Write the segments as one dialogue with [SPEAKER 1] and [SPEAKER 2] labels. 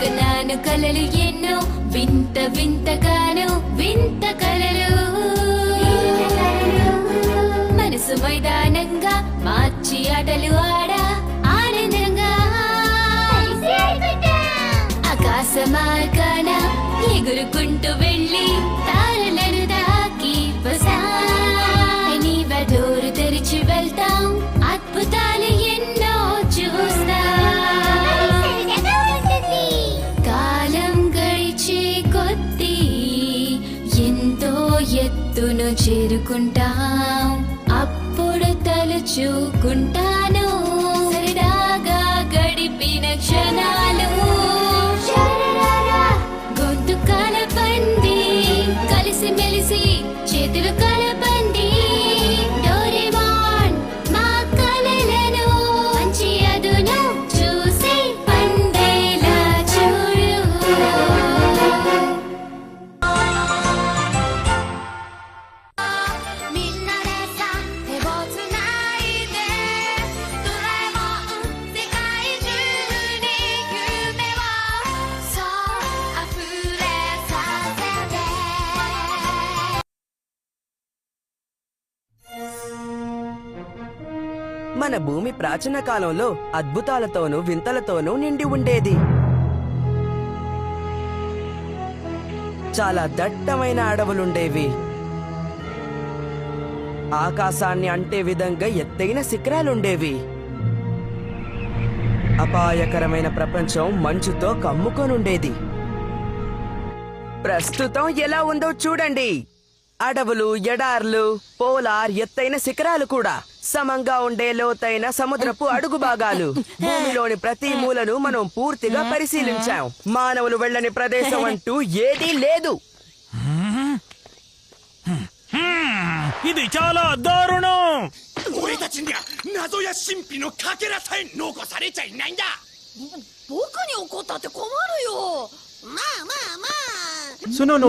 [SPEAKER 1] కనాను కలలు ఎన్నో వింత వింతగాను వింత కలలు మనసు మైదానంగా మార్చి ఆటలు ఆడా ఆనందంగా ఆకాశ మార్గాన ఎగురుకుంటూ వెళ్ళి తారలను దాకి డోరు తెరిచి వెళ్తాం అద్భుతాలు ఎన్నో చూస్తాం కాలం గడిచే కొద్దీ ఎంతో ఎత్తును చేరుకుంటాం అప్పుడు తలుచుకుంటాను సరదాగా గడిపిన క్షణాలు గొంతు కలపండి కలిసి మెలిసి చేతులు కలపండి డోరేమాన్ మా కలలను మంచి అదును చూసి పండేలా చూడు
[SPEAKER 2] మన భూమి ప్రాచీన కాలంలో అద్భుతాలతోనూ వింతలతోనూ నిండి ఉండేది. చాలా దట్టమైన అడవులుండేవి. ఆకాశాన్ని అంటే విధంగా ఎత్తైన శిఖరాలుండేవి. అపాయకరమైన ప్రపంచం మంచుతో కమ్ముకొనుండేది. ప్రస్తుతం ఎలా ఉందో చూడండి. అడవులు, ఎడార్లు, పోలార్, ఎత్తైన శిఖరాలు కూడా, సమంగా ఉండే లోతైన సముద్రపు అడుగు భాగాలు, భూమిలోని ప్రతి మూలను మనం పూర్తిగా పరిశీలించాం. మానవులు వెళ్ళని ప్రదేశం అంటూ ఏదీ లేదు.
[SPEAKER 3] ఇది చాలా దారుణం.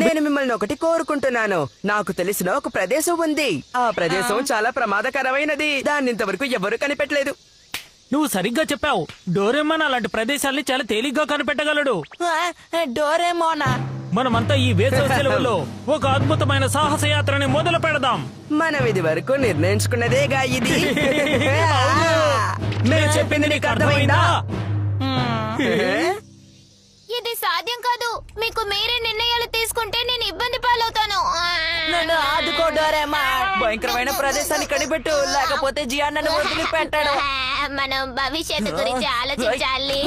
[SPEAKER 2] నేను మిమ్మల్ని ఒకటి కోరుకుంటున్నాను. నాకు తెలిసిన ఒక ప్రదేశం ఉంది. ఆ ప్రదేశం చాలా ప్రమాదకరమైనది. దాన్ని ఇంతవరకు ఎవరు కనిపెట్టలేదు.
[SPEAKER 3] నువ్వు సరిగ్గా చెప్పావు. డోరేమాన్ అలాంటి ప్రదేశాల్ని చాలా తేలిగ్గా కనిపెట్టగలడు.
[SPEAKER 2] డోరేమోనా?
[SPEAKER 3] మనమంతా ఈ వేసవి సెలవుల్లో ఒక అద్భుతమైన సాహసయాత్రని మొదలు పెడదాం.
[SPEAKER 2] మనం ఇది వరకు నిర్ణయించుకున్నదేగా ఇది.
[SPEAKER 3] నేను చెప్పింది నీకు అర్థమైందా?
[SPEAKER 1] ఇది సాధ్యం కాదు. మీకు మీరే నిర్ణయాలు తీసుకుంటే నేను ఇబ్బంది పాలవుతాను.
[SPEAKER 2] నన్ను ఆదుకో డోరేమాన్. భయంకరమైన ప్రదేశాన్ని కనిపెట్టు, లేకపోతే జియాన్ నన్ను వదిలిపెట్టాడు.
[SPEAKER 1] మనం భవిష్యత్తు గురించి ఆలోచించాలి.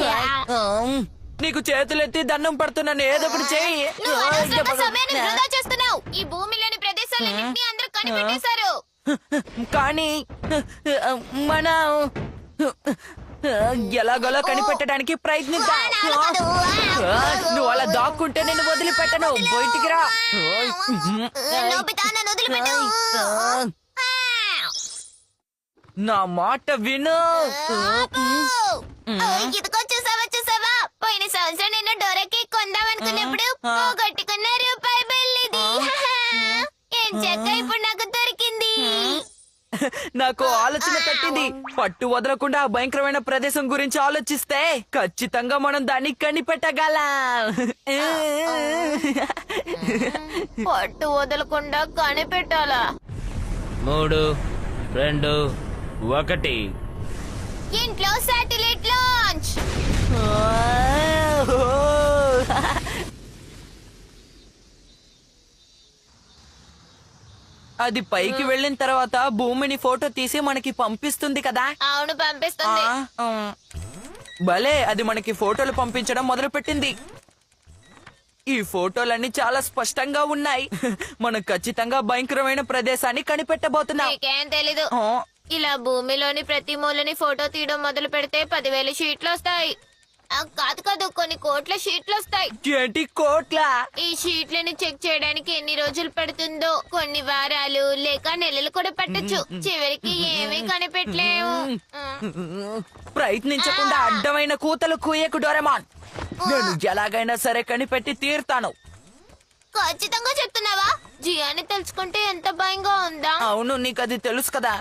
[SPEAKER 2] నీకు చేతులెత్తి దండం పడుతున్నాను, ఏదో ఒకటి చెయ్యి.
[SPEAKER 1] నువ్వు అనవసరంగా సమయాన్ని వృధా చేస్తున్నావు. ఈ భూమిలోని ప్రదేశాలన్నింటినీ అందరూ కనిపెట్టేశారు.
[SPEAKER 2] కానీ మనం ఎలాగోలా కనిపెట్టడానికి ప్రయత్నిద్దాం. నువ్వు అలా దాక్కుంటే నేను వదిలిపెట్టను. బయటికి రా.
[SPEAKER 1] నోబితా, నన్ను వదిలిపెట్టు.
[SPEAKER 2] నా మాట విను.
[SPEAKER 1] ఇదిగో చూసావా పోయిన సంవత్సరం నేను డోరాకి కొందామనుకున్నప్పుడు పోగొట్టుకున్న రూపాయి బిల్లిది. ఏం చెక్క ఇప్పుడు నాకు దొరికింది.
[SPEAKER 2] నాకు ఆలోచన తట్టింది. పట్టు వదలకుండా ఆ భయంకరమైన ప్రదేశం గురించి ఆలోచిస్తే ఖచ్చితంగా మనం దాన్ని కనిపెట్టగలం.
[SPEAKER 1] పట్టు వదలకుండా కనిపెట్టాలా?
[SPEAKER 3] 3, 2, 1.
[SPEAKER 1] ఇంట్లో శాటిలైట్ లాంచ్.
[SPEAKER 2] అది పైకి వెళ్ళిన తర్వాత భూమిని ఫోటో తీసి మనకి పంపిస్తుంది కదా?
[SPEAKER 1] అవును, పంపిస్తుంది.
[SPEAKER 2] భలే, అది మనకి ఫోటోలు పంపించడం మొదలు పెట్టింది. ఈ ఫోటోలన్నీ చాలా స్పష్టంగా ఉన్నాయి. మనం ఖచ్చితంగా భయంకరమైన ప్రదేశాన్ని కనిపెట్టబోతున్నాం.
[SPEAKER 1] నీకేం తెలీదు. ఇలా భూమిలోని ప్రతి మూలని ఫోటో తీయడం మొదలు పెడితే 10,000 షీట్లు వస్తాయి. కాదు, కొన్ని కోట్ల షీట్లు వస్తాయి.
[SPEAKER 2] ఏంటి కోట్ల?
[SPEAKER 1] ఈ షీట్లని చెక్ చేయడానికి ఎన్ని రోజులు పడుతుందో, కొన్ని వారాలు లేక నెలలు కూడా పట్టొచ్చు. చివరికి ఏమీ కనిపెట్టలేము.
[SPEAKER 2] ప్రయత్నించకుండా అడ్డమైన కూతలు కూయకు డోరేమాన్. నేను ఎలాగైనా సరే కనిపెట్టి తీరుతాను.
[SPEAKER 1] ఖచ్చితంగా చెప్తున్నావా? జియాని తెలుసుకుంటే ఎంత భయంగా ఉందా?
[SPEAKER 2] అవును, నీకు అది తెలుసు కదా.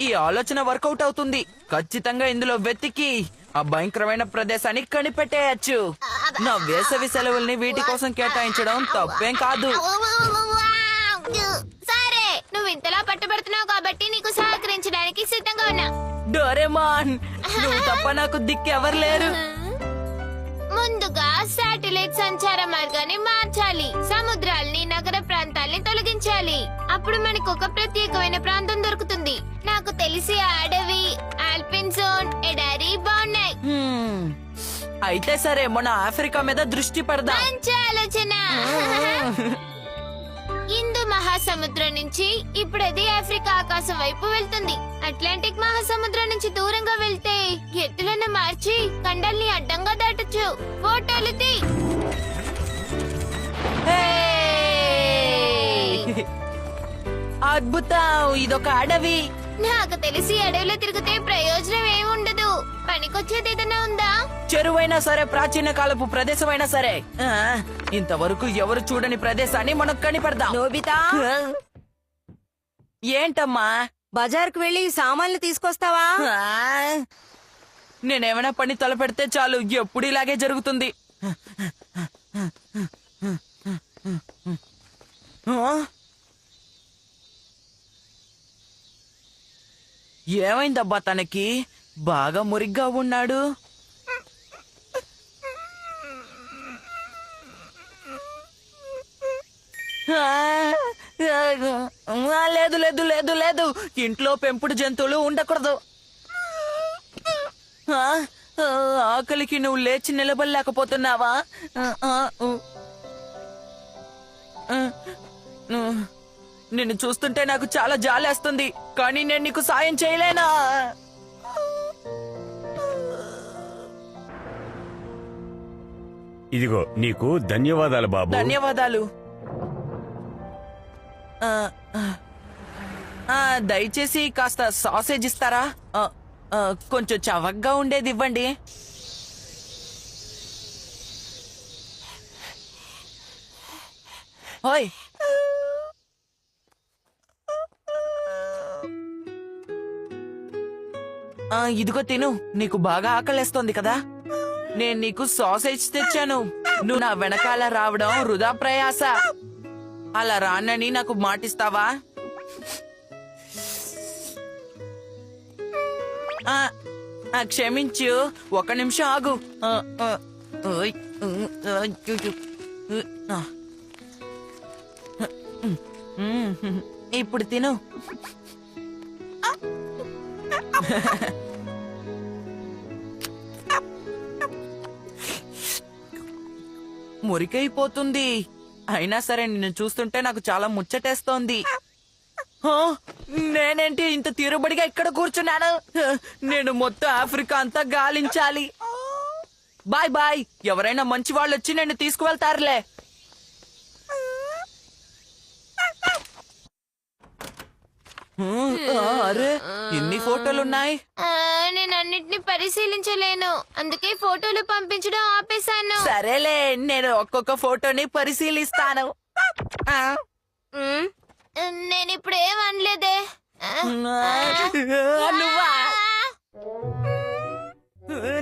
[SPEAKER 2] ఈ ఆలోచన వర్కౌట్ అవుతుంది. ఖచ్చితంగా ఇందులో వెతికి ఆ భయంకరమైన ప్రదేశాన్ని కనిపెట్టేయచ్చు.
[SPEAKER 4] నా వేసవి సెలవుల్ని వీటి కోసం కేటాయించడం తప్పేం కాదు.
[SPEAKER 1] సరే, నువ్వు ఇంతలా పట్టుబడుతున్నావు కాబట్టి నీకు సహకరించడానికి సిద్ధంగా ఉన్నా.
[SPEAKER 4] డోరేమాన్, నువ్వు తప్ప నాకు దిక్కెవరు లేరు.
[SPEAKER 1] ముందుగా శాటిలైట్ సంచార మార్గాన్ని మార్చాలి, సముద్రాల్ని నగర ప్రాంతాల్ని తొలగించాలి. అప్పుడు మనకు ఒక ప్రత్యేకమైన ప్రాంతం దొరుకుతుంది. నాకు తెలిసి ఆ అడవి, ఆల్పిన్ జోన్, ఎడారి బాగున్నాయి.
[SPEAKER 4] అయితే సరే, మన ఆఫ్రికా మీద దృష్టి పెడదాం.
[SPEAKER 1] మంచి ఆలోచన. హిందూ మహాసముద్రం నుంచి ఇప్పుడు అది ఆఫ్రికా ఆకాశం వైపు వెళ్తుంది. అట్లాంటిక్ మహాసముద్రం నుంచి దూరంగా వెళ్తే ఎత్తులను మార్చి కండల్ని అడ్డంగా దాటొచ్చు. ఫోటోలు తీ.
[SPEAKER 4] అద్భుతం, ఇదొక అడవి.
[SPEAKER 1] నాకు తెలిసి అడవిలో తిరిగితే ప్రయోజనం ఏముండదు. పనికొచ్చేది ఏదైనా ఉందా?
[SPEAKER 4] చెరువైనా సరే, ప్రాచీన కాలపు ప్రదేశమైనా సరే, ఇంతవరకు ఎవరు చూడని ప్రదేశాన్ని మనం కనిపెడదాం.
[SPEAKER 5] నోబితా,
[SPEAKER 4] ఏంటమ్మా?
[SPEAKER 5] బజార్కు వెళ్ళి సామాన్లు తీసుకొస్తావా?
[SPEAKER 4] నేనేమైనా పని తలపెడితే చాలు, ఎప్పుడు ఇలాగే జరుగుతుంది. ఏమైందబ్బా తనకి? బాగా మురిగ్గా ఉన్నాడు. లేదు లేదు లేదు లేదు, ఇంట్లో పెంపుడు జంతువులు ఉండకూడదు. ఆకలికి నువ్వు లేచి నిలబడలేకపోతున్నావా? నిన్ను చూస్తుంటే నాకు చాలా జాలేస్తుంది, కానీ నేను నీకు సాయం చేయలేనా?
[SPEAKER 6] ఇదిగో నీకు ధన్యవాదాలు బాబు.
[SPEAKER 4] ధన్యవాదాలు. దయచేసి కాస్త సాసేజ్ ఇస్తారా? కొంచెం చవకగా ఉండేది ఇవ్వండి. ఓయ్, ఇదిగో తిను, నీకు బాగా ఆకలేస్తోంది కదా. నేను నీకు సాసేజ్ తెచ్చాను. నువ్వు నా వెనకాల రావడం వృధా ప్రయాస. అలా రానని నాకు మాటిస్తావా? క్షమించు, ఒక నిమిషం ఆగు. ఇప్పుడు తిను. మురికైపోతుంది. అయినా సరే, నిన్ను చూస్తుంటే నాకు చాలా ముచ్చటేస్తోంది. నేనేంటి ఇంత తీరుబడిగా ఇక్కడ కూర్చున్నాను? నేను మొత్తం ఆఫ్రికా అంతా గాలించాలి. Bye bye. ఎవరైనా మంచి వాళ్ళు వచ్చి నన్ను తీసుకువెళ్తారులే. అరే, ఎన్ని ఫోటోలున్నాయి?
[SPEAKER 1] నేను అన్నిటిని పరిశీలించలేను, అందుకే ఫోటోలు పంపించడం ఆపేశాను.
[SPEAKER 4] సరేలే, నేను ఒక్కొక్క ఫోటోని పరిశీలిస్తాను.
[SPEAKER 1] నేను ఇప్పుడు ఏం అనలేదే.
[SPEAKER 4] నువ్వా?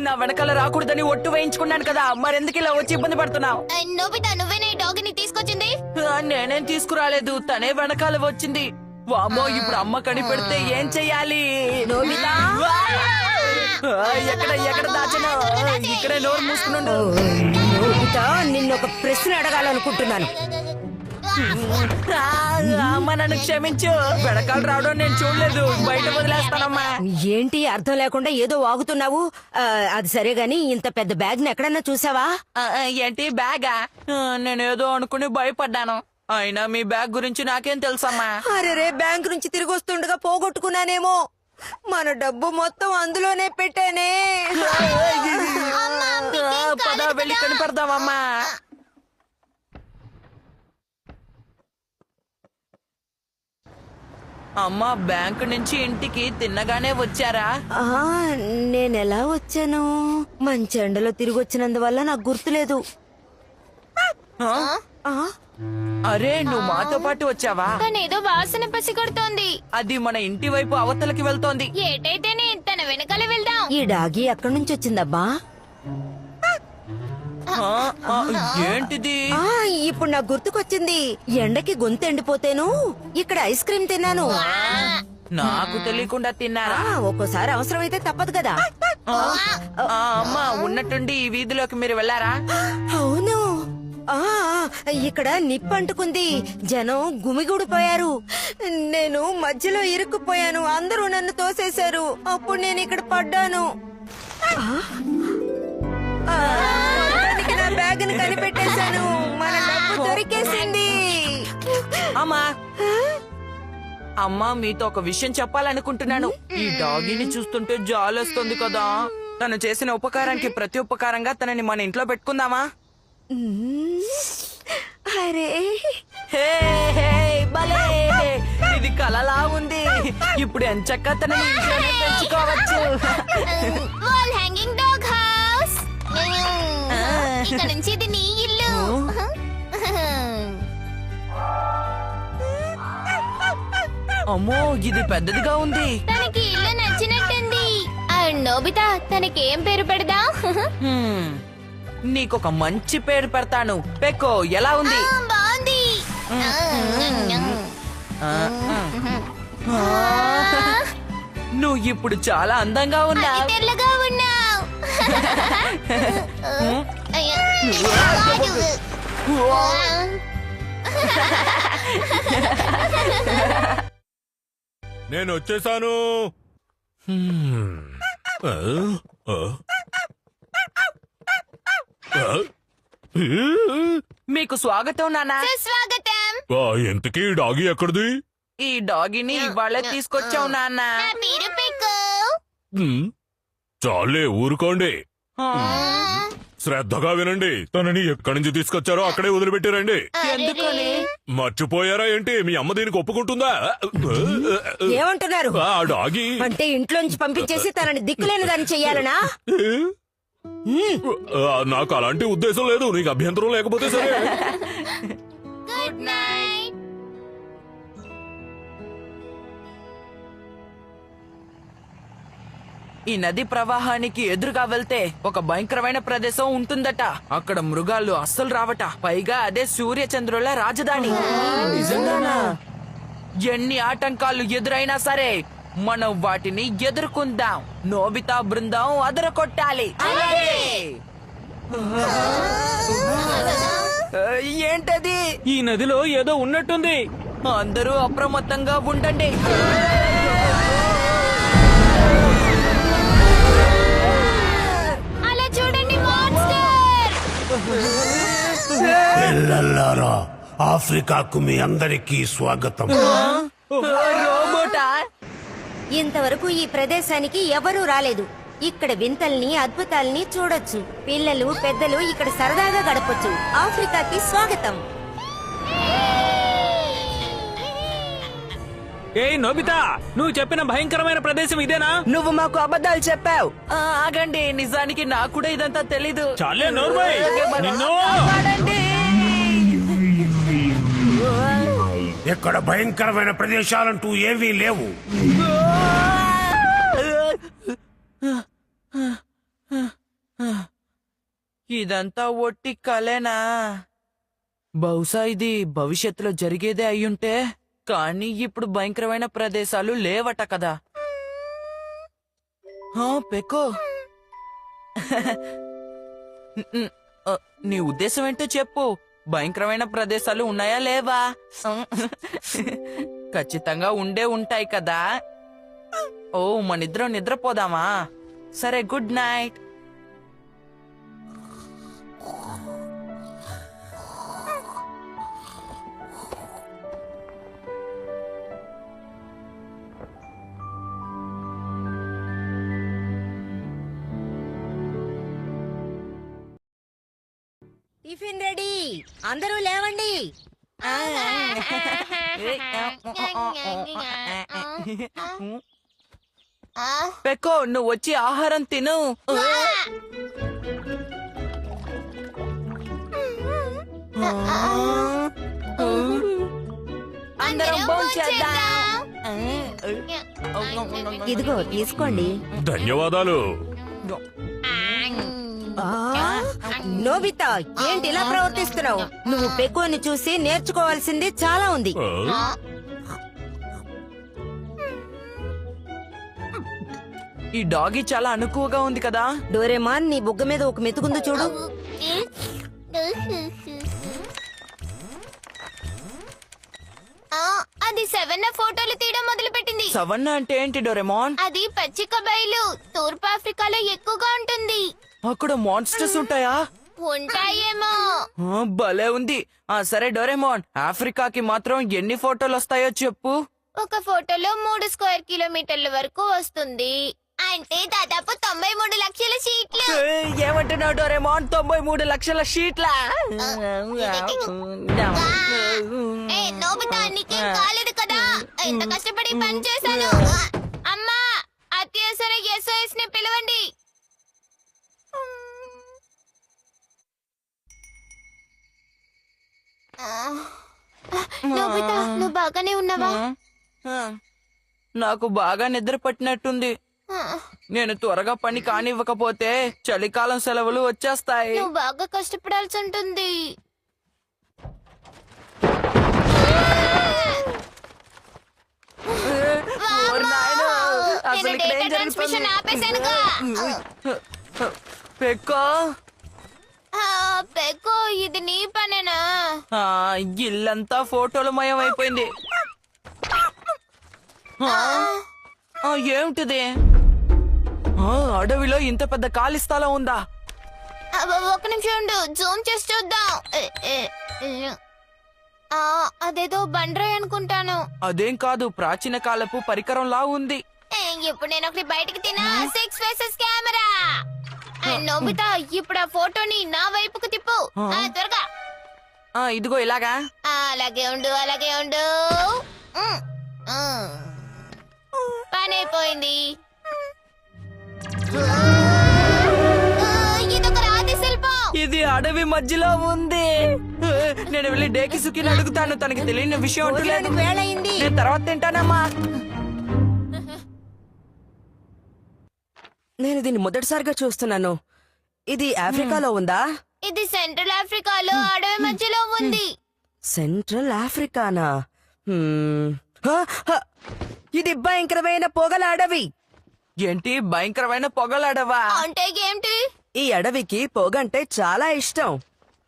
[SPEAKER 4] నా వెనకాల రాకూడదని ఒట్టు వేయించుకున్నాను కదా, మరెందుకు ఇలా వచ్చి ఇబ్బంది పడుతున్నావు?
[SPEAKER 1] నోబితా, నువ్వేనా ఈ డాగ్ ని తీసుకొచ్చింది?
[SPEAKER 4] నేనేం తీసుకురాలేదు, తనే వెనకాల వచ్చింది. వామ్మో, ఇప్పుడు అమ్మ కనిపెడితే ఏం చెయ్యాలి?
[SPEAKER 5] నోబితా,
[SPEAKER 4] ఎక్కడ ఎక్కడ దాచను? ఇక్కడే నోరు మూసుకున్నాడు.
[SPEAKER 5] నోబితా, నిన్నొక ప్రశ్న అడగాలనుకుంటున్నాను.
[SPEAKER 4] అమ్మ, నన్ను క్షమించు. వెనకాల రావడం నేను చూడలేదు, బయట వదిలేస్తానమ్మా.
[SPEAKER 5] ఏంటి అర్థం లేకుండా ఏదో వాగుతున్నావు? అది సరే గాని, ఇంత పెద్ద బ్యాగ్ ని ఎక్కడన్నా చూసావా?
[SPEAKER 4] ఏంటి బ్యాగా? నేనేదో అనుకుని భయపడ్డాను. అయినా మీ బ్యాగ్ గురించి నాకేం తెలుసమ్మా?
[SPEAKER 5] అరే, బ్యాంక్ నుంచి తిరిగి వస్తుండగా పోగొట్టుకున్నానేమో. మన డబ్బు మొత్తం అందులోనే పెట్టానే.
[SPEAKER 4] పద, వెళ్ళి కనిపెడదామమ్మా. అమ్మా, బ్యాంకు నుంచి ఇంటికి తిన్నగానే వచ్చారా?
[SPEAKER 5] నేనెలా వచ్చాను? మంచి ఎండలో తిరిగి వచ్చినందువల్ల నాకు గుర్తులేదు.
[SPEAKER 4] అరే, నువ్వు మాతో పాటు వచ్చావా?
[SPEAKER 1] తనేదో వాసన పసిగడుతోంది.
[SPEAKER 4] అది మన ఇంటి వైపు అవతలకి వెళ్తోంది.
[SPEAKER 1] ఏటైతేనే తన వెనకాల వెళ్దాం.
[SPEAKER 5] ఈ డాగి ఎక్కడి నుంచి వచ్చిందబ్బా?
[SPEAKER 4] ఏంటిది?
[SPEAKER 5] ఇప్పుడు నాకు గుర్తుకొచ్చింది. ఎండకి గొంతు ఎండిపోతేను ఇక్కడ ఐస్ క్రీమ్ తిన్నాను.
[SPEAKER 4] నాకు తెలియకుండా తిన్నారా?
[SPEAKER 5] ఒక్కోసారి అవసరమైతే తప్పదు కదా.
[SPEAKER 4] అమ్మా, ఉన్నట్టుండి ఈ వీధిలోకి మీరు వెళ్ళారా?
[SPEAKER 5] అవును. ఇక్కడ నిప్పు అంటుకుంది. జనం గుమిగూడిపోయారు. నేను మధ్యలో ఇరుక్కుపోయాను. అందరూ నన్ను తోసేశారు. అప్పుడు నేను ఇక్కడ పడ్డాను. మొత్తానికి నా బ్యాగ్ ని కనిపెట్టేశాను. మన డబ్బు దొరికేసింది.
[SPEAKER 4] అమ్మా, మీతో ఒక విషయం చెప్పాలనుకుంటున్నాను. ఈ డాగీని చూస్తుంటే జాలేస్తుంది కదా. తను చేసిన ఉపకారానికి ప్రతి ఉపకారంగా తనని మన ఇంట్లో పెట్టుకుందామా?
[SPEAKER 5] అరే
[SPEAKER 4] హే, హే, భలే! ఇది కలలా ఉంది. ఇప్పుడు ఎంచక్క తనని ఇంట్లోనే పెంచుకోవచ్చు.
[SPEAKER 1] Wall hanging dog house. ఇక్కడ నుంచి ఇది నీ ఇల్లు.
[SPEAKER 4] అమ్మో, ఇది పెద్దదిగా ఉంది.
[SPEAKER 1] తనకి ఇల్లు నచ్చినట్టుంది. నోబితా, తనకి ఏం పేరు పెడదాం?
[SPEAKER 4] నీకొక మంచి పేరు పెడతాను. పెక్కో, ఎలా ఉంది?
[SPEAKER 1] బాగుంది.
[SPEAKER 4] నువ్వు ఇప్పుడు చాలా అందంగా ఉన్నావు.
[SPEAKER 1] తెల్లగా ఉన్నావు.
[SPEAKER 6] నేను వచ్చేసాను.
[SPEAKER 4] మీకు స్వాగతం నాన్న.
[SPEAKER 1] స్వాగతం.
[SPEAKER 6] ఎంతకీ డాగి ఎక్కడిది?
[SPEAKER 4] ఈ డాగిని ఇవాళ తీసుకొచ్చావు నాన్న.
[SPEAKER 1] నా పేరు పిక్కు.
[SPEAKER 6] చాలే, ఊరుకోండి. శ్రద్ధగా వినండి. తనని ఎక్కడి నుంచి తీసుకొచ్చారో అక్కడే వదిలిపెట్టారండి.
[SPEAKER 4] ఎందుకని?
[SPEAKER 6] మర్చిపోయారా ఏంటి? మీ అమ్మ దీనికి ఒప్పుకుంటుందా?
[SPEAKER 5] ఏమంటున్నారు?
[SPEAKER 6] ఆ డాగి
[SPEAKER 5] అంటే ఇంట్లోంచి పంపించేసి తనని దిక్కులేని దాన్ని చెయ్యాలనా?
[SPEAKER 6] నాకు అలాంటి ఉద్దేశం లేదు. నీకు అభ్యంతరం లేకపోతే సరే.
[SPEAKER 1] Good night.
[SPEAKER 4] ఈ నది ప్రవాహానికి ఎదురుగా వెళ్తే ఒక భయంకరమైన ప్రదేశం ఉంటుందట. అక్కడ మృగాలు అస్సలు రావట. పైగా అదే సూర్య చంద్రుల రాజధాని. నిజంగానా? ఎన్ని ఆటంకాలు ఎదురైనా సరే మనం వాటిని ఎదుర్కొందాం. నోబితా బృందం అదరకొట్టాలి.
[SPEAKER 2] ఏంటది?
[SPEAKER 3] ఈ నదిలో ఏదో ఉన్నట్టుంది.
[SPEAKER 4] అందరూ అప్రమత్తంగా ఉండండి.
[SPEAKER 1] అలా చూడండి, మాన్స్టర్.
[SPEAKER 7] పిల్లలారా, ఆఫ్రికాకు మీ అందరికీ స్వాగతం.
[SPEAKER 4] రోబోటా?
[SPEAKER 5] ఇంతవరకు ఈ ప్రదేశానికి ఎవరూ రాలేదు. ఇక్కడ వింతల్ని అద్భుతాల్ని చూడొచ్చు. పిల్లలు పెద్దలు ఇక్కడ సరదాగా గడపొచ్చు. ఆఫ్రికాకి స్వాగతం.
[SPEAKER 3] ఏయ్ నోబితా, నువ్వు చెప్పిన భయంకరమైన ప్రదేశం ఇదేనా?
[SPEAKER 2] నువ్వు మాకు అబద్ధాలు చెప్పావు.
[SPEAKER 4] ఆగండి, నిజానికి నాకు కూడా ఇదంతా తెలీదు.
[SPEAKER 3] చాలే నోర్మై. నిన్ను
[SPEAKER 7] ఇక్కడ భయంకరమైన ప్రదేశాలంటూ ఏవీ లేవు.
[SPEAKER 4] ఇదంతా ఒట్టి కలేనా? బహుశా ఇది భవిష్యత్తులో జరిగేదే అయ్యుంటే. కానీ ఇప్పుడు భయంకరమైన ప్రదేశాలు లేవట కదా. పెక్కో, నీ ఉద్దేశం ఏంటో చెప్పు. భయంకరమైన ప్రదేశాలు ఉన్నాయా లేవా? ఖచ్చితంగా ఉండే ఉంటాయి కదా. ఓ, మనిద్దరం నిద్రపోదామా? సరే, గుడ్ నైట్.
[SPEAKER 5] Tiffin ready. అందరూ లేవండి.
[SPEAKER 4] పెక్కో, నువ్వు వచ్చి ఆహారం తిను. అందరం భోంచేద్దాం.
[SPEAKER 5] ఇదిగో తీసుకోండి.
[SPEAKER 6] ధన్యవాదాలు.
[SPEAKER 5] నోబితా ఏంటి ఇలా ప్రవర్తిస్తున్నావు? నువ్వు పెక్కుని చూసి నేర్చుకోవాల్సింది చాలా ఉంది.
[SPEAKER 4] ఈ డాగీ చాలా అనుకువగా ఉంది కదా.
[SPEAKER 5] డోరేమాన్ నీ బుగ్గ మీద ఒక మెతుకుందో చూడు.
[SPEAKER 1] అది సెవెన్ ఫోటోలు తీయడం మొదలు పెట్టింది.
[SPEAKER 4] సవన్న అంటే ఏంటి డోరెమాన్?
[SPEAKER 1] అది పచ్చిక బయలు తూర్పు ఆఫ్రికాలో ఎక్కువగా ఉంటుంది.
[SPEAKER 4] అక్కడ మాన్స్టర్స్ ఉంటాయా?
[SPEAKER 1] ఉంటాయేమో.
[SPEAKER 4] భలే ఉంది. సరే డోరెమాన్, ఆఫ్రికాకి మాత్రం ఎన్ని ఫోటోలు వస్తాయో చెప్పు.
[SPEAKER 1] ఒక ఫోటోలో 3 స్క్వేర్ కిలోమీటర్ల వరకు వస్తుంది. అంటే దాదాపు 93 లక్షల షీట్లు.
[SPEAKER 4] ఏమంటున్నావు డోరెమాన్? 93 లక్షల షీట్లా?
[SPEAKER 1] ఏ నోబితా, నీకేం కాలేదు కదా? ఎంత కష్టపడి పని చేశాను. అమ్మా, అత్యవసర SOS ని పిలవండి. నోబితా, నువ్వు బాగానే ఉన్నావా?
[SPEAKER 4] నాకు బాగా నిద్ర పట్టినట్టుంది. నేను త్వరగా పని కానివ్వకపోతే చలికాలం సెలవులు వచ్చేస్తాయి.
[SPEAKER 1] నువ్వు బాగా కష్టపడాల్సి ఉంటుంది.
[SPEAKER 4] ఓరి నాయనా, అసలు
[SPEAKER 1] నేను
[SPEAKER 4] ఇక్కడ ఏం
[SPEAKER 1] డేటా ట్రాన్స్మిషన్ ఆపేశానుగా.
[SPEAKER 4] పెక్కో,
[SPEAKER 1] పెక్కో, ఇది నీ పనేనా?
[SPEAKER 4] ఇల్లంతా ఫోటోలమయం అయిపోయింది. ఏమిటిది? అడవిలో ఇంత పెద్ద ఖాళీ స్థలం ఉందా?
[SPEAKER 1] ఒక నిమిషం ఉండు, జూమ్ చేసి చూద్దాం. అదేదో బండ్రాయ్ అనుకుంటాను.
[SPEAKER 4] అదేం కాదు, ప్రాచీన కాలపు పరికరంలా ఉంది.
[SPEAKER 1] ఇప్పుడు నేను ఒకటి బయటికి తినా. 6 ఫేసెస్ కెమెరా. నోబితా, ఇప్పుడు ఆ ఫోటోని నా వైపుకు తిప్పు. త్వరగా.
[SPEAKER 4] ఇదిగో ఇలాగా.
[SPEAKER 1] అలాగే ఉండు, అలాగే ఉండు. పని అయిపోయింది. ఇదొక రాతి శిల్పం.
[SPEAKER 4] ఇది అడవి మధ్యలో ఉంది. నేను వెళ్ళి డేకిసుకి అడుగుతాను, తనకి తెలియని విషయం అంటూ లేదు.
[SPEAKER 5] వేళయింది.
[SPEAKER 4] నేను తర్వాత తింటానమ్మా.
[SPEAKER 2] నేను దీన్ని మొదటిసారిగా చూస్తున్నాను. ఇది ఆఫ్రికాలో ఉందా?
[SPEAKER 1] ఇది సెంట్రల్ ఆఫ్రికాలో అడవి మధ్యలో ఉంది.
[SPEAKER 2] సెంట్రల్ ఆఫ్రికానా? హ, హ. ఇది భయంకరమైన పొగల అడవి.
[SPEAKER 4] ఏంటి భయంకరమైన పొగలాడవా?
[SPEAKER 1] అంటే ఏంటి?
[SPEAKER 2] ఈ అడవికి పొగంటే చాలా ఇష్టం.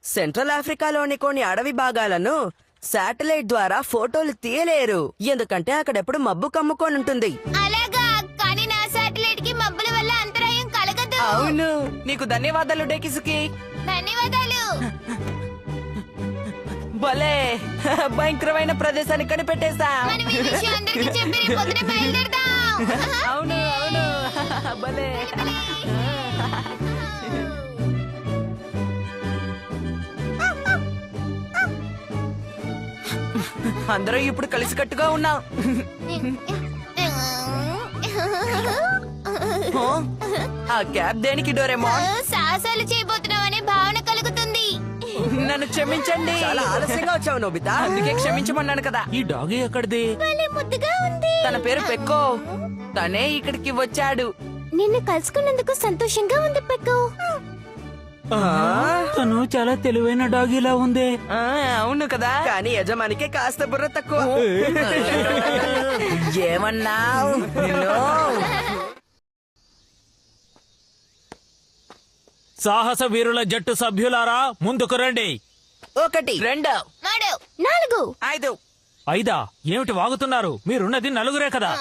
[SPEAKER 2] సెంట్రల్ ఆఫ్రికాలోని కొన్ని అడవి భాగాలను శాటిలైట్ ద్వారా ఫోటోలు తీయలేరు, ఎందుకంటే అక్కడెప్పుడు మబ్బు కమ్ముకొని ఉంటుంది.
[SPEAKER 1] అలాగా, కానీ నా శాటిలైట్ కి మబ్బుల వల్ల అంతరాయం కలగదు.
[SPEAKER 4] అవును, నీకు ధన్యవాదాలు డేకిసుకి.
[SPEAKER 1] ధన్యవాదాలు.
[SPEAKER 4] భలే, భయంకరమైన ప్రదేశాన్ని కనిపెట్టేశా.
[SPEAKER 1] మనం ఈ విషయం అందరికీ చెప్పి రేపు పొద్దునే బయలుదేరదాం.
[SPEAKER 4] అవును అవును, భలే. అందరూ ఇప్పుడు కలిసికట్టుగా ఉన్నాం. ఆ క్యాబ్ దేనికి డోరేమోన్?
[SPEAKER 1] సాహసాలు చేయబోతున్నామనే భావన కలుగుతుంది.
[SPEAKER 4] నన్ను క్షమించండి.
[SPEAKER 2] చాలా ఆలస్యంగా వచ్చావు నోబితా.
[SPEAKER 4] అందుకే క్షమించమన్నాను కదా.
[SPEAKER 3] ఈ డాగీ ఎక్కడిది?
[SPEAKER 1] భలే ముద్దుగా ఉంది.
[SPEAKER 4] తన పేరు పెక్కో. తనే ఇక్కడికి వచ్చాడు.
[SPEAKER 1] నిన్ను కలుసుకున్నందుకు సంతోషంగా ఉంది పెక్కు.
[SPEAKER 3] తను చాలా తెలివైన డాగీలా ఉంది.
[SPEAKER 4] అవును కదా.
[SPEAKER 2] కానీ యజమానికి కాస్త బుర్ర తక్కువ.
[SPEAKER 4] ఏమన్నావు?
[SPEAKER 3] సాహస వీరుల జట్టు సభ్యులారా, ముందుకు రండి.
[SPEAKER 2] 1
[SPEAKER 4] 2
[SPEAKER 1] 3 4
[SPEAKER 4] 5.
[SPEAKER 3] 5 ఏమిటి వాగుతున్నారు? మీరున్నది 4 కదా.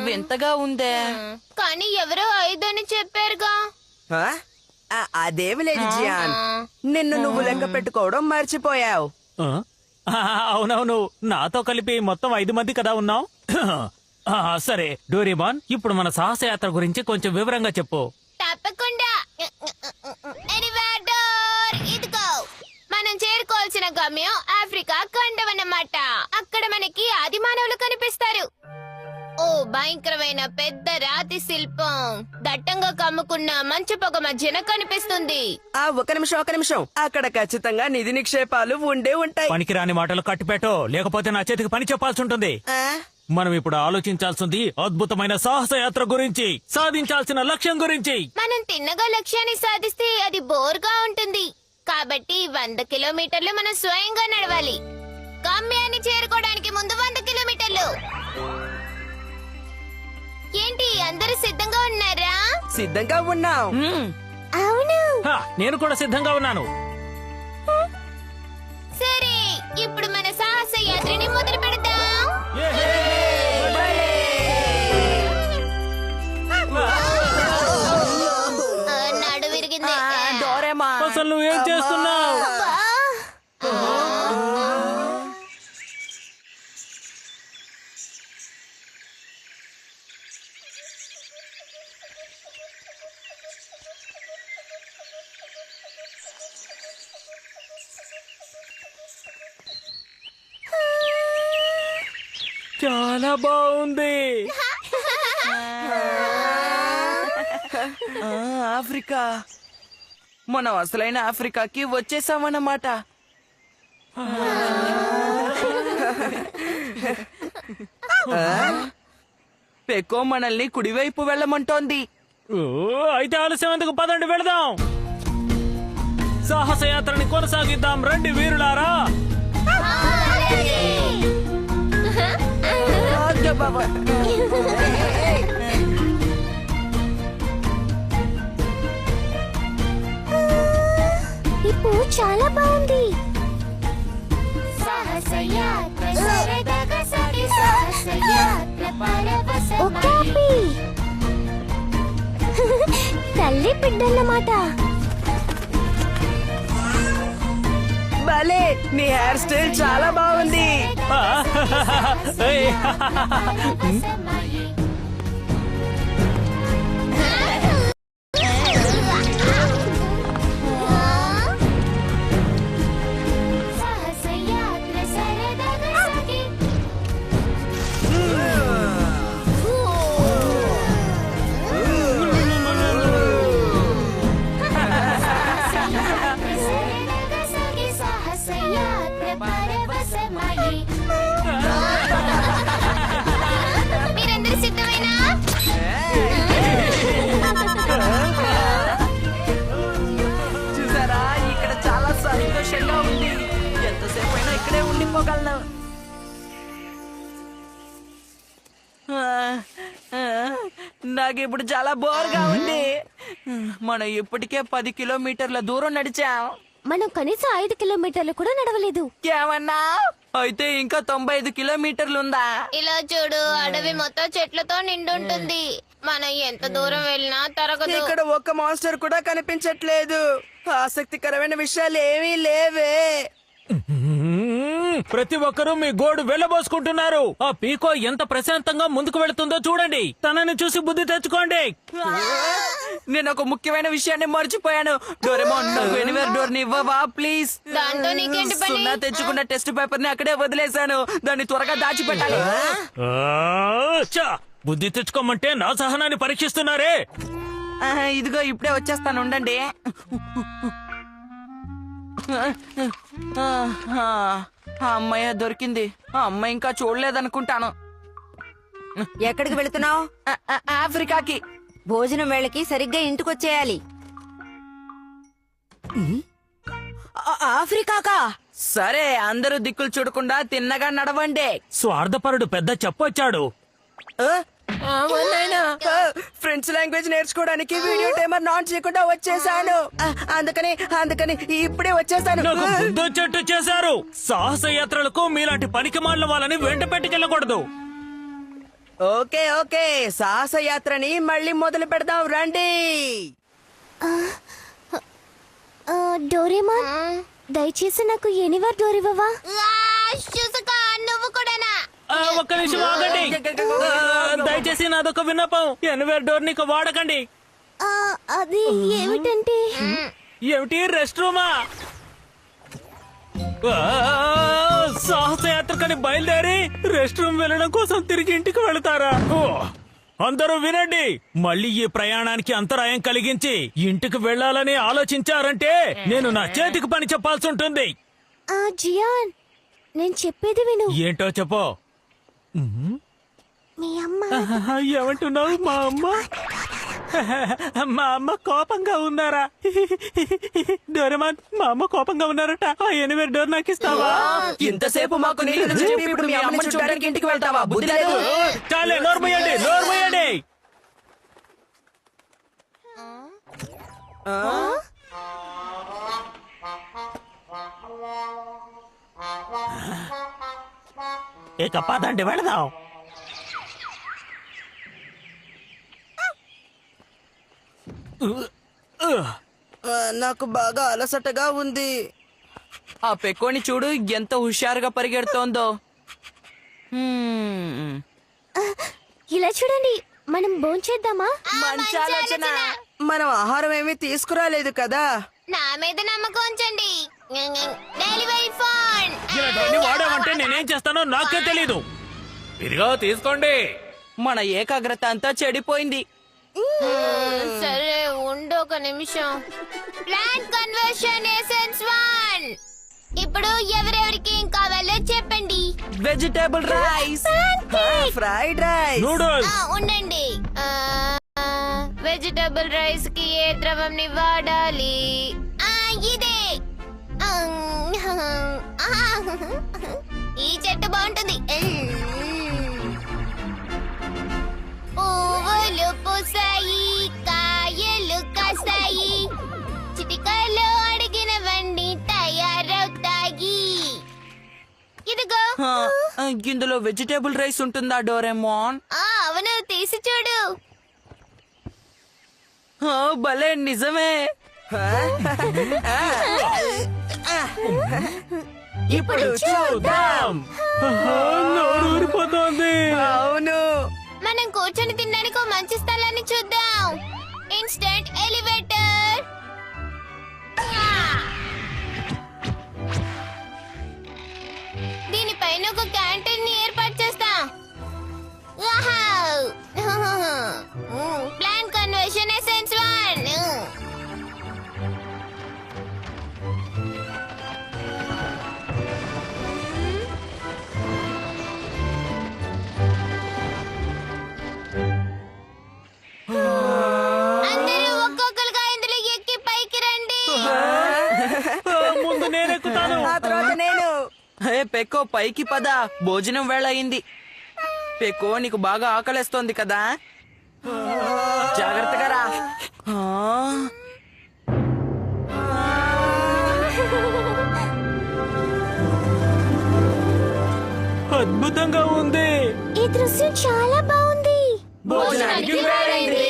[SPEAKER 4] వింతగా ఉందే.
[SPEAKER 1] కానీ ఎవరో 5 అని చెప్పారుగా.
[SPEAKER 2] హ? అదేమి లేదు జియాన్, నిన్ను నువ్వు లెక్క పెట్టుకోవడం మర్చిపోయావు.
[SPEAKER 3] ఆ? అవునవును, నాతో కలిపి మొత్తం 5 మంది కదా ఉన్నాం. సరే డోరేమాన్, ఇప్పుడు మన సాహసయాత్ర గురించి కొంచెం వివరంగా చెప్పు.
[SPEAKER 1] తప్పకుండా. ఎలివేటర్ ఇదిగో. మనం చేరుకోవాల్సిన గమ్యం ఆఫ్రికా ఖండం అన్నమాట. అక్కడ మనకి ఆది మానవులు కనిపిస్తారు. ఓ భయంకరమైన పెద్ద రాతి శిల్పం దట్టంగా కమ్ముకున్న మంచు పొగ మధ్యన కనిపిస్తుంది.
[SPEAKER 2] ఒక నిమిషం. అక్కడ ఖచ్చితంగా నిధి నిక్షేపాలు ఉండే ఉంటాయి.
[SPEAKER 3] పనికిరాని మాటలు కట్టిపెట్టో, లేకపోతే నా చేతికి పని చెప్పాల్సి ఉంటుంది. మనం ఇప్పుడు ఆలోచించాల్సింది అద్భుతమైన సాహసయాత్ర గురించి, సాధించాల్సిన లక్ష్యం గురించి.
[SPEAKER 1] మనం తిన్నగా లక్ష్యాన్ని సాధిస్తే అది బోర్గా ఉంటుంది. కాబట్టి 100 కిలోమీటర్లు మనం స్వయంగా నడవాలి. గమ్యాన్ని చేరుకోవడానికి ముందు 100 కిలోమీటర్లు. ఏంటి అందరూ సిద్ధంగా ఉన్నారా?
[SPEAKER 2] సిద్ధంగా ఉన్నాం.
[SPEAKER 1] అవును.
[SPEAKER 3] నేను కూడా సిద్ధంగా ఉన్నాను.
[SPEAKER 1] సరే, ఇప్పుడు మన సాహస యాత్రని మొదలు పెడదాం. నడు విరిగింది.
[SPEAKER 4] డోరేమా
[SPEAKER 3] అసలు నువ్వేం చేస్తున్నావు? చాలా బాగుంది.
[SPEAKER 4] ఆఫ్రికా, మనం అసలైన ఆఫ్రికాకి వచ్చేసామన్నమాట. పెకో మనల్ని కుడివైపు వెళ్ళమంటోంది.
[SPEAKER 3] ఓ, అయితే ఆలస్యం ఎందుకు? పదండి వెళదాం. సాహసయాత్రని కొనసాగిద్దాం. రండి వీరులారా.
[SPEAKER 4] అయ్యో బాబా.
[SPEAKER 1] ఈ పువ్వు చాలా బాగుంది. తల్లి బిడ్డన్నమాట.
[SPEAKER 2] భలే, నీ హెయిర్ స్టైల్ చాలా బాగుంది.
[SPEAKER 3] ఏయ్.
[SPEAKER 1] మీరందరూ సిద్ధమేనా?
[SPEAKER 4] చూసారా, ఇక్కడ చాలా సంతోషంగా ఉంది. ఎంతసేపు అయినా ఇక్కడే ఉండిపోగలను. నాకు ఇప్పుడు చాలా బోర్గా ఉంది. మనం ఇప్పటికే 10 కిలోమీటర్ల దూరం నడిచాం.
[SPEAKER 1] మనం కనీసం 5 కిలోమీటర్లు కూడా నడవలేదు.
[SPEAKER 4] ఏమన్నా? అయితే ఇంకా 95 కిలోమీటర్లు ఉందా?
[SPEAKER 1] ఇలా చూడు, అడవి మొత్తం చెట్లతో నిండుంటుంది. మనం ఎంత దూరం వెళ్ళినా తరగదు.
[SPEAKER 2] ఇక్కడ ఒక్క మాన్స్టర్ కూడా కనిపించట్లేదు. ఆసక్తికరమైన విషయాలు ఏమీ లేవే.
[SPEAKER 3] ప్రతి ఒక్కరూ మీ గోడు వెళ్ళబోసుకుంటున్నారు. ఆ పీకో ఎంత ప్రశాంతంగా ముందుకు వెళుతుందో చూడండి. తనని చూసి బుద్ధి తెచ్చుకోండి.
[SPEAKER 4] నేను ఒక ముఖ్యమైన విషయాన్ని మర్చిపోయాను. డోరేమోన్, నాకు ఎనివేర్ డోర్ ని ఇవ్వవా ప్లీజ్?
[SPEAKER 1] దాంతో నీకేంటి పని?
[SPEAKER 4] సున్నా తెచ్చుకున్న టెస్ట్ పేపర్ ని అక్కడే వదిలేశాను. దాన్ని త్వరగా దాచిపెట్టాలి.
[SPEAKER 3] బుద్ధి తెచ్చుకోమంటే నా సహనాన్ని పరీక్షిస్తున్నారే.
[SPEAKER 4] ఇదిగో ఇప్పుడే వచ్చేస్తాను, ఉండండి. ఆ అమ్మాయి దొరికింది. ఆ అమ్మాయి ఇంకా చూడలేదనుకుంటాను.
[SPEAKER 5] ఎక్కడికి వెళుతున్నావు?
[SPEAKER 4] ఆఫ్రికాకి.
[SPEAKER 5] భోజనం వేళకి సరిగ్గా ఇంటికొచ్చేయాలి. ఆఫ్రికాకా?
[SPEAKER 4] సరే, అందరూ దిక్కులు చూడకుండా తిన్నగా నడవండి.
[SPEAKER 3] స్వార్థపరుడు పెద్ద చెప్పొచ్చాడు.
[SPEAKER 2] ఫ్రెంచ్ లాంగ్వేజ్ నేర్చుకోవడానికి వీడియో టైమర్ ఆన్ చేయకుండా వచ్చేసాను. అందుకని ఇప్పుడే వచ్చేసాను.
[SPEAKER 3] నాకు బుద్ధొచ్చేట్టు చేశారు. సాహసయాత్రలకు మీలాంటి పనికిమాలిన వాళ్ళని వెంట పెట్టుకెళ్ళకూడదు.
[SPEAKER 2] ఓకే, సాహస యాత్రని మళ్ళీ మొదలు పెడదాం, రండి.
[SPEAKER 1] డోరేమాన్, దయచేసి నాకు ఎనివర్ డోర్ ఇవ్వవా? నువ్వు కూడానా?
[SPEAKER 3] ఒక్క నిమిషం ఆగండి. దయచేసి నాదొక విన్నపం. ఎనివేర్ డోర్ ని వాడకండి.
[SPEAKER 1] అది ఏమిటంటే,
[SPEAKER 3] ఏమిటి, రెస్ట్ రూమా? సాహసయాత్రకని బయలుదేరి రెస్ట్ రూమ్ వెళ్ళడం కోసం తిరిగి ఇంటికి వెళతారా? అందరూ వినండి. మళ్ళీ ఈ ప్రయాణానికి అంతరాయం కలిగించి ఇంటికి వెళ్లాలని ఆలోచించారంటే నేను నా చేతికి పని చెప్పాల్సి ఉంటుంది.
[SPEAKER 1] జియాన్, నేను చెప్పేది విను.
[SPEAKER 3] ఏంటో చెప్పు.
[SPEAKER 1] మీ అమ్మ
[SPEAKER 3] ఏమంటున్నావు మా అమ్మ? మా అమ్మ కోపంగా ఉన్నారా? డోరేమాన్, మా అమ్మ కోపంగా ఉన్నారట. ఆ ఎనివే డోర్ నాకు ఇస్తావా?
[SPEAKER 2] ఇంతసేపు మాకు నీళ్ళు చెప్పి ఇప్పుడు మీ అమ్మని చూడడానికి ఇంటికి వెళ్తావా? బుద్ధి లేదు.
[SPEAKER 3] చాలే, నోర్మయ్యండి, నోర్మయ్యండి. ఇక పదండి, వెళదాం.
[SPEAKER 2] నాకు బాగా అలసటగా ఉంది.
[SPEAKER 4] ఆ పెక్కోని చూడు ఎంత హుషారుగా పరిగెడుతోందో.
[SPEAKER 1] ఇలా చూడండి, మనం భోంచేద్దామా?
[SPEAKER 2] మంచి ఆలోచన. మనం ఆహారం ఏమీ తీసుకురాలేదు కదా.
[SPEAKER 1] నా మీద నమ్మకం ఉంచండి. Delivery phone.
[SPEAKER 3] ఇలాంటివన్నీ వాడామంటే నేనేం చేస్తానో నాకే తెలీదు.
[SPEAKER 6] ఇదిగో తీసుకోండి.
[SPEAKER 4] మన ఏకాగ్రత అంతా చెడిపోయింది.
[SPEAKER 1] సరే ఉండు ఒక నిమిషం. Plant conversion essence 1. ఇప్పుడు ఎవరెవరికి ఏం కావాలో చెప్పండి.
[SPEAKER 4] Vegetable rice,
[SPEAKER 2] fried rice,
[SPEAKER 3] noodles.
[SPEAKER 1] ఉండండి. వెజిటబుల్ రైస్ కి ఏ ద్రవం ని వాడాలి? ఇదే. ఈ చెట్టు బాగుంటుంది. పువ్వులు పూసాయి, కాయలు కాసాయి, చిటికలో అడిగినవన్నీ తయారవుతాయి. ఇదిగో.
[SPEAKER 4] ఇందులో వెజిటేబుల్ రైస్ ఉంటుందా డోరేమోన్?
[SPEAKER 1] అవును, తీసి చూడు.
[SPEAKER 4] భలే, నిజమే.
[SPEAKER 2] ఇప్పుడు చూద్దాం.
[SPEAKER 3] నోరు ఊరిపోతోంది.
[SPEAKER 2] అవును,
[SPEAKER 1] మనం కూర్చొని తినడానికి ఒక మంచి స్థలాన్ని చూద్దాం. Instant elevator. దీనిపైన ఒక క్యాంటీన్ ని ఏర్పాటు చేస్తాం. Plan conversion essence 1. అందరూ ఒక్కొక్కరుగా ఇందులో ఎక్కి పైకి రండి.
[SPEAKER 3] ముందు నేను ఎక్కుతాను.
[SPEAKER 2] ఆ తర్వాత నేను.
[SPEAKER 4] హే పెక్కో, పైకి పద, భోజనం వేళ అయింది. పెక్కో, నీకు బాగా ఆకలేస్తోంది కదా, జాగ్రత్తగా రా.
[SPEAKER 3] అద్భుతంగా ఉంది.
[SPEAKER 1] ఈ దృశ్యం చాలా బాగుంది.
[SPEAKER 2] భోజనానికి వేళైంది.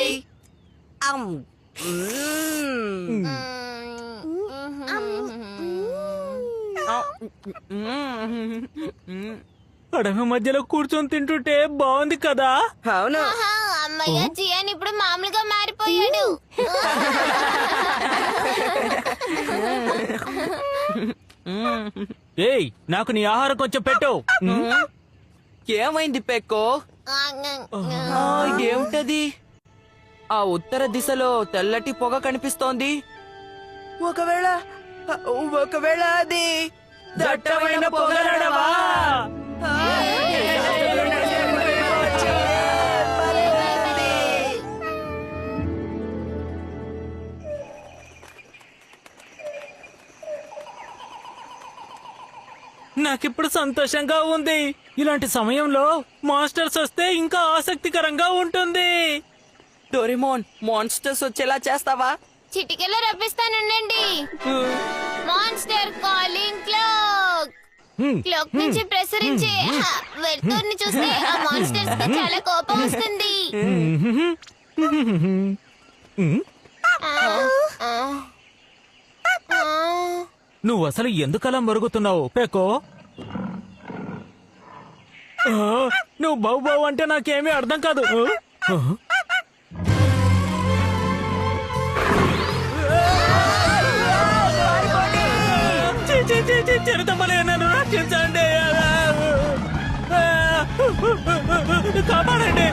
[SPEAKER 3] అడవి మధ్యలో కూర్చొని తింటుంటే బాగుంది కదా.
[SPEAKER 2] అవును,
[SPEAKER 1] అమ్మయ్య, జియాన్ ఇప్పుడు మామూలుగా మారిపోయాడు.
[SPEAKER 3] ఏయ్, నాకు నీ ఆహారం కొంచెం పెట్టు.
[SPEAKER 4] ఏమైంది పెక్కో? ఏమిటది? ఆ ఉత్తర దిశలో తెల్లటి పొగ కనిపిస్తోంది.
[SPEAKER 2] ఒకవేళ అది
[SPEAKER 3] దట్టమైన పొగలడవా? నాకిప్పుడు సంతోషంగా ఉంది. ఇలాంటి సమయంలో మాస్టర్స్ వస్తే ఇంకా ఆసక్తికరంగా ఉంటుంది.
[SPEAKER 4] డోరేమోన్, మాన్స్టర్స్ వచ్చేలా చేస్తావా?
[SPEAKER 1] చిటికెలో రప్పిస్తానుండండి. Monster calling clock. క్లాక్ నుంచి ప్రసరించే వెలుతురుని చూస్తే ఆ మాన్స్టర్స్ కి చాలా కోపం వస్తుంది.
[SPEAKER 3] నువ్వు అసలు ఎందుకలా మరుగుతున్నావు పెకో? నువ్వు బావు బావు అంటే నాకేమీ అర్థం కాదు. చిరుతమ్మలే, నన్ను రక్షించండి, కాపాడండి.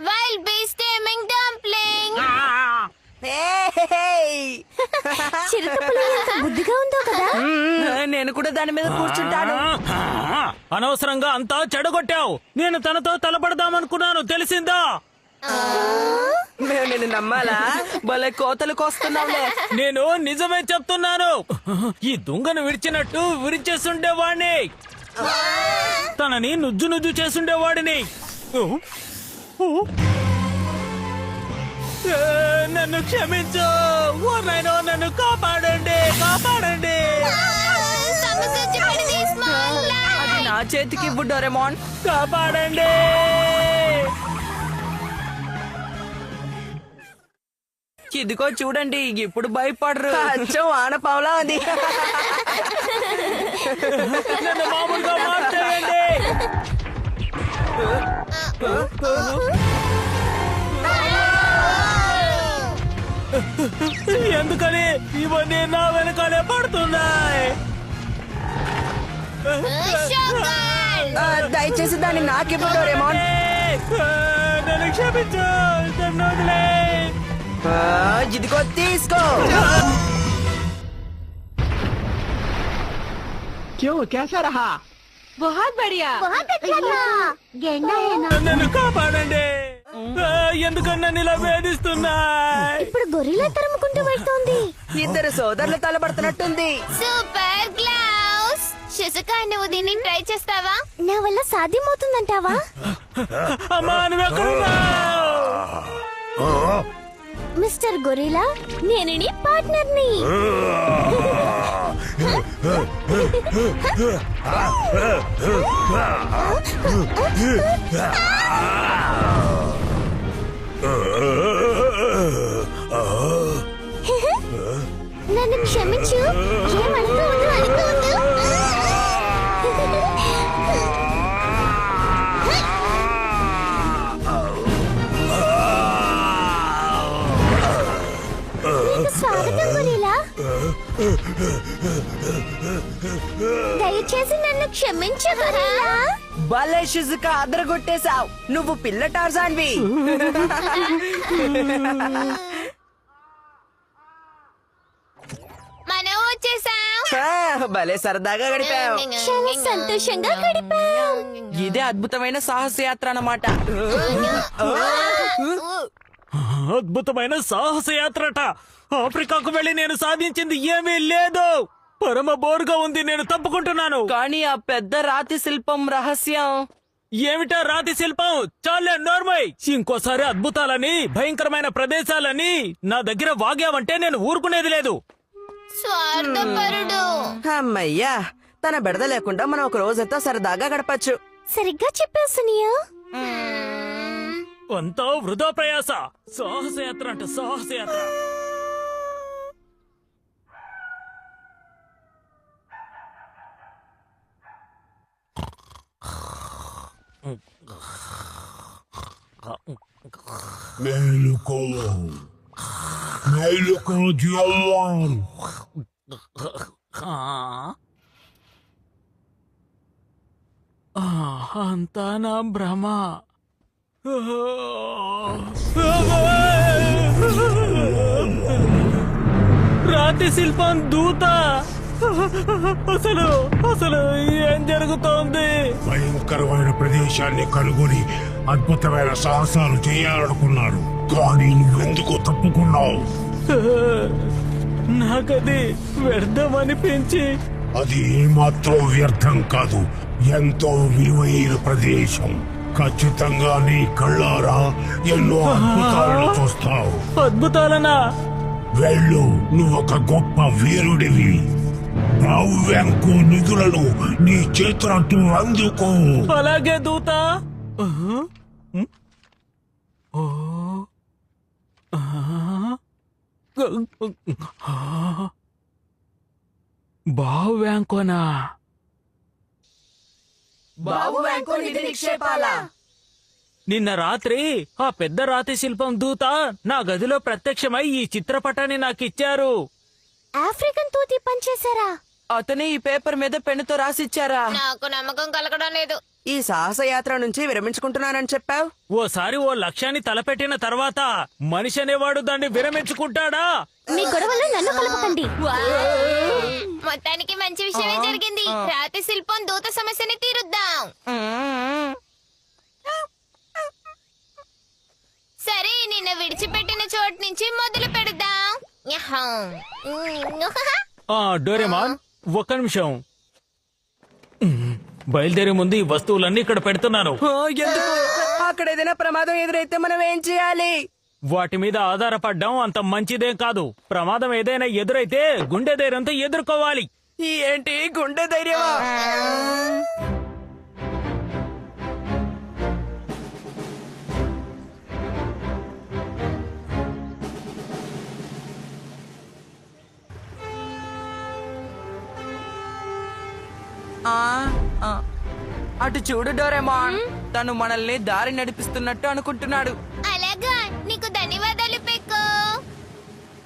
[SPEAKER 1] Wild beast steaming dumpling.
[SPEAKER 5] చిరుతపులి ఎంత బుద్ధిగా ఉందో కదా.
[SPEAKER 2] నేను కూడా దాని మీద కూర్చుంటాను.
[SPEAKER 3] అనవసరంగా అంతా చెడగొట్టావు. నేను తనతో తలపడదామనుకున్నాను, తెలిసిందా?
[SPEAKER 2] మేము నిన్ను నమ్మాలా? భలే కోతలు కోస్తున్నావులే.
[SPEAKER 3] నేను నిజమే చెప్తున్నాను. ఈ దొంగను విడిచినట్టు విరిచేస్తుండేవాడిని, తనని నుజ్జు నుజ్జు చేస్తుండేవాడిని. నన్ను క్షమించు. ఓ నాయనో, నన్ను కాపాడండి, కాపాడండి.
[SPEAKER 1] సమస్య వచ్చి పడింది, స్మాల్ లైట్.
[SPEAKER 2] అది నా చేతికి ఇవ్వు డోరేమోన్.
[SPEAKER 3] కాపాడండి.
[SPEAKER 2] ఇదిగో చూడండి, ఇప్పుడు భయపడరు. అచ్చం ఆనపావులా అది.
[SPEAKER 3] నన్ను మామూలుగా మార్చేయండి. ఎందుకని ఇవన్నీ నా వెనకాలే పడుతున్నాయి?
[SPEAKER 1] షుగర్.
[SPEAKER 2] దయచేసి దాన్ని నాకివ్వు డోరేమోన్.
[SPEAKER 3] నన్ను క్షమించు, నన్ను వదిలేయ్.
[SPEAKER 2] ఇదిగో తీసుకో.
[SPEAKER 5] बहुत अच्छा था. गेंडा है ना.
[SPEAKER 3] నన్ను కాపాడండి. ఎందుకని నన్ను ఇలా వేధిస్తున్నాయి?
[SPEAKER 5] ఇప్పుడు గొరిల్లా తరుముకుంటూ వెళ్తోంది.
[SPEAKER 2] ఇద్దరు సోదరులు తలపడుతున్నట్టుంది.
[SPEAKER 1] Super gloves. శిశుకా, నువ్వు దీన్ని ట్రై చేస్తావా?
[SPEAKER 5] నా వల్ల సాధ్యమవుతుందంటావా?
[SPEAKER 3] అమ్మా, నువ్వెక్కడున్నావు?
[SPEAKER 5] మిస్టర్ గొరిల్లా, నేను నీ పార్ట్నర్ని. నన్ను క్షమించు. ఏమనుకో అనుకోవద్దు. నీకు స్వాగతం గొరిల్లా. దయచేసి నన్ను క్షమించు గొరిల్లా.
[SPEAKER 2] భలే షిజుకా, అదరగొట్టేశావు. నువ్వు పిల్ల టార్జాన్వి.
[SPEAKER 1] మనం వచ్చేసాం.
[SPEAKER 2] భలే సరదాగా గడిపావు.
[SPEAKER 5] చాలా సంతోషంగా గడిపాం.
[SPEAKER 4] ఇదే అద్భుతమైన సాహసయాత్ర అన్నమాట.
[SPEAKER 3] అద్భుతమైన సాహసయాత్రట. ఆఫ్రికాకు వెళ్లి నేను సాధించింది ఏమీ లేదు. పరమ బోరుగా ఉంది. నేను తప్పుకుంటున్నాను.
[SPEAKER 4] కానీ ఆ పెద్ద రాతి శిల్పం రహస్యం.
[SPEAKER 3] ఏమిటా రాతి శిల్పం? చాలే నోర్మయ్. ఇంకోసారి అద్భుతాలని, భయంకరమైన ప్రదేశాలని నా దగ్గర వాగావంటే నేను ఊరుకునేది లేదు.
[SPEAKER 1] స్వార్థపరుడు.
[SPEAKER 2] అమ్మయ్యా, తన బెడద లేకుండా మనం ఒక రోజంతా సరదాగా గడపచ్చు.
[SPEAKER 5] సరిగ్గా చెప్పావు సునియా.
[SPEAKER 3] అంతా వృధా ప్రయాస. సాహసయాత్ర అంట, సాహసయాత్ర.
[SPEAKER 7] మేలుకో, మేలుకో జవాన్.
[SPEAKER 3] అంతా నా భ్రమ. రాతి శిల్పం దూత. అసలు అసలు ఏం జరుగుతోంది?
[SPEAKER 7] భయంకరమైన ప్రదేశాన్ని కనుగొని అద్భుతమైన సాహసాలు చేయాలనుకున్నారు, కానీ నువ్వెందుకు తప్పుకున్నావు?
[SPEAKER 3] నాకది వ్యర్థమనిపించి.
[SPEAKER 7] అది ఏమాత్రం వ్యర్థం కాదు, ఎంతో విలువైన ప్రదేశం. ఖచ్చితంగా నీ కళ్ళారా ఎన్నో అద్భుతాలను చూస్తావు.
[SPEAKER 3] అద్భుతాలనా?
[SPEAKER 7] వెళ్ళు, నువ్వొక గొప్ప వీరుడివి. బ్రావ్యాంకు నిధులను నీ చేతులతో అందుకో.
[SPEAKER 3] అలాగే దూత. బావు వ్యాంకోనా?
[SPEAKER 2] బాబు బ్యాంకు నిధి నిక్షేపాలా?
[SPEAKER 3] నిన్న రాత్రి ఆ పెద్ద రాతి శిల్పం దూత నా గదిలో ప్రత్యక్షమై ఈ చిత్రపటాన్ని నాకిచ్చారు.
[SPEAKER 5] ఆఫ్రికన్ తూతి పనిచేశారా?
[SPEAKER 4] అతనే ఈ పేపర్ మీద పెన్నుతో రాసిచ్చారా?
[SPEAKER 1] నాకు నమ్మకం కలగడం లేదు.
[SPEAKER 2] ఈ సాహసయాత్ర నుంచి విరమించుకుంటున్నానని చెప్పావు.
[SPEAKER 3] ఓసారి ఓ లక్ష్యాన్ని తలపెట్టిన తర్వాత మనిషి అనేవాడు దాన్ని విరమించుకుంటాడా?
[SPEAKER 1] మీ గొడవలో నన్ను కలపకండి. మొత్తానికి మంచి విషయమే జరిగింది. రాతి శిల్పం దూత సమస్యని తీరుద్దాం. సరే, నిన్న విడిచిపెట్టిన చోటు నుంచి మొదలు పెడదాం.
[SPEAKER 3] డోరేమాన్ ఒక్క నిమిషం. బయలుదేరే ముందు ఈ వస్తువులన్నీ ఇక్కడ పెడుతున్నాను.
[SPEAKER 2] ఎందుకు? అక్కడ ఏదైనా ప్రమాదం ఎదురైతే మనం ఏం చేయాలి?
[SPEAKER 3] వాటి మీద ఆధారపడ్డం అంత మంచిదేం కాదు. ప్రమాదం ఏదైనా ఎదురైతే గుండె ధైర్యంతో ఎదుర్కోవాలి.
[SPEAKER 2] ఏంటి గుండె ధైర్యమా?
[SPEAKER 4] అటు చూడు డోరేమాన్, తను మనల్ని దారి నడిపిస్తున్నట్టు అనుకుంటున్నాడు.
[SPEAKER 1] అలాగా, నీకు ధన్యవాదాలు పెక్కో.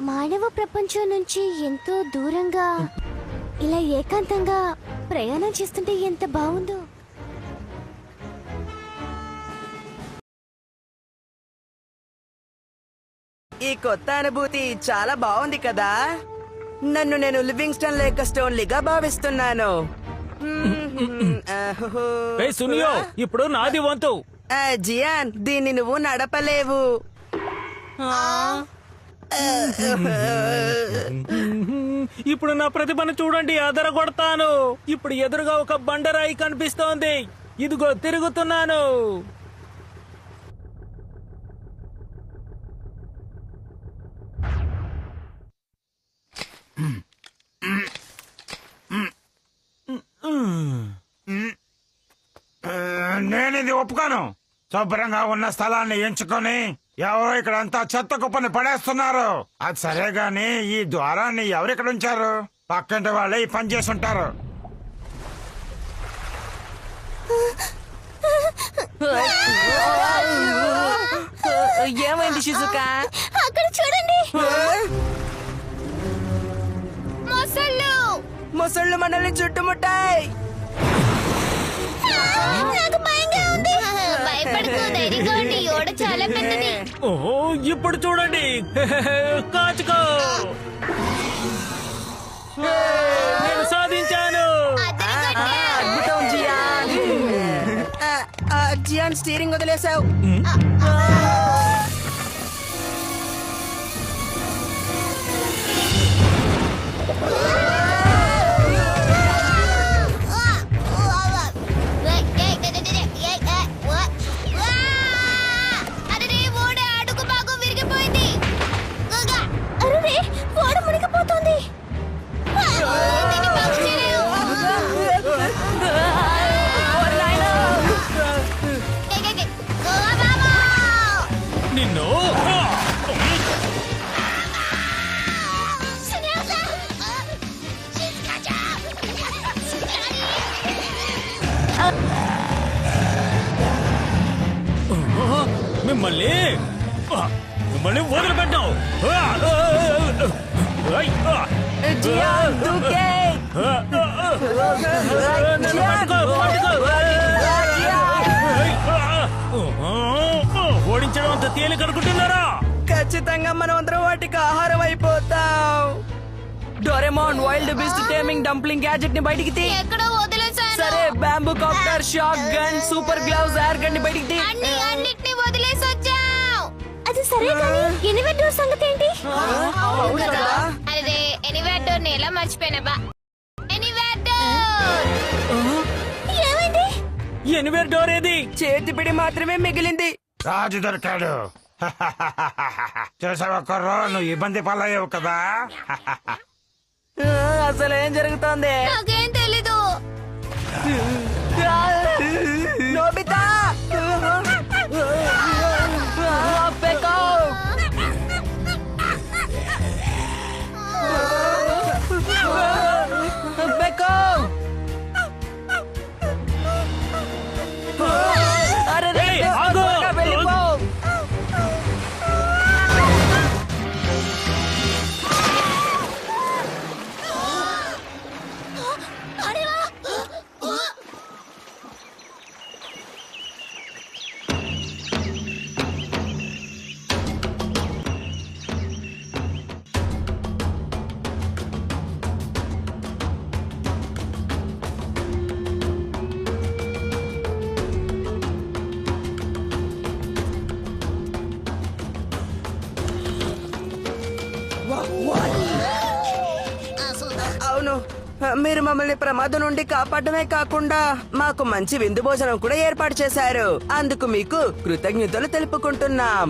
[SPEAKER 8] మానవ ప్రపంచం నుంచి ఎంతో దూరంగా ఇలా ఏకాంతంగా ప్రయాణం చేస్తుంటే ఎంత బాగుందో.
[SPEAKER 2] ఈ కొత్త అనుభూతి చాలా బాగుంది కదా. నన్ను నేను లివింగ్స్టన్ లేక స్టోన్లీగా భావిస్తున్నాను.
[SPEAKER 3] ఏయ్ సునియో, ఇప్పుడు నాది వంతు.
[SPEAKER 2] జియాన్, దీన్ని నువ్వు నడపలేవు.
[SPEAKER 3] ఇప్పుడు నా ప్రతిభను చూడండి, అదరగొడతాను. ఇప్పుడు ఎదురుగా ఒక బండరాయి కనిపిస్తోంది. ఇదిగో తిరుగుతున్నాను.
[SPEAKER 9] నేను ఇది ఒప్పుకోను. శుభ్రంగా ఉన్న స్థలాన్ని ఎంచుకొని ఎవరో ఇక్కడ అంతా చెత్త కుప్పని పడేస్తున్నారు. అది సరే గాని ఈ ద్వారాన్ని ఎవరిక్కడ ఉంచారు? పక్కింటి వాళ్ళే ఈ పని చేసి ఉంటారు.
[SPEAKER 4] ఏమైంది షిజుకా?
[SPEAKER 8] అక్కడ చూడండి.
[SPEAKER 1] మొసళ్ళు.
[SPEAKER 2] ముసళ్ళు మనల్ని చుట్టుముట్టాయి.
[SPEAKER 1] నాకు భయంగా ఉంది. భయపడకు, ధైర్యంగా ఉండు. ఈ ఓడ చాలా పెద్దది.
[SPEAKER 3] ఓహో, ఇప్పుడు చూడండి. కాచుకో, నేను సాధించాను.
[SPEAKER 2] అద్భుతం జియాన్. Gian, steering వదిలేసావు.
[SPEAKER 1] అరే, ఓడ అడుగు భాగం విరిగిపోయింది.
[SPEAKER 8] అరే, ఓడ మునిగిపోతుంది.
[SPEAKER 1] దీన్ని బాగు చేయలేరు.
[SPEAKER 3] నిన్ను మిమ్మల్ని మిమ్మల్ని వదిలిపెట్టాం.
[SPEAKER 2] జియాన్, దూకే.
[SPEAKER 3] నన్ను పట్టుకో. ఓడించడం అంత తేలిక అనుకుంటున్నారా?
[SPEAKER 2] ఖచ్చితంగా మనం అందరం వాటికి ఆహారం అయిపోతాం.
[SPEAKER 4] Doraemon, wild beast taming dumpling gadget ని బయటికి తీ.
[SPEAKER 1] ఎక్కడో వదిలేసాను.
[SPEAKER 4] సరే, bamboo copter, shock gun, super gloves, air gun ని బయటికి తీ.
[SPEAKER 1] అన్నిటిని వదిలేసి వచ్చాం.
[SPEAKER 8] అది సరే కానీ ఎనివేటర్ సంగతి ఏంటి?
[SPEAKER 1] అదే ఎనివేటర్ ని ఎలా మర్చిపోయినా బా. ఎనివేటర్
[SPEAKER 8] ఏమైంది?
[SPEAKER 3] ఎనివేర్ డోర్ ఏది?
[SPEAKER 2] చేతిపిడి మాత్రమే మిగిలింది.
[SPEAKER 9] రాజు దొరికాడు. చూసావా కుర్రో, నువ్వు ఇబ్బంది పాలయ్యావు కదా.
[SPEAKER 2] అసలు ఏం జరుగుతోంది?
[SPEAKER 1] నాకేం తెలీదు.
[SPEAKER 2] నోబితా,
[SPEAKER 4] పెకో. పెకో. అరే,
[SPEAKER 3] ఏయ్, ఆగు.
[SPEAKER 4] వెళ్ళిపో.
[SPEAKER 2] అవును, మీరు మమ్మల్ని ప్రమాదం నుండి కాపాడమే కాకుండా మాకు మంచి విందు భోజనం కూడా ఏర్పాటు చేశారు. అందుకు మీకు కృతజ్ఞతలు తెలుపుకుంటున్నాం.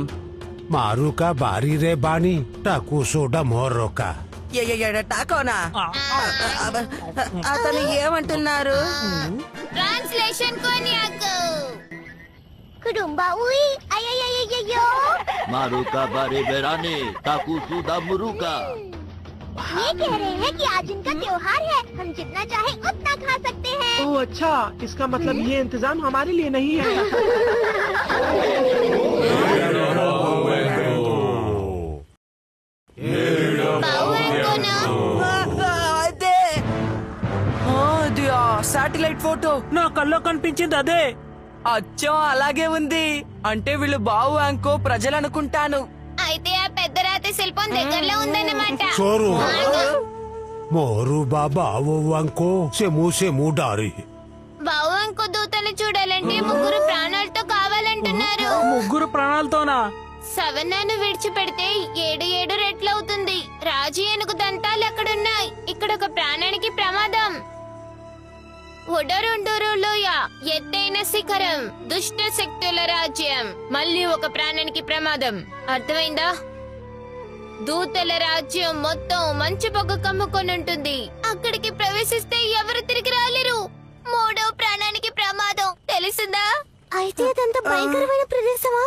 [SPEAKER 7] మారుకా బారీ రే బాణి టాకు సోడా మోర్రోకా.
[SPEAKER 2] టాకోనా? అతను ఏమంటున్నారు?
[SPEAKER 1] ట్రాన్స్లేషన్ కొనియాక్.
[SPEAKER 8] కుడుంబా ఉయ్ అయ్యయ్యయ్యయ్యో
[SPEAKER 10] मारुका बारे बेराने ताकू सुदा मुरुका।
[SPEAKER 8] ये कह रहे हैं कि आज इनका त्योहार है, हम जितना चाहे उतना खा सकते हैं।
[SPEAKER 11] ओह अच्छा, इसका मतलब ये इंतजाम हमारे लिए नहीं है।
[SPEAKER 1] బావెంకోనా?
[SPEAKER 2] అదే
[SPEAKER 4] అది ఆ శాటిలైట్ ఫోటో
[SPEAKER 3] నా కల్లో కనిపించింది అదే.
[SPEAKER 4] అచ్చం అలాగే ఉంది. అంటే వీళ్ళు బావు అంకో ప్రజలనుకుంటాను.
[SPEAKER 1] అయితే ఆ పెద్ద రాతి శిల్పం దగ్గరలో ఉందన్నమాట.
[SPEAKER 7] సోరు మోరు బాబా వంకో సెము డారి.
[SPEAKER 1] బావెంకో దూతని చూడాలంటే ముగ్గురు ప్రాణాలతో కావాలంటున్నారు.
[SPEAKER 3] ముగ్గురు ప్రాణాలతోనా?
[SPEAKER 1] సవన్నాను విడిచిపెడితే 7 రెట్లవుతుంది. రాజు ఏనుగు దంతాలు ఎక్కడున్నాయి? ఇక్కడ ఒక ప్రాణానికి ప్రమాదం. ఉడరుండూరు లోయ, ఎత్తైన శిఖరం, దుష్ట శక్తుల రాజ్యం. మళ్ళీ ఒక ప్రాణానికి ప్రమాదం. అర్థమైందా? దూతల రాజ్యం మొత్తం మంచు పొగ కమ్ముకొని ఉంటుంది. అక్కడికి ప్రవేశిస్తే ఎవరు తిరిగి రాలేరు. 3వ ప్రాణానికి ప్రమాదం. తెలిసిందా?
[SPEAKER 8] అయితే అదంతా భయంకరమైన ప్రదేశమా?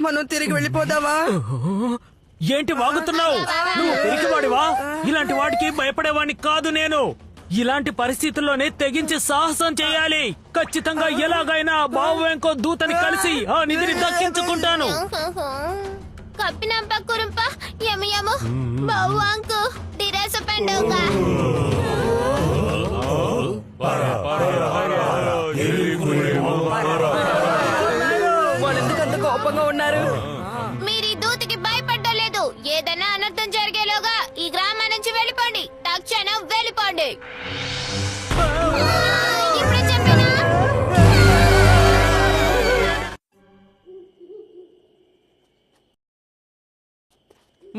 [SPEAKER 2] మనం తిరిగి వెళ్ళిపోదామా?
[SPEAKER 3] ఏంటి వాగుతున్నావు? నువ్వు పిరికివాడివా? ఇలాంటి వాడికి భయపడేవాడిని కాదు నేను. ఇలాంటి పరిస్థితుల్లోనే తెగించి సాహసం చేయాలి. ఖచ్చితంగా ఎలాగైనా బావెంకో దూతని కలిసి ఆ నిధిని దక్కించుకుంటాను.
[SPEAKER 1] కప్పినంప కురుంప యమయము బావాంకు డిరాస పండుగ.
[SPEAKER 4] వాళ్ళు ఎందుకంత కోపంగా ఉన్నారు?
[SPEAKER 1] మీరు ఈ దూతకి భయపడలేదు. ఏదైనా అనర్థం జరిగేలోగా ఈ గ్రామం నుంచి వెళ్ళిపోండి. తక్షణం వెళ్ళిపోండి. ఇప్పుడే చెప్పానా?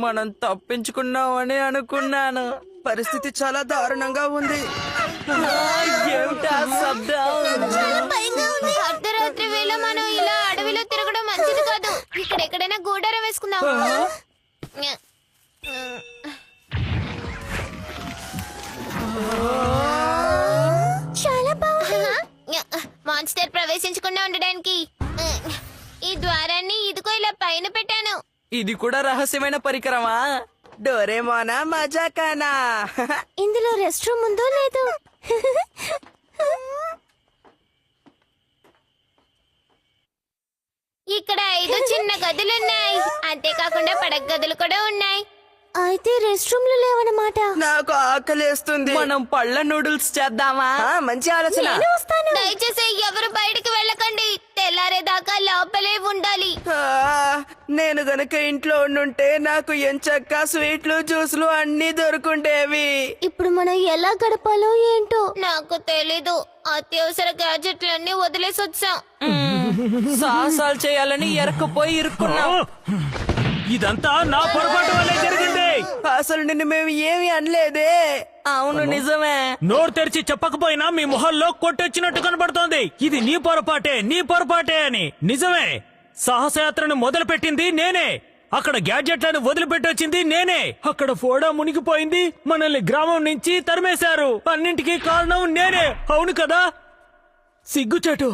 [SPEAKER 4] మనం తప్పించుకున్నామని అనుకున్నాను.
[SPEAKER 2] పరిస్థితి చాలా దారుణంగా ఉంది.
[SPEAKER 4] ఏమిటా శబ్దం?
[SPEAKER 1] అర్ధరాత్రి వేళ మనం ఇలా అడవిలో తిరగడం మంచిది కాదు. ఇక్కడ ఎక్కడైనా గూడారం వేసుకుందాం.
[SPEAKER 8] చాలా బాగుంది.
[SPEAKER 1] మాన్స్టర్ ప్రవేశించకుండా ఉండడానికి ఈ ద్వారాన్ని ఇదిగో ఇలా పైన పెట్టాను.
[SPEAKER 4] ఇది కూడా రహస్యమైన పరికరమా?
[SPEAKER 2] డోరేమోనా మజాకానా?
[SPEAKER 8] ఇందులో రెస్ట్ రూమ్ ఉందో లేదు?
[SPEAKER 1] ఇక్కడ 5 చిన్న గదులున్నాయి. అంతేకాకుండా పడక గదులు కూడా ఉన్నాయి.
[SPEAKER 8] అయితే రెస్ట్ రూమ్ లో లేవన్నమాట.
[SPEAKER 2] నాకు ఆకలేస్తుంది.
[SPEAKER 4] మనం పళ్ళ నూడిల్స్ చేద్దామా?
[SPEAKER 2] మంచి ఆలోచన.
[SPEAKER 8] నేను వస్తాను.
[SPEAKER 1] దయచేసి ఎవరు బయటికి వెళ్ళకండి. తెల్లారేదాకా లోపలే ఉండాలి.
[SPEAKER 2] నేను గనక ఇంట్లో ఉండుంటే నాకు ఎంచక్క స్వీట్లు జ్యూస్లు అన్ని దొరుకుండేవి.
[SPEAKER 8] ఇప్పుడు మనం ఎలా గడపాలో ఏంటో.
[SPEAKER 1] నాకు తెలీదు. అత్యవసర గ్యాజెట్లన్నీ వదిలేసి వచ్చాం.
[SPEAKER 4] సాహసాలు చేయాలని ఎరకపోయి ఇరుక్కున్నాం.
[SPEAKER 3] ఇదంతా నా పొరపాటు వల్లే జరిగింది.
[SPEAKER 2] అసలు నిన్ను మేము ఏమి అనలేదే.
[SPEAKER 4] అవును నిజమే.
[SPEAKER 3] నోరు తెరిచి చెప్పకపోయినా మీ మొహల్లో కొట్టొచ్చినట్టు కనబడుతోంది. ఇది నీ పొరపాటే అని. నిజమే. సాహసయాత్రను మొదలు పెట్టింది నేనే. అక్కడ గ్యాడ్జెట్లను వదిలిపెట్టొచ్చింది నేనే. అక్కడ ఫోడా మునిగిపోయింది. మనల్ని గ్రామం నుంచి తరిమేశారు. అన్నింటికీ కారణం నేనే. అవును కదా? సిగ్గుచేటు.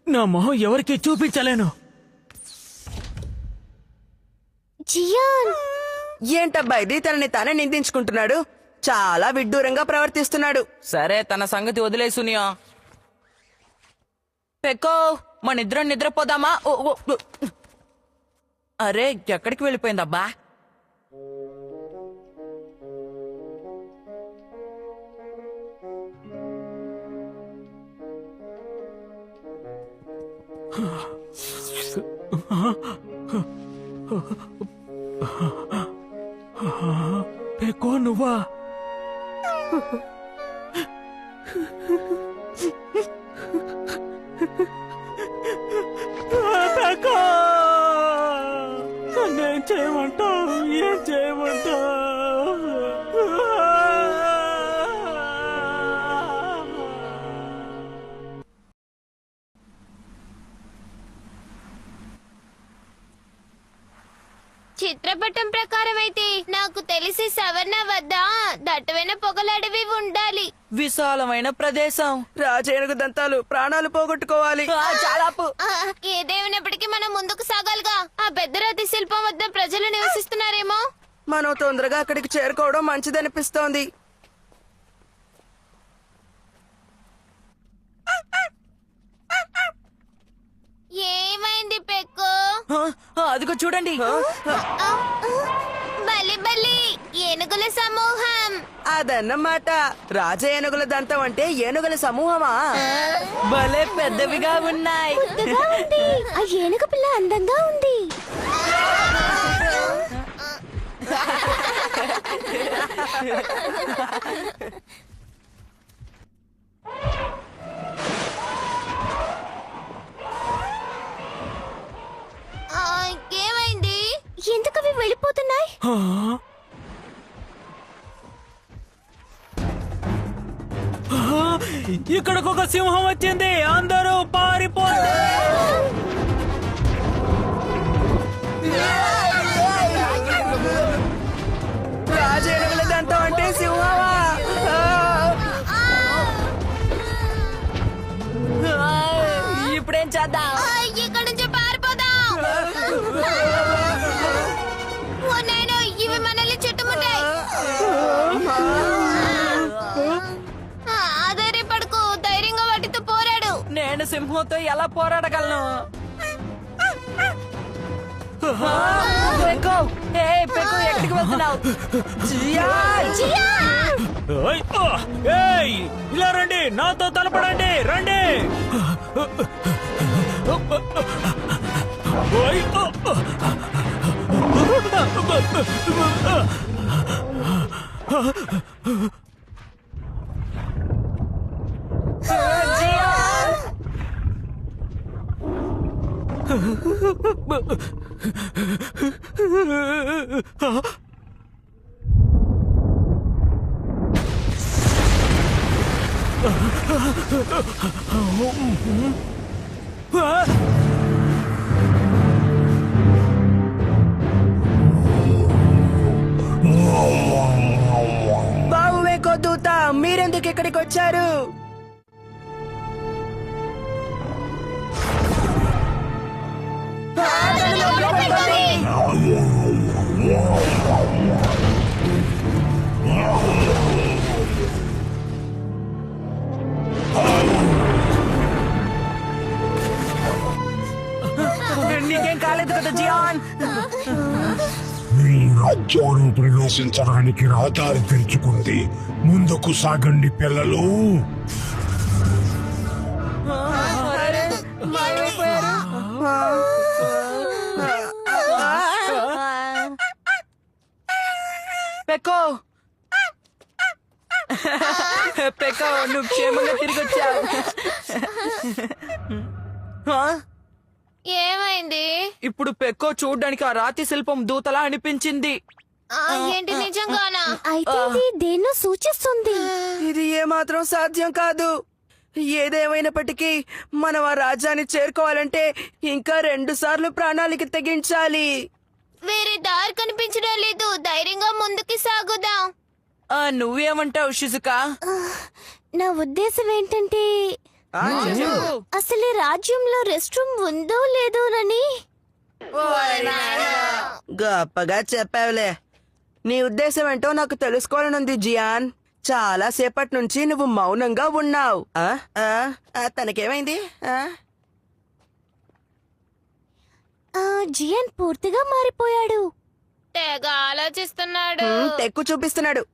[SPEAKER 3] నా మొహం ఎవరికి చూపించలేను.
[SPEAKER 8] జియాన్,
[SPEAKER 2] ఏంటబ్బా ఇది? తనని తానే నిందించుకుంటున్నాడు. చాలా విడ్డూరంగా ప్రవర్తిస్తున్నాడు.
[SPEAKER 4] సరే తన సంగతి వదిలేసునియా. పెక్కో మనిద్దరం నిద్రపోదామా? అరే ఎక్కడికి వెళ్ళిపోయిందబ్బా?
[SPEAKER 3] పెక్కో నువ్వా? పెక్కో, నన్నేం చేయమంటావు? ఏం చేయమంటా?
[SPEAKER 1] చిత్రపటం ప్రకారం అయితే నాకు తెలిసి సవర్ణ వద్ద దట్టమైన పొగలడవి ఉండాలి.
[SPEAKER 4] విశాలమైన ప్రదేశం.
[SPEAKER 2] రాజేనుగు దంతాలు ప్రాణాలు పోగొట్టుకోవాలి.
[SPEAKER 4] చాలా
[SPEAKER 1] ఏదేమైనప్పటికీ మనం ముందుకు సాగాలిగా. ఆ పెద్ద రాతి శిల్పం వద్ద ప్రజలు నివసిస్తున్నారేమో.
[SPEAKER 2] మనం తొందరగా అక్కడికి చేరుకోవడం మంచిదనిపిస్తోంది.
[SPEAKER 1] ఏమైంది పెక్కు?
[SPEAKER 4] అదిగో చూడండి.
[SPEAKER 1] బలి బలి ఏనుగుల సమూహం.
[SPEAKER 2] అదన్నమాట. రాజ ఏనుగుల దంతం అంటే ఏనుగుల సమూహమా?
[SPEAKER 4] భలే పెద్దవిగా ఉన్నాయి.
[SPEAKER 8] ఆ ఏనుగు పిల్ల అందంగా ఉంది.
[SPEAKER 1] ఏమైంది?
[SPEAKER 8] ఎందుకు అవి వెళ్ళిపోతున్నాయి?
[SPEAKER 3] ఇక్కడికి ఒక సింహం వచ్చింది. అందరూ పారిపోండి.
[SPEAKER 2] రాజేనుగుల దంతం అంటే సింహమా?
[SPEAKER 4] ఇప్పుడేం చేద్దాం?
[SPEAKER 1] ఇక్కడ నుంచి పారిపోదాం. ఓ నాయనో, ఇవి మనల్ని చుట్టుముట్టాయి. ఆధారపడకు, ధైర్యంగా వాటితో పోరాడు.
[SPEAKER 4] నేను సింహంతో ఎలా పోరాడగలను? పెక్కు, పెక్కు ఎక్కడికి వెళ్తున్నావు?
[SPEAKER 3] ఏయ్, ఇలా రండి, నాతో తలపడండి. రండి. ఓయ్,
[SPEAKER 2] బావుమే కొద్దూత, మీరెందుకు ఇక్కడికి వచ్చారు?
[SPEAKER 4] నీకేం కాలేదు కదా జియాన్?
[SPEAKER 7] మీ రాజ్యాన్ని ప్రవేశించడానికి రహదారి తెరుచుకుంది. ముందుకు సాగండి పిల్లలు.
[SPEAKER 4] పెక్కో, పెక్కో, నువ్వు క్షేమంగా తిరిగి వచ్చావు.
[SPEAKER 1] ఏమైంది?
[SPEAKER 4] ఇప్పుడు పెక్కో చూడ్డానికి ఆ రాతి శిల్పం దూతలా అనిపించింది.
[SPEAKER 1] ఏంటి, నిజంగానా?
[SPEAKER 8] అయితే ఇది దేన్నో సూచిస్తుంది.
[SPEAKER 2] ఇది ఏమాత్రం సాధ్యం కాదు. ఏదేమైనప్పటికీ మనం ఆ రాజ్యాన్ని చేరుకోవాలంటే ఇంకా 2 సార్లు ప్రాణాలకి తెగించాలి.
[SPEAKER 1] వేరే దారి కనిపించడం లేదు. ధైర్యంగా ముందుకి సాగుదాం.
[SPEAKER 4] నువ్వేమంటావు షిజుకా?
[SPEAKER 8] నా ఉద్దేశం ఏంటంటే అసలు ఈ రాజ్యంలో రెస్ట్ రూమ్ ఉందో లేదోనని.
[SPEAKER 2] గొప్పగా చెప్పావులే. నీ ఉద్దేశం ఏంటో నాకు తెలుసుకోవాలనుంది జియాన్. చాలా సేపటి నుంచి నువ్వు మౌనంగా ఉన్నావు. తనకేమైంది?
[SPEAKER 8] జియాన్ పూర్తిగా మారిపోయాడు.
[SPEAKER 1] తెగ ఆలోచిస్తున్నాడు.
[SPEAKER 2] తెక్కు చూపిస్తున్నాడు.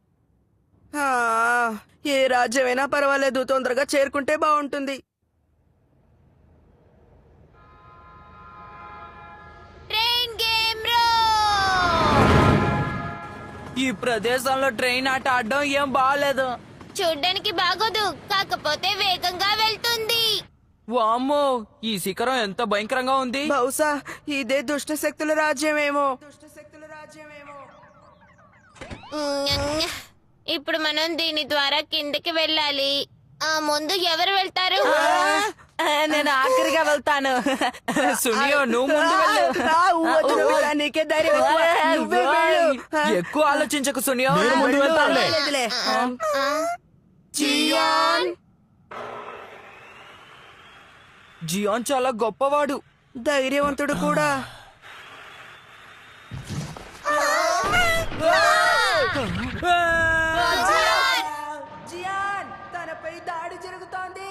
[SPEAKER 2] ఏ రాజ్యమైనా పర్వాలేదు, తొందరగా చేరుకుంటే బాగుంటుంది.
[SPEAKER 1] ట్రైన్ గేమ్ రో.
[SPEAKER 4] ఈ ప్రదేశంలో ట్రైన్ ఆట ఆడడం ఏం బాగాలేదు.
[SPEAKER 1] చూడ్డానికి బాగోదు, కాకపోతే వేగంగా వెళ్తుంది.
[SPEAKER 4] వామ్మో, ఈ శిఖరం ఎంత భయంకరంగా ఉంది.
[SPEAKER 2] బహుశా ఇదే దుష్ట శక్తుల రాజ్యమేమో.
[SPEAKER 1] ఇప్పుడు మనం దీని ద్వారా కిందకి వెళ్ళాలి. ఆ ముందు ఎవరు వెళ్తారు?
[SPEAKER 4] నేను ఆఖరిగా వెళ్తాను. సునియో నువ్వు ముందు వెళ్ళు.
[SPEAKER 2] నీకే ధైర్యం ఎక్కువ. నువ్వే వెళ్ళు.
[SPEAKER 4] ఎక్కువ ఆలోచించకు సునియో.
[SPEAKER 3] నేను ముందు వెళ్తానులే.
[SPEAKER 2] లేదులే.
[SPEAKER 4] జియాన్ చాలా గొప్పవాడు.
[SPEAKER 2] ధైర్యవంతుడు కూడా. జియాన్, తనపై దాడి జరుగుతోంది.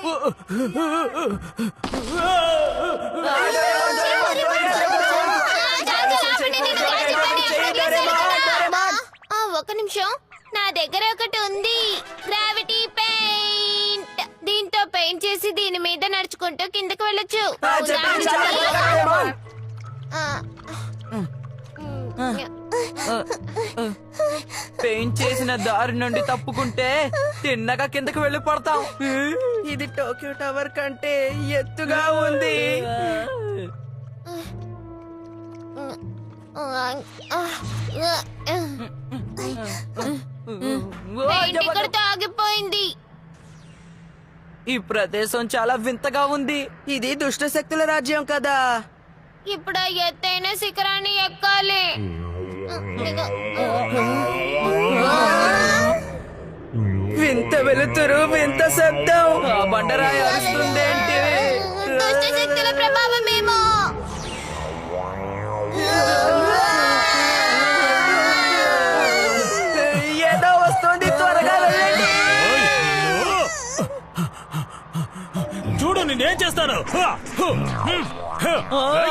[SPEAKER 1] ఒక నిమిషం, నా దగ్గర ఒకటి ఉంది. Gravity paint. దీంతో పెయింట్ చేసి దీని మీద నడుచుకుంటూ కిందకి వెళ్ళొచ్చు.
[SPEAKER 4] పెయింట్ చేసిన దారి నుండి తప్పుకుంటే తిన్నగా కిందకి వెళ్ళి పడతాం.
[SPEAKER 2] ఇది టోక్యో టవర్ కంటే ఎత్తుగా ఉంది.
[SPEAKER 1] పెయింట్ ఇక్కడితో ఆగిపోయింది.
[SPEAKER 4] ఈ ప్రదేశం చాలా వింతగా ఉంది.
[SPEAKER 2] ఇది దుష్ట శక్తుల రాజ్యం కదా.
[SPEAKER 1] ఇప్పుడు ఆ ఎత్తైన శిఖరాన్ని ఎక్కాలి.
[SPEAKER 2] వింత వెలుతురు, వింత శబ్దం.
[SPEAKER 4] ఆ బండరాయి అరుస్తుందేంటి?
[SPEAKER 1] దుష్ట శక్తుల ప్రభావమేమో.
[SPEAKER 2] ఏదో వస్తుంది, త్వరగా వెళ్ళండి.
[SPEAKER 3] చూడు నేనేం చేస్తాను.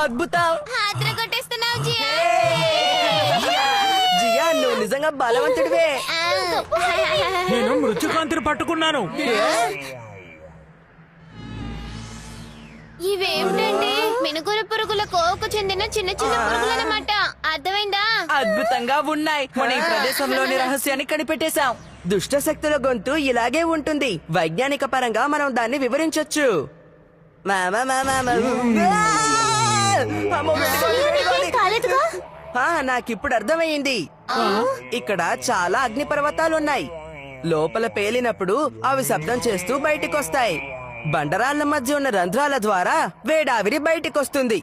[SPEAKER 4] అద్భుతం.
[SPEAKER 1] హాత్ర కొట్టేస్తున్నావు జియా.
[SPEAKER 2] జియా, నువ్వు నిజంగా బలవంతుడివే.
[SPEAKER 3] నేను మృత్యుకాంతిని పట్టుకున్నాను.
[SPEAKER 1] ఇవేమిటండి? మినుగురు పురుగుల కోవకు చెందిన చిన్న చిన్న పురుగులన్నమాట. అర్థమైందా?
[SPEAKER 4] అద్భుతంగా ఉన్నాయి. మన ఈ ప్రదేశంలోని రహస్యాన్ని కనిపెట్టేశాం.
[SPEAKER 2] దుష్ట శక్తుల గొంతు ఇలాగే ఉంటుంది. వైజ్ఞానిక పరంగా మనం దాన్ని వివరించొచ్చు.
[SPEAKER 8] కాలేదుగా?
[SPEAKER 2] నాకిప్పుడు అర్థమయ్యింది. ఇక్కడ చాలా అగ్నిపర్వతాలున్నాయి. లోపల పేలినప్పుడు అవి శబ్దం చేస్తూ బయటికొస్తాయి. బండరాళ్ల మధ్య ఉన్న రంధ్రాల ద్వారా వేడావిరి బయటికొస్తుంది.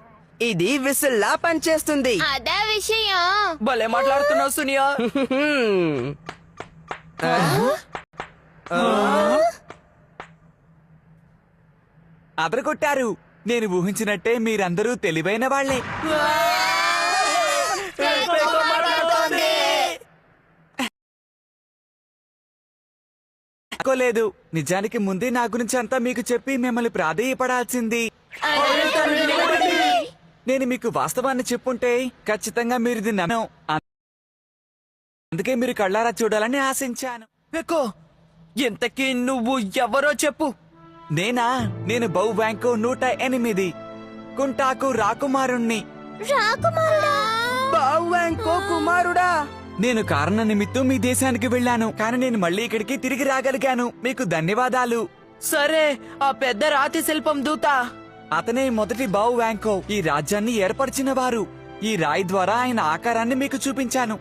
[SPEAKER 2] ఇది విసిల్లా పనిచేస్తుంది.
[SPEAKER 1] అదా విషయం.
[SPEAKER 4] భలే మాట్లాడుతున్నావు సునియా.
[SPEAKER 12] అదరగొట్టారు. నేను ఊహించినట్టే మీరందరూ తెలివైన వాళ్లే. లేదు, నిజానికి ముందే నా గురించి అంతా మీకు చెప్పి మిమ్మల్ని ప్రాధేయపడాల్సింది. నేను మీకు వాస్తవాన్ని చెప్పుంటే ఖచ్చితంగా మీరు దీన్ని నమ్మం. అందుకే మీరు కళ్ళారా చూడాలని ఆశించాను.
[SPEAKER 4] ఎక్కు, ఇంతకీ నువ్వు ఎవరో చెప్పు.
[SPEAKER 12] నేనా? నేను బౌ బ్యాంకు 108 కుంటాకు రాకుమారుణ్ణి.
[SPEAKER 2] బావుకో కుమారుడా.
[SPEAKER 12] నేను కారణ నిమిత్తం మీ దేశానికి వెళ్ళాను, కానీ నేను మళ్ళీ ఇక్కడికి తిరిగి రాగలిగాను. మీకు ధన్యవాదాలు.
[SPEAKER 4] సరే, ఆ పెద్ద రాతి శిల్పం దూత
[SPEAKER 12] అతనే మొదటి బౌ బ్యాంకో ఈ రాజ్యాన్ని ఏర్పరిచిన వారు. ఈ రాయి ద్వారా ఆయన ఆకారాన్ని మీకు చూపించాను.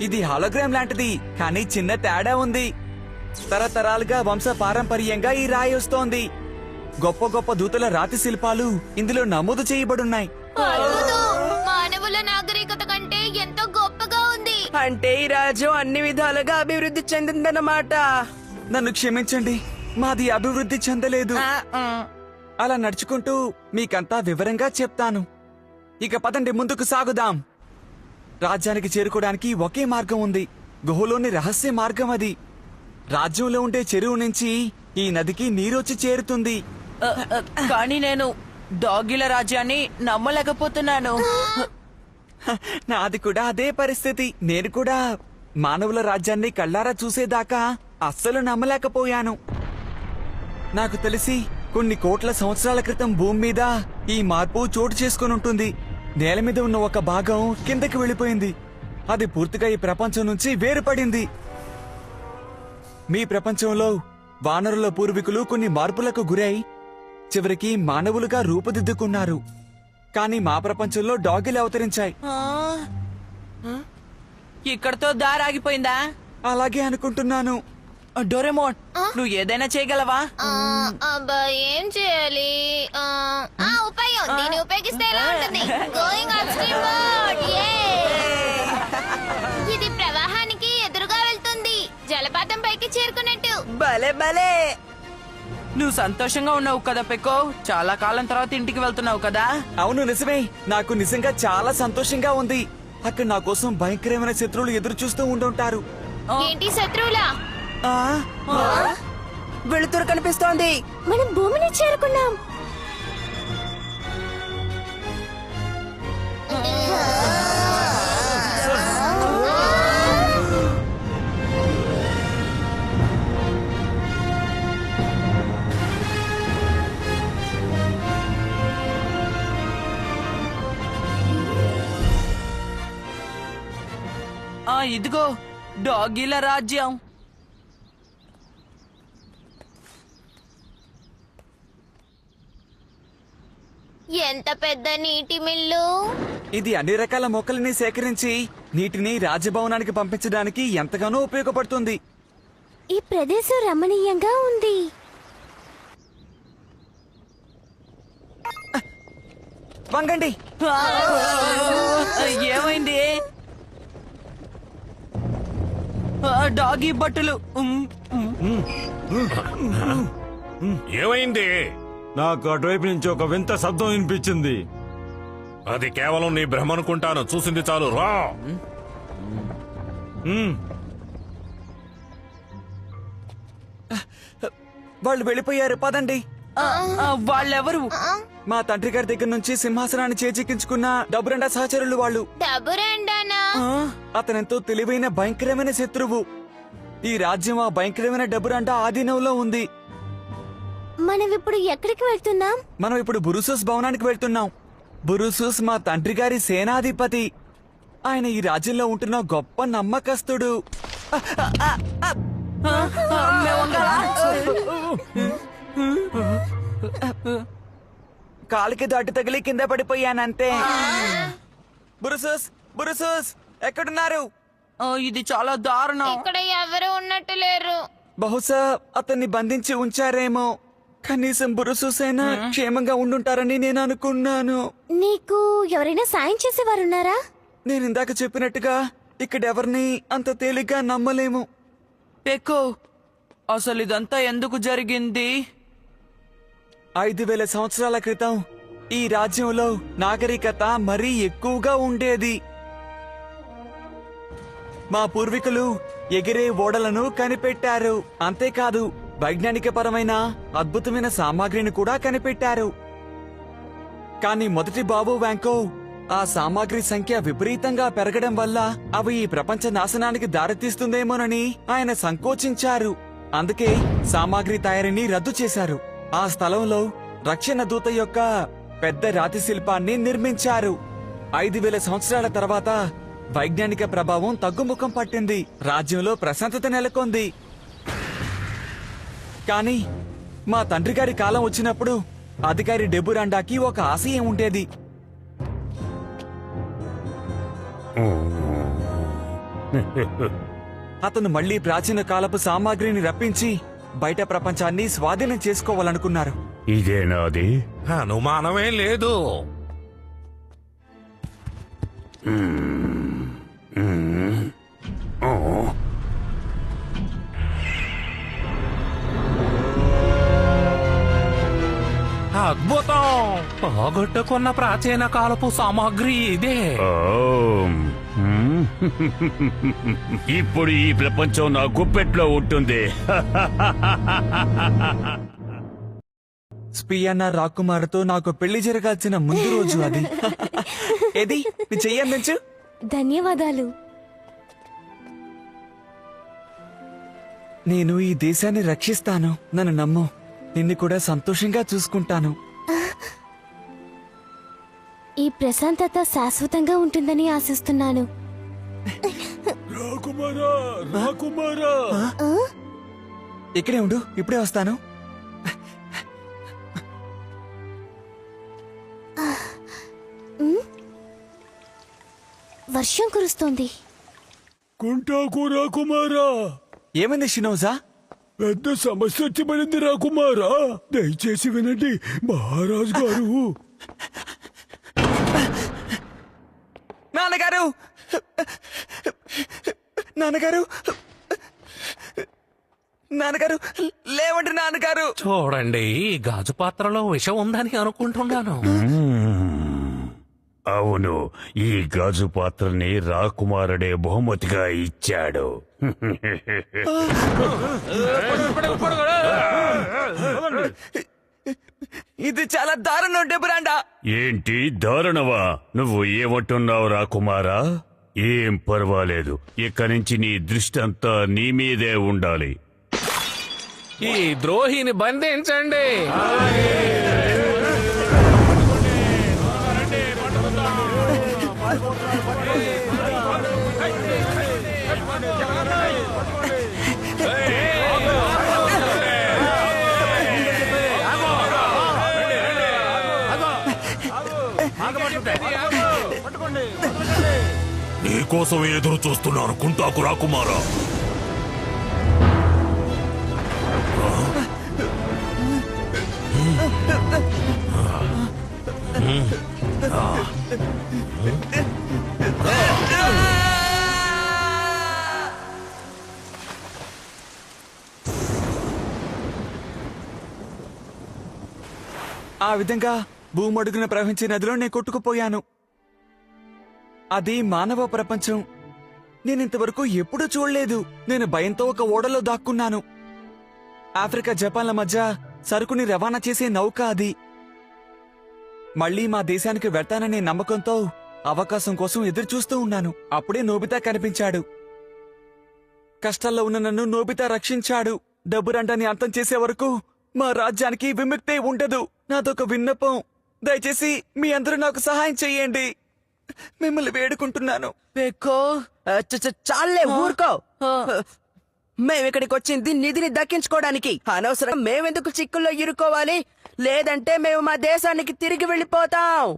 [SPEAKER 12] ఇది హాలోగ్రామ్ లాంటిది, కానీ చిన్న తేడా ఉంది. తరతరాలుగా వంశ పారంపర్యంగా ఈ రాయి వస్తోంది. గొప్ప గొప్ప దూతల రాతి శిల్పాలు ఇందులో నమోదు చేయబడున్నాయి.
[SPEAKER 1] మానవుల నాగరికత కంటే ఎంతో గొప్పగా ఉంది.
[SPEAKER 2] అంటే ఈ రాజ్యం అన్ని విధాలుగా అభివృద్ధి చెందిందన్నమాట.
[SPEAKER 12] నన్ను క్షమించండి, మాది అభివృద్ధి చెందలేదు. అలా నడుచుకుంటూ మీకంతా వివరంగా చెప్తాను. ఇక పదండి, ముందుకు సాగుదాం. రాజ్యానికి చేరుకోవడానికి ఒకే మార్గం ఉంది, గుహలోని రహస్య మార్గం అది. రాజ్యంలో ఉండే చెరువు నుంచి ఈ నదికి నీరొచ్చి చేరుతుంది.
[SPEAKER 4] కానీ నేను డాగిల రాజ్యాన్ని నమ్మలేకపోతున్నాను.
[SPEAKER 12] నాది కూడా అదే పరిస్థితి. నేను కూడా మానవుల రాజ్యాన్ని కళ్ళారా చూసేదాకా అస్సలు నమ్మలేకపోయాను. నాకు తెలిసి కొన్ని కోట్ల సంవత్సరాల క్రితం భూమి మీద ఈ మార్పు చోటు చేసుకుని ఉంటుంది. నేల మీద ఉన్న ఒక భాగం కిందకి వెళ్ళిపోయింది. అది పూర్తిగా ఈ ప్రపంచం నుంచి వేరుపడింది. మీ ప్రపంచంలో వానరుల పూర్వీకులు కొన్ని మార్పులకు గురై చివరికి మానవులుగా రూపుదిద్దుకున్నారు. కానీ మా ప్రపంచంలో డాగిలు అవతరించాయి.
[SPEAKER 4] ఇక్కడతో దారి ఆగిపోయిందా?
[SPEAKER 12] అలాగే అనుకుంటున్నాను.
[SPEAKER 4] డోరేమోన్, నువ్వు ఏదైనా చేయగలవా?
[SPEAKER 1] అబ్బా ఏం చేయాలి? ఉపాయం, దీన్ని ఉపయోగిస్తే ఎలా ఉంటుంది? Going up stream mode. ఇది ప్రవాహానికి ఎదురుగా వెళ్తుంది, జలపాతం పైకి చేరుకున్నట్టు.
[SPEAKER 2] భలే భలే.
[SPEAKER 4] నువ్వు సంతోషంగా ఉన్నావు కదా పెక్కో? చాలా కాలం తర్వాత ఇంటికి వెళ్తున్నావు కదా?
[SPEAKER 12] అవును, నిజమే. నాకు నిజంగా చాలా సంతోషంగా ఉంది. అక్కడ నా కోసం భయంకరమైన శత్రువులు ఎదురు చూస్తూ ఉండుంటారు.
[SPEAKER 1] ఏంటి శత్రువులా?
[SPEAKER 2] వెలుతురు కనిపిస్తోంది.
[SPEAKER 8] మనం భూమిని చేరుకున్నాం.
[SPEAKER 4] ఇదిగో డాగీల రాజ్యం.
[SPEAKER 1] ఎంత పెద్ద నీటి మిల్లు!
[SPEAKER 12] ఇది అన్ని రకాల మొక్కల్ని సేకరించి నీటిని రాజభవనానికి పంపించడానికి ఎంతగానో ఉపయోగపడుతుంది.
[SPEAKER 8] ఈ ప్రదేశం రమణీయంగా ఉంది.
[SPEAKER 12] వంగండి.
[SPEAKER 4] ఏమైంది? డాగీ బట్టలు.
[SPEAKER 6] ఏమైంది?
[SPEAKER 9] నాకు అటువైపు నుంచి ఒక వింత శబ్దం వినిపించింది.
[SPEAKER 6] అది కేవలం నీ భ్రమ అనుకుంటాను. చూసింది చాలు, రా.
[SPEAKER 12] వాళ్ళు వెళ్ళిపోయారు, పదండి.
[SPEAKER 4] వాళ్ళెవరు?
[SPEAKER 12] మా తండ్రి గారి దగ్గర నుంచి సింహాసనాన్ని చేజిక్కించుకున్న డబ్బురెండా సహచరులు వాళ్ళు.
[SPEAKER 1] డబ్బురెండానా?
[SPEAKER 12] అతనెంతో తెలివైన భయంకరమైన శత్రువు. ఈ రాజ్యం ఆ భయంకరమైన డబ్బురెండా ఆధీనంలో ఉంది.
[SPEAKER 8] మనం ఇప్పుడు ఎక్కడికి వెళ్తున్నాం?
[SPEAKER 12] మనం ఇప్పుడు బురుసూస్ భవనానికి వెళ్తున్నాం. బురుసూస్ మా తండ్రి గారి సేనాధిపతి. ఆయన ఈ రాజ్యంలో ఉంటున్న గొప్ప నమ్మకస్తుడు. కాలికి దట్టు తగిలి కింద పడిపోయానంతే. బురుసూస్, బురుసూస్, ఎక్కడున్నారు?
[SPEAKER 4] ఇది చాలా దారుణం.
[SPEAKER 1] ఇక్కడ ఎవరు ఉన్నట్టు లేరు.
[SPEAKER 12] బహుశా అతన్ని బంధించి ఉంచారేమో. కనీసం బురుసూస్ అయినా క్షేమంగా ఉండుంటారని నేను అనుకున్నాను.
[SPEAKER 8] నీకు ఎవరైనా సాయం చేసేవారున్నారా?
[SPEAKER 12] నేను ఇందాక చెప్పినట్టుగా ఇక్కడెవరిని అంత తేలిగ్గా నమ్మలేము.
[SPEAKER 4] పెక్కో, అసలు ఇదంతా ఎందుకు జరిగింది?
[SPEAKER 12] 5000 సంవత్సరాల క్రితం ఈ రాజ్యంలో నాగరికత మరీ ఎక్కువగా ఉండేది. మా పూర్వీకులు ఎగిరే ఓడలను కనిపెట్టారు. అంతేకాదు, వైజ్ఞానికపరమైన అద్భుతమైన సామాగ్రిని కూడా కనిపెట్టారు. కానీ మొదటి బాబు వ్యాంకో ఆ సామాగ్రి సంఖ్య విపరీతంగా పెరగడం వల్ల అవి ఈ ప్రపంచ నాశనానికి దారితీస్తుందేమోనని ఆయన సంకోచించారు. అందుకే సామాగ్రి తయారీని రద్దు చేశారు. ఆ స్థలంలో రక్షణ దూత యొక్క పెద్ద రాతి శిల్పాన్ని నిర్మించారు. 5000 సంవత్సరాల తర్వాత వైజ్ఞానిక ప్రభావం తగ్గుముఖం పట్టింది. రాజ్యంలో ప్రశాంతత నెలకొంది. కానీ మా తండ్రి గారి కాలం వచ్చినప్పుడు అధికారి డెబురాండాకి ఒక ఆశయం ఉండేది. అతను మళ్లీ ప్రాచీన కాలపు సామాగ్రిని రప్పించి బయట ప్రపంచాన్ని స్వాధీనం చేసుకోవాలనుకున్నారు.
[SPEAKER 6] ఇదేనాది? అనుమానమే లేదు.
[SPEAKER 3] అద్భుతం! పోగొట్టుకున్న ప్రాచీన కాలపు సామాగ్రి ఇదే.
[SPEAKER 10] ఇప్పుడు ఈ ప్రపంచం నా గుప్పెట్లో ఉంటుంది.
[SPEAKER 12] స్పియన్నా రాకుమార్తో నాకు పెళ్లి జరగాల్సిన ముందు రోజు అది. ఏది నీ చెయ్యందించు.
[SPEAKER 8] ధన్యవాదాలు.
[SPEAKER 12] నేను ఈ దేశాన్ని రక్షిస్తాను. నన్ను నమ్ము. నిన్ను కూడా సంతోషంగా చూసుకుంటాను.
[SPEAKER 8] ఈ ప్రశాంతత శాశ్వతంగా ఉంటుందని ఆశిస్తున్నాను.
[SPEAKER 6] రాకుమారా, రాకుమారా.
[SPEAKER 12] ఇక్కడే ఉండు, ఇప్పుడే వస్తాను.
[SPEAKER 8] వర్షం కురుస్తోంది.
[SPEAKER 6] కుంటాకు రాకుమారా,
[SPEAKER 12] ఏమైంది షినోజా?
[SPEAKER 6] పెద్ద సమస్య వచ్చి పడింది రాకుమారా. దయచేసి వినండి మహారాజ్ గారు.
[SPEAKER 12] నాన్నగారు, నాన్నగారు, నాన్నగారు, లేవండి నాన్నగారు.
[SPEAKER 3] చూడండి, గాజు పాత్రలో విషం ఉందని అనుకుంటున్నాను. అవును, ఈ గాజు పాత్రని రాకుమారుడే బహుమతిగా ఇచ్చాడు.
[SPEAKER 12] ఇది చాలా దారుణం డెబురాండా.
[SPEAKER 3] ఏంటి దారుణవా? నువ్వు ఏమంటున్నావు రాకుమారా? ఏం పర్వాలేదు, ఇక్కడి నుంచి నీ దృష్టి అంతా నీ మీదే ఉండాలి. ఈ ద్రోహిని బంధించండి.
[SPEAKER 6] నీకోసం ఎదురు చూస్తున్నాను కుంటాకు రాకుమారా.
[SPEAKER 12] ఆ విధంగా భూమడుగున ప్రవహించే నదిలో నేను కొట్టుకుపోయాను. అది మానవ ప్రపంచం. నేనింతవరకు ఎప్పుడూ చూడలేదు. నేను భయంతో ఒక ఓడలో దాక్కున్నాను. ఆఫ్రికా జపాన్ల మధ్య సరుకుని రవాణా చేసే నౌక అది. మళ్లీ మా దేశానికి వెళ్తాననే నమ్మకంతో అవకాశం కోసం ఎదురు చూస్తూ ఉన్నాను. అప్పుడే నోబితా కనిపించాడు. కష్టాల్లో ఉన్న నన్ను నోబితా రక్షించాడు. డబ్బురంటాన్ని అంతం చేసే వరకు మా రాజ్యానికి విముక్తే ఉండదు. నాదొక విన్నపం, దయచేసి మీ అందరూ నాకు సహాయం చెయ్యండి. మిమ్మల్ని వేడుకుంటున్నాను.
[SPEAKER 2] పెక్కో, చాలే ఊరుకో. మేమిక్కడికి వచ్చింది నిధిని దక్కించుకోవడానికి. అనవసరం మేమెందుకు చిక్కుల్లో ఇరుకోవాలి? లేదంటే మేము మా దేశానికి తిరిగి వెళ్ళిపోతాం.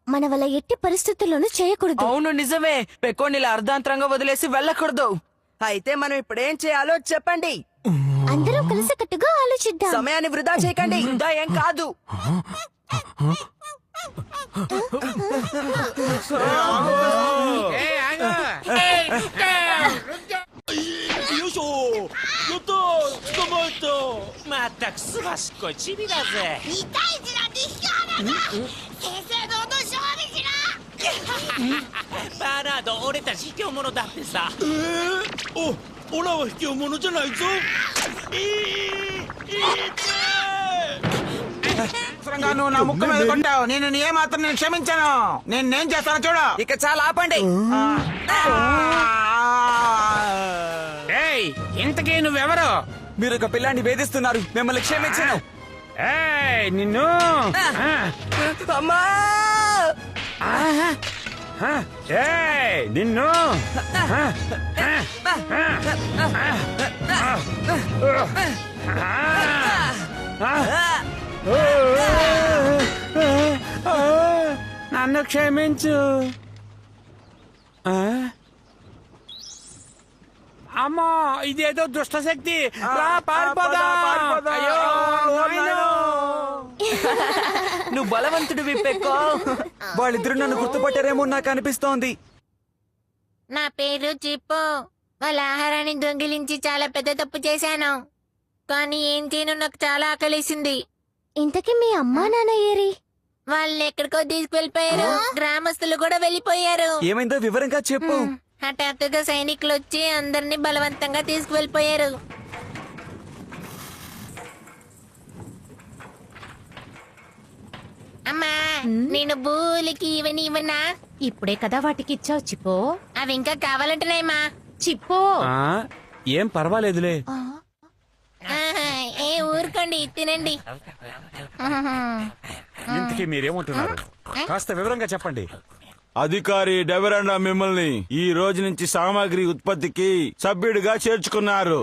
[SPEAKER 8] మన వల్ల ఎట్టి పరిస్థితుల్లోనూ చేయకూడదు.
[SPEAKER 4] అవును నిజమే. పెక్కోనిలా అర్ధాంతరంగా వదిలేసి వెళ్ళకూడదు.
[SPEAKER 2] అయితే మనం ఇప్పుడేం చేయాలో చెప్పండి.
[SPEAKER 8] అందరూ కలిసికట్టుగా ఆలోచిద్దాం.
[SPEAKER 2] సమయాన్ని వృధా చేయకండి.
[SPEAKER 4] వృధా ఏం కాదు.
[SPEAKER 11] నువ్వు నా ముక్కు మీద కొట్టావు. నేను ఏ మాత్రం నేను క్షమించాను. నేనేం చేస్తాను చూడు.
[SPEAKER 4] ఇక చాలా ఆపండి.
[SPEAKER 11] ఇంతకీ నువ్వెవరు?
[SPEAKER 12] మీరు ఒక పిల్లాన్ని వేధిస్తున్నారు. మిమ్మల్ని క్షమించను.
[SPEAKER 11] నిన్ను
[SPEAKER 2] అమ్మా!
[SPEAKER 11] నిన్ను నన్ను క్షమించు. అమ్మా, ఇదేదో దుష్టశక్తి.
[SPEAKER 4] నువ్వు బలవంతుడివి పెక్కో.
[SPEAKER 12] వాళ్ళిద్దరూ నన్ను గుర్తుపట్టారేమో నాకు అనిపిస్తోంది.
[SPEAKER 1] నా పేరు చిప్పు. వాళ్ళ ఆహారాన్ని దొంగిలించి చాలా పెద్ద తప్పు చేశాను. కానీ ఏం చేయను, నాకు చాలా ఆకలేసింది.
[SPEAKER 8] ఇంతకీ మీ అమ్మా నాన్న ఏరి?
[SPEAKER 1] వాళ్ళని ఎక్కడికో తీసుకువెళ్ళిపోయారు. గ్రామస్తులు కూడా వెళ్ళిపోయారు.
[SPEAKER 12] ఏమైందో వివరంగా చెప్పు.
[SPEAKER 1] హఠాత్తుగా సైనికులు వచ్చి అందరినీ బలవంతంగా తీసుకువెళ్ళిపోయారు. అమ్మా, నేను బూలికి ఇవన్నా
[SPEAKER 5] ఇప్పుడే కదా వాటికి ఇచ్చావు చిప్పో.
[SPEAKER 1] అవి ఇంకా కావాలంటున్నాయమ్మా.
[SPEAKER 5] చిప్పో,
[SPEAKER 11] ఏం పర్వాలేదులే.
[SPEAKER 1] ఏ ఊరుకోండి, తినండి.
[SPEAKER 11] ఇంతకీ మీరేమంటున్నారు? కాస్త వివరంగా చెప్పండి.
[SPEAKER 9] అధికారి డెవరండా మిమ్మల్ని ఈ రోజు నుంచి సామాగ్రి ఉత్పత్తికి సభ్యుడిగా చేర్చుకున్నారు.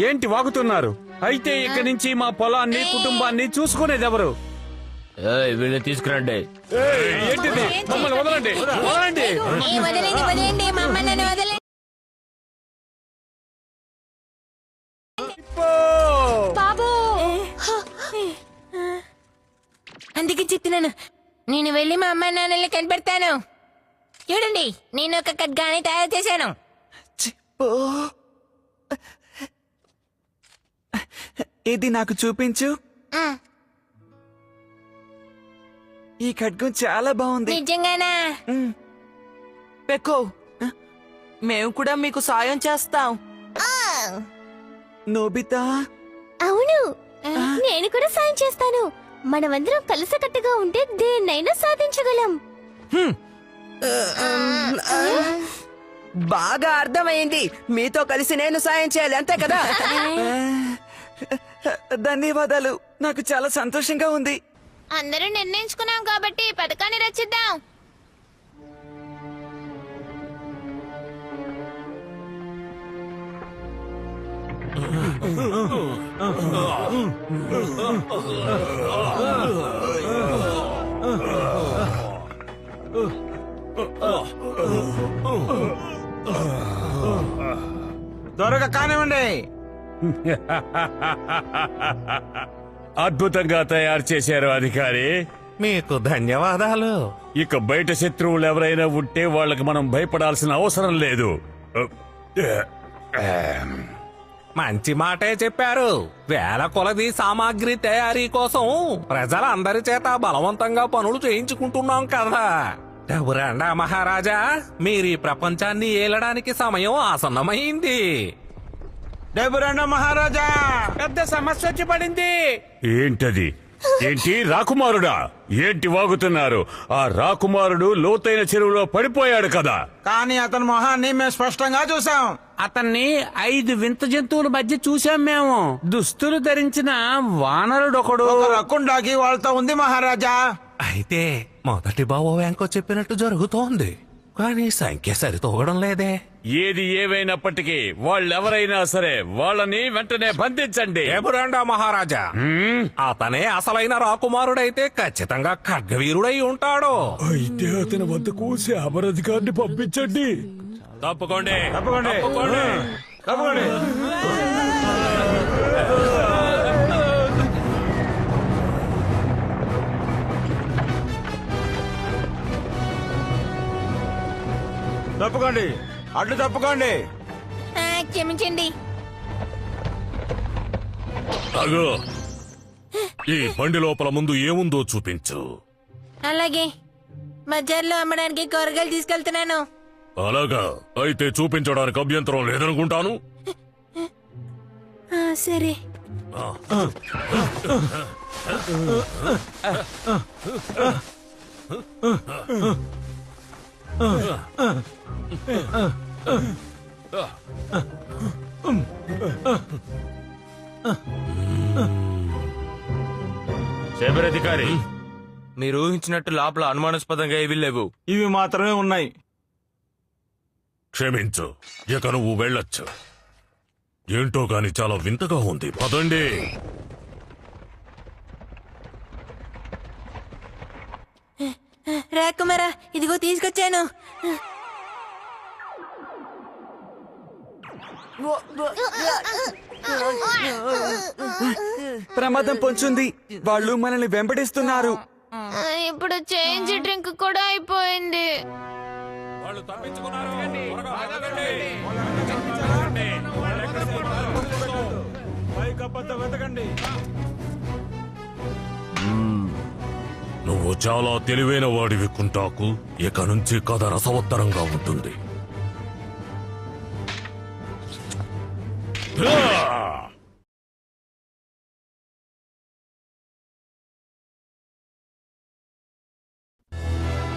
[SPEAKER 11] ఏంటి వాగుతున్నారు? అయితే ఇక్కడి నుంచి మా పొలాన్ని, కుటుంబాన్ని చూసుకునేది ఎవరు?
[SPEAKER 10] వీళ్ళని తీసుకురండి.
[SPEAKER 3] ఏంటిది? మమ్మల్ని వదలండి, వదలండి.
[SPEAKER 1] వదిలేండి మమ్మల్ని వదిలేండి. బాబు అందుకే చెప్తున్నాను, నేను వెళ్ళి మా అమ్మ నాన్నల్ని కనిపెడతాను. చూడండి, నేను ఒక ఖడ్గాని తయారు చేశాను.
[SPEAKER 12] చిప్పో. ఇది నాకు చూపించు. ఈ ఖడ్గం చాలా బాగుంది.
[SPEAKER 1] నిజంగానా?
[SPEAKER 4] పెక్కో, మేము కూడా మీకు సాయం చేస్తాం.
[SPEAKER 12] నోబితా,
[SPEAKER 8] అవును, నేను కూడా సాయం చేస్తాను. మనమందరం కలిసికట్టుగా ఉంటే దేన్నైనా సాధించగలం.
[SPEAKER 2] బాగా అర్థమైంది. మీతో కలిసి నేను సాయం చేయాలి, అంతే కదా?
[SPEAKER 12] ధన్యవాదాలు. నాకు చాలా సంతోషంగా ఉంది.
[SPEAKER 1] అందరూ నిర్ణయించుకున్నాం కాబట్టి ఈ పథకాన్ని రచిద్దాం.
[SPEAKER 11] త్వరగా కానివ్వండి.
[SPEAKER 3] అద్భుతంగా తయారు చేశారు అధికారి.
[SPEAKER 7] మీకు ధన్యవాదాలు.
[SPEAKER 3] ఇక బయట శత్రువులు ఎవరైనా ఉంటే వాళ్ళకి మనం భయపడాల్సిన అవసరం లేదు.
[SPEAKER 7] మంచి మాటే చెప్పారు. వేల కొలది సామాగ్రి తయారీ కోసం ప్రజలందరి చేత బలవంతంగా పనులు చేయించుకుంటున్నాం కదా. డబురాండా మహారాజా, మీరు ఈ ప్రపంచాన్ని ఏలడానికి సమయం ఆసన్నమైంది.
[SPEAKER 11] డెబురాండా మహారాజా,
[SPEAKER 12] పెద్ద సమస్య వచ్చి పడింది.
[SPEAKER 3] ఏంటది? ఏంటి రాకుమారుడా? ఏంటి వాగుతున్నారు? ఆ రాకుమారుడు లోతైన చెరువులో పడిపోయాడు కదా.
[SPEAKER 11] కానీ అతని మొహాన్ని మేము స్పష్టంగా చూసాం.
[SPEAKER 7] అతన్ని 5 వింత జంతువుల మధ్య చూశాం మేము. దుస్తులు ధరించిన వానరుడొకడు.
[SPEAKER 11] ఒక రక్కుండాకి వాళ్ళతో ఉంది మహారాజా.
[SPEAKER 7] అయితే మొదటి బావ వెంకో చెప్పినట్టు జరుగుతోంది, కానీ సంఖ్య సరితూగడం లేదే.
[SPEAKER 3] ఏది ఏవైనప్పటికీ వాళ్ళెవరైనా సరే వాళ్ళని వెంటనే బంధించండి.
[SPEAKER 7] ఏబురాండా మహారాజా, అతనే అసలైన రాకుమారుడైతే ఖచ్చితంగా ఖడ్గవీరుడై ఉంటాడు.
[SPEAKER 6] అయితే అతని వద్దకు శామరధికారిని పంపించండి.
[SPEAKER 3] తప్పుకోండి,
[SPEAKER 11] తప్పకుండా తప్పకుండా. తప్పుకోండి, అడ్డు తప్పుకోండి.
[SPEAKER 1] క్షమించండి.
[SPEAKER 3] అగో, ఈ బండి లోపల ముందు ఏముందో చూపించు.
[SPEAKER 1] అలాగే, బజార్లో అమ్మడానికి కూరగాయలు తీసుకెళ్తున్నాను.
[SPEAKER 3] అలాగా? అయితే చూపించడానికి అభ్యంతరం లేదనుకుంటాను.
[SPEAKER 1] సరే.
[SPEAKER 3] శబరాధికారి,
[SPEAKER 10] మీరు ఊహించినట్టు లోపల అనుమానాస్పదంగా ఏవీ లేవు.
[SPEAKER 11] ఇవి మాత్రమే ఉన్నాయి.
[SPEAKER 3] క్షమించు, ఇక నువ్వు వెళ్ళొచ్చు. ఏంటో గాని చాలా వింతగా ఉంది. పదండి.
[SPEAKER 1] రాకుమారా, ఇదిగో తీసుకొచ్చాను.
[SPEAKER 12] ప్రమాదం పొంచుంది. వాళ్ళు మనల్ని వెంబడిస్తున్నారు.
[SPEAKER 1] ఇప్పుడు చేంజ్ డ్రింక్ కూడా అయిపోయింది.
[SPEAKER 3] వాళ్ళు తప్పించుకున్నారు.
[SPEAKER 11] వెతకండి.
[SPEAKER 3] నువ్వు చాలా తెలివైన వాడివి కుంటాకు. ఇక నుంచి కథ రసవత్తరంగా ఉంటుంది.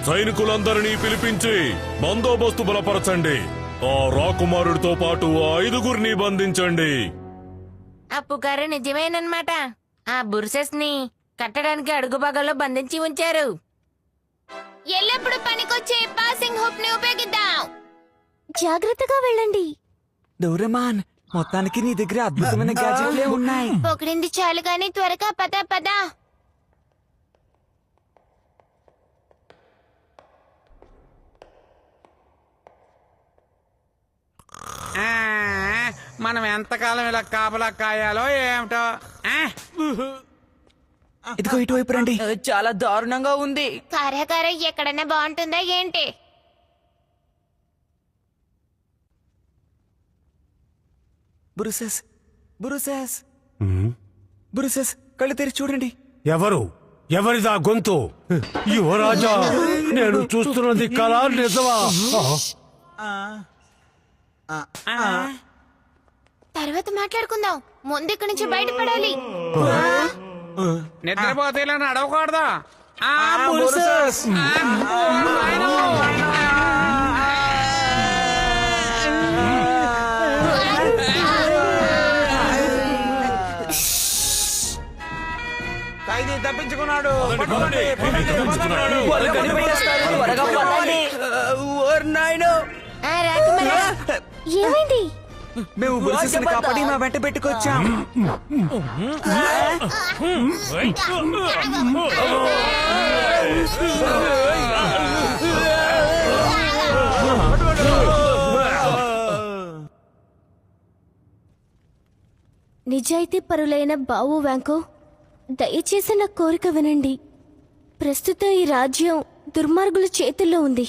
[SPEAKER 3] సైనికులందరినీ పిలిపించి బందోబస్తు బలపరచండి. ఆ రాకుమారుడితో పాటు 5గురిని బంధించండి.
[SPEAKER 1] ఆ పుకారు నిజమేనమాట. ఆ బుర్సెస్ ని కట్టడానికి అడుగు భాగంలో బంధించి ఉంచారు. ఎల్లప్పుడు పనికొచ్చే పాసింగ్ హుక్ ని ఉపయోగిద్దాం.
[SPEAKER 8] జాగ్రత్తగా వెళ్ళండి.
[SPEAKER 12] డోరెమాన్, మొత్తానికి నీ దగ్గర అద్భుతమైన గ్యాజెట్లే ఉన్నాయి.
[SPEAKER 1] పొగిడింది చాలు గాని త్వరగా పద పద.
[SPEAKER 7] ఆ, మనం ఎంతకాలం ఇలా కాపలా కాయాలో ఏమిటో. ఆ?
[SPEAKER 12] ఇదిగో ఇటువైపు రండి.
[SPEAKER 4] చాలా దారుణంగా ఉంది.
[SPEAKER 1] కారాకార ఎక్కడన్నా బాగుంటుందా ఏంటి?
[SPEAKER 12] బురుసెస్ బురుసెస్ బురుసెస్, కళ్ళు తెరిచి చూడండి.
[SPEAKER 6] ఎవరు? ఎవరిదా గొంతు? యువరాజా, నేను చూస్తున్నది కళ నిజమా?
[SPEAKER 1] తర్వాత మాట్లాడుకుందాం, ముందు ఇక్కడి నుంచి బయటపడాలి.
[SPEAKER 7] నిద్రపోతే ఇలా నడవకూడదు. ఆ,
[SPEAKER 12] బురుసెస్.
[SPEAKER 11] ఖైదీ తప్పించుకున్నాడు.
[SPEAKER 4] వాళ్ళు కనిపెట్టేస్తారు. త్వరగా పదండి.
[SPEAKER 2] ఓర్ నాయనో!
[SPEAKER 1] రాకుమారా, ఏమైంది?
[SPEAKER 12] మేము బురుసెస్ కాపాడి మా వెంట పెట్టుకొచ్చాం.
[SPEAKER 1] నిజాయితీ పరులైన బావు వ్యాంకో, దయచేసి నా కోరిక వినండి. ప్రస్తుతం ఈ రాజ్యం దుర్మార్గుల చేతుల్లో ఉంది.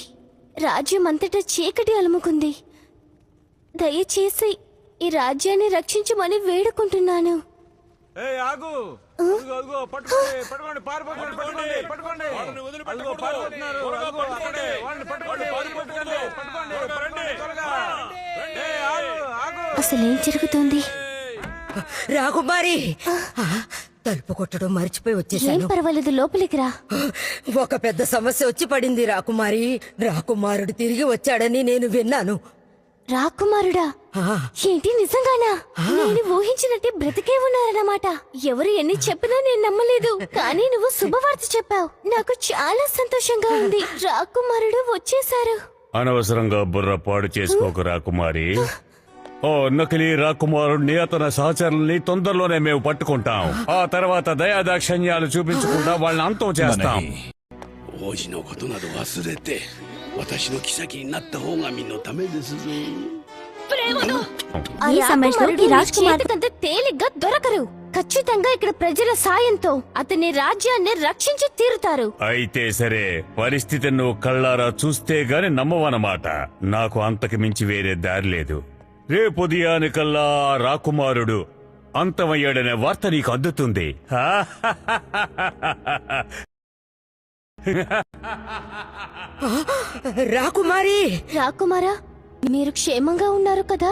[SPEAKER 1] రాజ్యం అంతటా చీకటి అలుముకుంది. దయచేసి ఈ రాజ్యాన్ని రక్షించమని వేడుకుంటున్నాను.
[SPEAKER 11] ఆగు. అదిగో, అదిగో, పట్టుకోండి, పట్టుకోండి, పారిపోకండి, పట్టుకోండి, పట్టుకోండి. అదిగో, పారిపోతున్నారు. అదిగో, పట్టుకోండి, వాళ్ళని పట్టుకోండి, పారిపోకండి, పట్టుకోండి, పట్టుకోండి, త్వరగా. ఆగు, ఆగు.
[SPEAKER 1] అసలేం జరుగుతోంది?
[SPEAKER 5] రాకుమారి, తలుపు కొట్టడం మర్చిపోయి
[SPEAKER 1] ఏం
[SPEAKER 5] వచ్చేసాను.
[SPEAKER 1] పర్వాలేదు, లోపలికి రా.
[SPEAKER 5] ఒక పెద్ద సమస్య వచ్చి పడింది రాకుమారి. రాకుమారుడు తిరిగి వచ్చాడని నేను విన్నాను.
[SPEAKER 1] రాకుమారుడా? ఏంటి, నిజంగానా? నేను ఊహించినట్టే బ్రతికే ఉన్నారన్నమాట. ఎవరు ఎన్ని చెప్పినా నేను నమ్మలేదు, కానీ నువ్వు శుభవార్త చెప్పావు. నాకు చాలా సంతోషంగా ఉంది. రాకుమారుడు వచ్చేశారు.
[SPEAKER 6] అనవసరంగా బుర్ర పాడు చేసుకోకు రాకుమారి. ఓ నకిలీ రాకుమారుణ్ణి, అతని సహచరుల్ని తొందరలోనే మేము పట్టుకుంటాం. ఆ తర్వాత దయాదాక్షణ్యాలు చూపించకుండా వాళ్ళని అంతం చేస్తాం.
[SPEAKER 10] 王子のことなど忘れて私の妃になった方が身のためですぞ。
[SPEAKER 1] ఈ సమయంలో రాజకుమార్తెకంత తేలిగ్గా దొరకరు. ఖచ్చితంగా ఇక్కడ ప్రజల సాయంతో అతని రాజ్యాన్ని రక్షించి తీరుతారు.
[SPEAKER 6] అయితే సరే, పరిస్థితి నువ్వు కళ్ళారా చూస్తే గాని నమ్మవన్నమాట. నాకు అంతకు మించి వేరే దారి లేదు. రేపు ఉదయానికల్లా ఆ రాకుమారుడు అంతమయ్యాడనే వార్త నీకు అందుతుంది.
[SPEAKER 5] రాకుమారి,
[SPEAKER 1] రాకుమారా, మీరు క్షేమంగా ఉన్నారు కదా?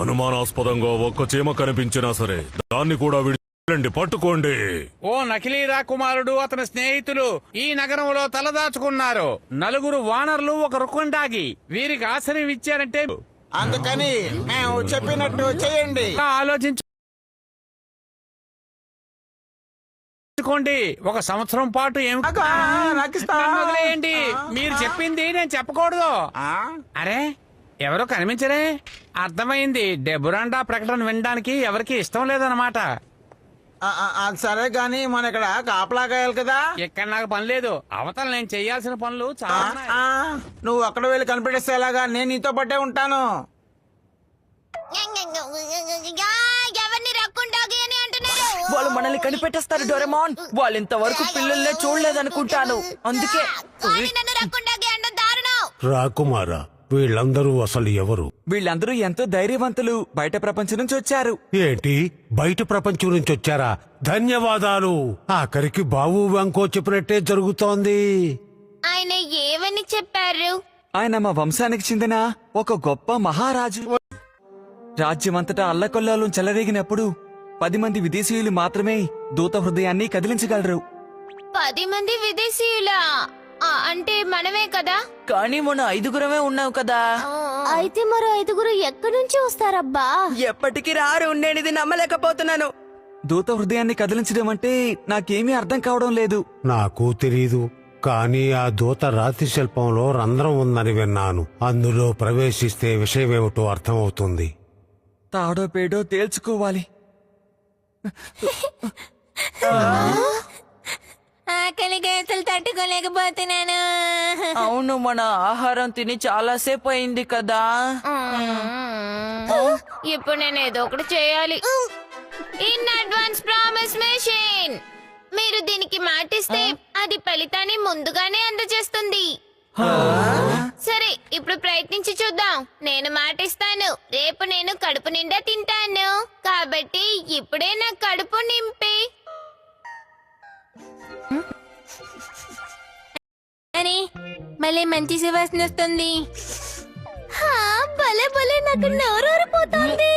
[SPEAKER 6] అనుమానాస్పదంగా ఒక్క చీమ కనిపించినా సరే దాన్ని కూడా విడిచి పట్టుకోండి.
[SPEAKER 7] ఓ నకిలీ రాకుమారుడు, అతని స్నేహితులు ఈ నగరంలో తలదాచుకున్నారు. నలుగురు వానరులు, ఒక రుకుండాగి వీరికి ఆశ్రయం ఇచ్చారంటే
[SPEAKER 11] అందుకని మేము చెప్పినట్టు చేయండి.
[SPEAKER 7] ఆలోచించుకోండి. ఒక సంవత్సరం పాటు ఏమి వదిలేయండి. మీరు చెప్పింది నేను చెప్పకూడదు. అరే, ఎవరో కనిపించరే? అర్థమైంది. డెబురాండా ప్రకటన వినడానికి ఎవరికి ఇష్టం లేదన్నమాట.
[SPEAKER 11] అది సరే గాని మన ఇక్కడ కాపలా కాయాలి కదా.
[SPEAKER 7] ఇక్కడ నాకు పని లేదు. అవతల నేను చేయాల్సిన పనులు చాలా ఉన్నాయి.
[SPEAKER 11] నువ్వు అక్కడ వెళ్ళి కనిపెట్టేస్తే ఎలాగా? నేను నీతో పట్టే ఉంటాను.
[SPEAKER 1] ఎవరిని రక్కుండాగి అని అంటున్నారు?
[SPEAKER 4] వాళ్ళు మనల్ని కనిపెట్టేస్తారు డోరెమాన్. వాళ్ళు ఇంతవరకు పిల్లల్నే చూడలేదనుకుంటాను. అందుకే
[SPEAKER 1] కానీ నన్ను రక్కుండాగి అంటే దారుణం.
[SPEAKER 6] రాకుమారా, వీళ్ళందరూ అసలు ఎవరు?
[SPEAKER 12] వీళ్ళందరూ ఎంతో ధైర్యవంతులు. బయట ప్రపంచం నుంచి వచ్చారు.
[SPEAKER 6] ఏంటి, బయట ప్రపంచం నుంచి వచ్చారా? ధన్యవాదాలు. ఆఖరికి బావు వెంకో చెప్పినట్టే జరుగుతోంది.
[SPEAKER 1] ఆయన ఏమని చెప్పారు?
[SPEAKER 12] ఆయన మా వంశానికి చెందిన ఒక గొప్ప మహారాజు. రాజ్యమంతటా అల్లకొల్లాలం చెలరేగినప్పుడు 10 మంది విదేశీయులు మాత్రమే దూత హృదయాన్ని కదిలించగలరు.
[SPEAKER 1] 10 మంది విదేశీయులా? అంటే మనమే కదా?
[SPEAKER 4] కానీ మన 5గురమే ఉన్నావు కదా.
[SPEAKER 1] అయితే మరో 5గురు ఎక్కడి నుంచి వస్తారబ్బా?
[SPEAKER 2] ఎప్పటికీ రారు. నేను ఇది నమ్మలేకపోతున్నాను.
[SPEAKER 12] దూత హృదయాన్ని కదిలించడం అంటే నాకేమీ అర్థం కావడం లేదు.
[SPEAKER 6] నాకు తెలీదు, కానీ ఆ దూత రాతి శిల్పంలో రంధ్రం ఉందని విన్నాను. అందులో ప్రవేశిస్తే విషయమేమిటో అర్థమవుతుంది.
[SPEAKER 12] తాడో పేడో తేల్చుకోవాలి.
[SPEAKER 1] ఆకలిగా అసలు తట్టుకోలేకపోతున్నాను.
[SPEAKER 4] అవును, మన ఆహారం తిని చాలాసేపు అయింది కదా.
[SPEAKER 1] ఇప్పుడు నేను ఏదో ఒకటి చేయాలి. ఇన్ అడ్వాన్స్ ప్రామిస్ మెషిన్, మీరు దీనికి మాటిస్తే అది ఫలితాన్ని ముందుగానే అందజేస్తుంది. సరే, ఇప్పుడు ప్రయత్నించి చూద్దాం. నేను మాటిస్తాను, రేపు నేను కడుపు నిండా తింటాను. కాబట్టి ఇప్పుడే నా కడుపు నింపి అని మళ్ళీ మంచి సువాసన వస్తుంది. భలే భలే, నాకు నోరూరిపోతుంది.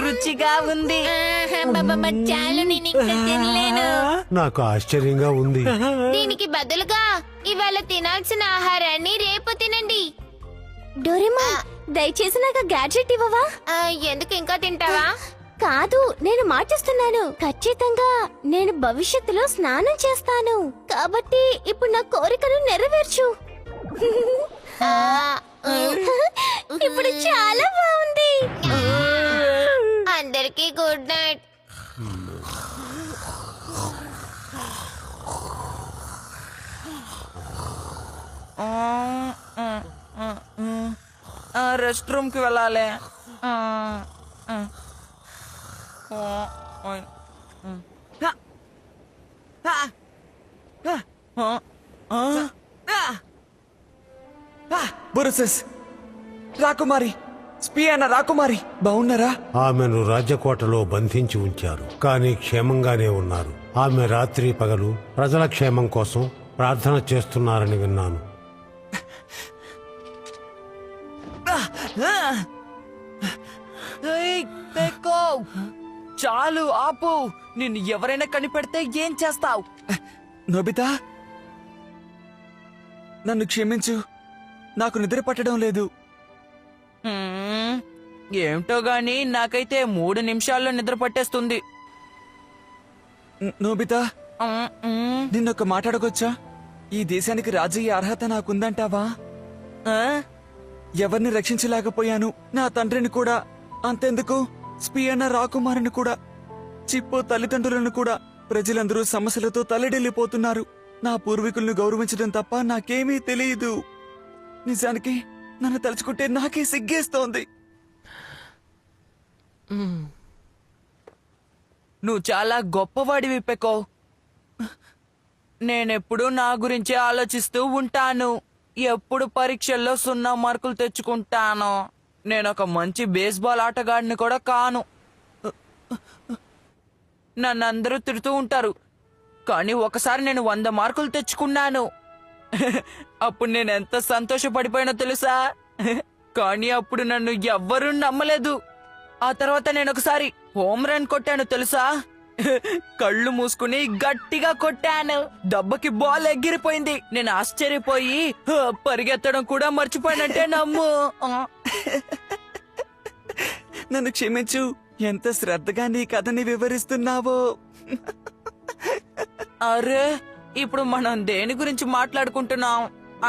[SPEAKER 4] రుచిగా ఉంది.
[SPEAKER 1] చాలు, నేను ఇంకా తినలేను.
[SPEAKER 11] నాకు ఆశ్చర్యంగా ఉంది.
[SPEAKER 1] దీనికి బదులుగా ఇవాళ తినాల్సిన ఆహారాన్ని రేపు తినండి.
[SPEAKER 8] డోరేమా, దయచేసి నాకు గ్యాడ్జెట్ ఇవ్వవా?
[SPEAKER 1] ఎందుకు ఇంకా తింటావా?
[SPEAKER 8] కాదు, నేను మాటిస్తున్నాను. ఖచ్చితంగా నేను భవిష్యత్తులో స్నానం చేస్తాను. కాబట్టి ఇప్పుడు నా కోరికను నెరవేర్చు. ఇప్పుడు చాలా బాగుంది.
[SPEAKER 1] అందరికీ గుడ్ నైట్.
[SPEAKER 4] రెస్ట్ రూమ్ కి వెళ్ళాలి.
[SPEAKER 12] బురసెస్, రాకుమారి, స్పియానా రాకుమారి బాగున్నారా?
[SPEAKER 11] ఆమెను రాజకోటలో బంధించి ఉంచారు, కానీ క్షేమంగానే ఉన్నారు. ఆమె రాత్రి పగలు ప్రజల క్షేమం కోసం ప్రార్థన చేస్తున్నారని విన్నాను.
[SPEAKER 4] చాలు, ఆపు. నిన్ను ఎవరైనా కనిపెడితే ఏం చేస్తావు?
[SPEAKER 12] నోబితా, నన్ను క్షమించు, నాకు నిద్ర పట్టడం లేదు.
[SPEAKER 4] ఏమిటో గాని నాకైతే 3 నిమిషాల్లో నిద్ర పట్టేస్తుంది.
[SPEAKER 12] నోబితా, నిన్నొక మాట్లాడకొచ్చా? ఈ దేశానికి రాజు అయ్యే అర్హత నాకుందంటావా? ఎవరిని రక్షించలేకపోయాను, నా తండ్రిని కూడా. అంతెందుకు, స్పియానా రాకుమారిని కూడా, చిప్పో తల్లిదండ్రులను కూడా. ప్రజలందరూ సమస్యలతో తల్లడిల్లిపోతున్నారు. నా పూర్వీకులను గౌరవించడం తప్ప నాకేమీ తెలియదు. నిజానికి నన్ను తలుచుకుంటే నాకే సిగ్గేస్తోంది.
[SPEAKER 4] నువ్వు చాలా గొప్పవాడివి పెకో. నేనెప్పుడు నా గురించే ఆలోచిస్తూ ఉంటాను. ఎప్పుడు పరీక్షల్లో 0 మార్కులు తెచ్చుకుంటాను. నేనొక మంచి బేస్బాల్ ఆటగాడిని కూడా కాను. నన్ను అందరూ తిడుతూ ఉంటారు, కానీ ఒకసారి నేను 100 మార్కులు తెచ్చుకున్నాను. అప్పుడు నేను ఎంత సంతోషపడిపోయినో తెలుసా? కానీ అప్పుడు నన్ను ఎవ్వరూ నమ్మలేదు. ఆ తర్వాత నేను ఒకసారి హోమ్ రన్ కొట్టాను తెలుసా? కళ్ళు మూసుకుని గట్టిగా కొట్టాను. దెబ్బకి బాల్ ఎగిరిపోయింది. నేను ఆశ్చర్యపోయి పరిగెత్తడం కూడా మర్చిపోయినట్టే నమ్ము.
[SPEAKER 12] నన్ను క్షమించు, ఎంత శ్రద్ధగా నీ కథని వివరిస్తున్నావో.
[SPEAKER 4] అరే, ఇప్పుడు మనం దేని గురించి మాట్లాడుకుంటున్నాం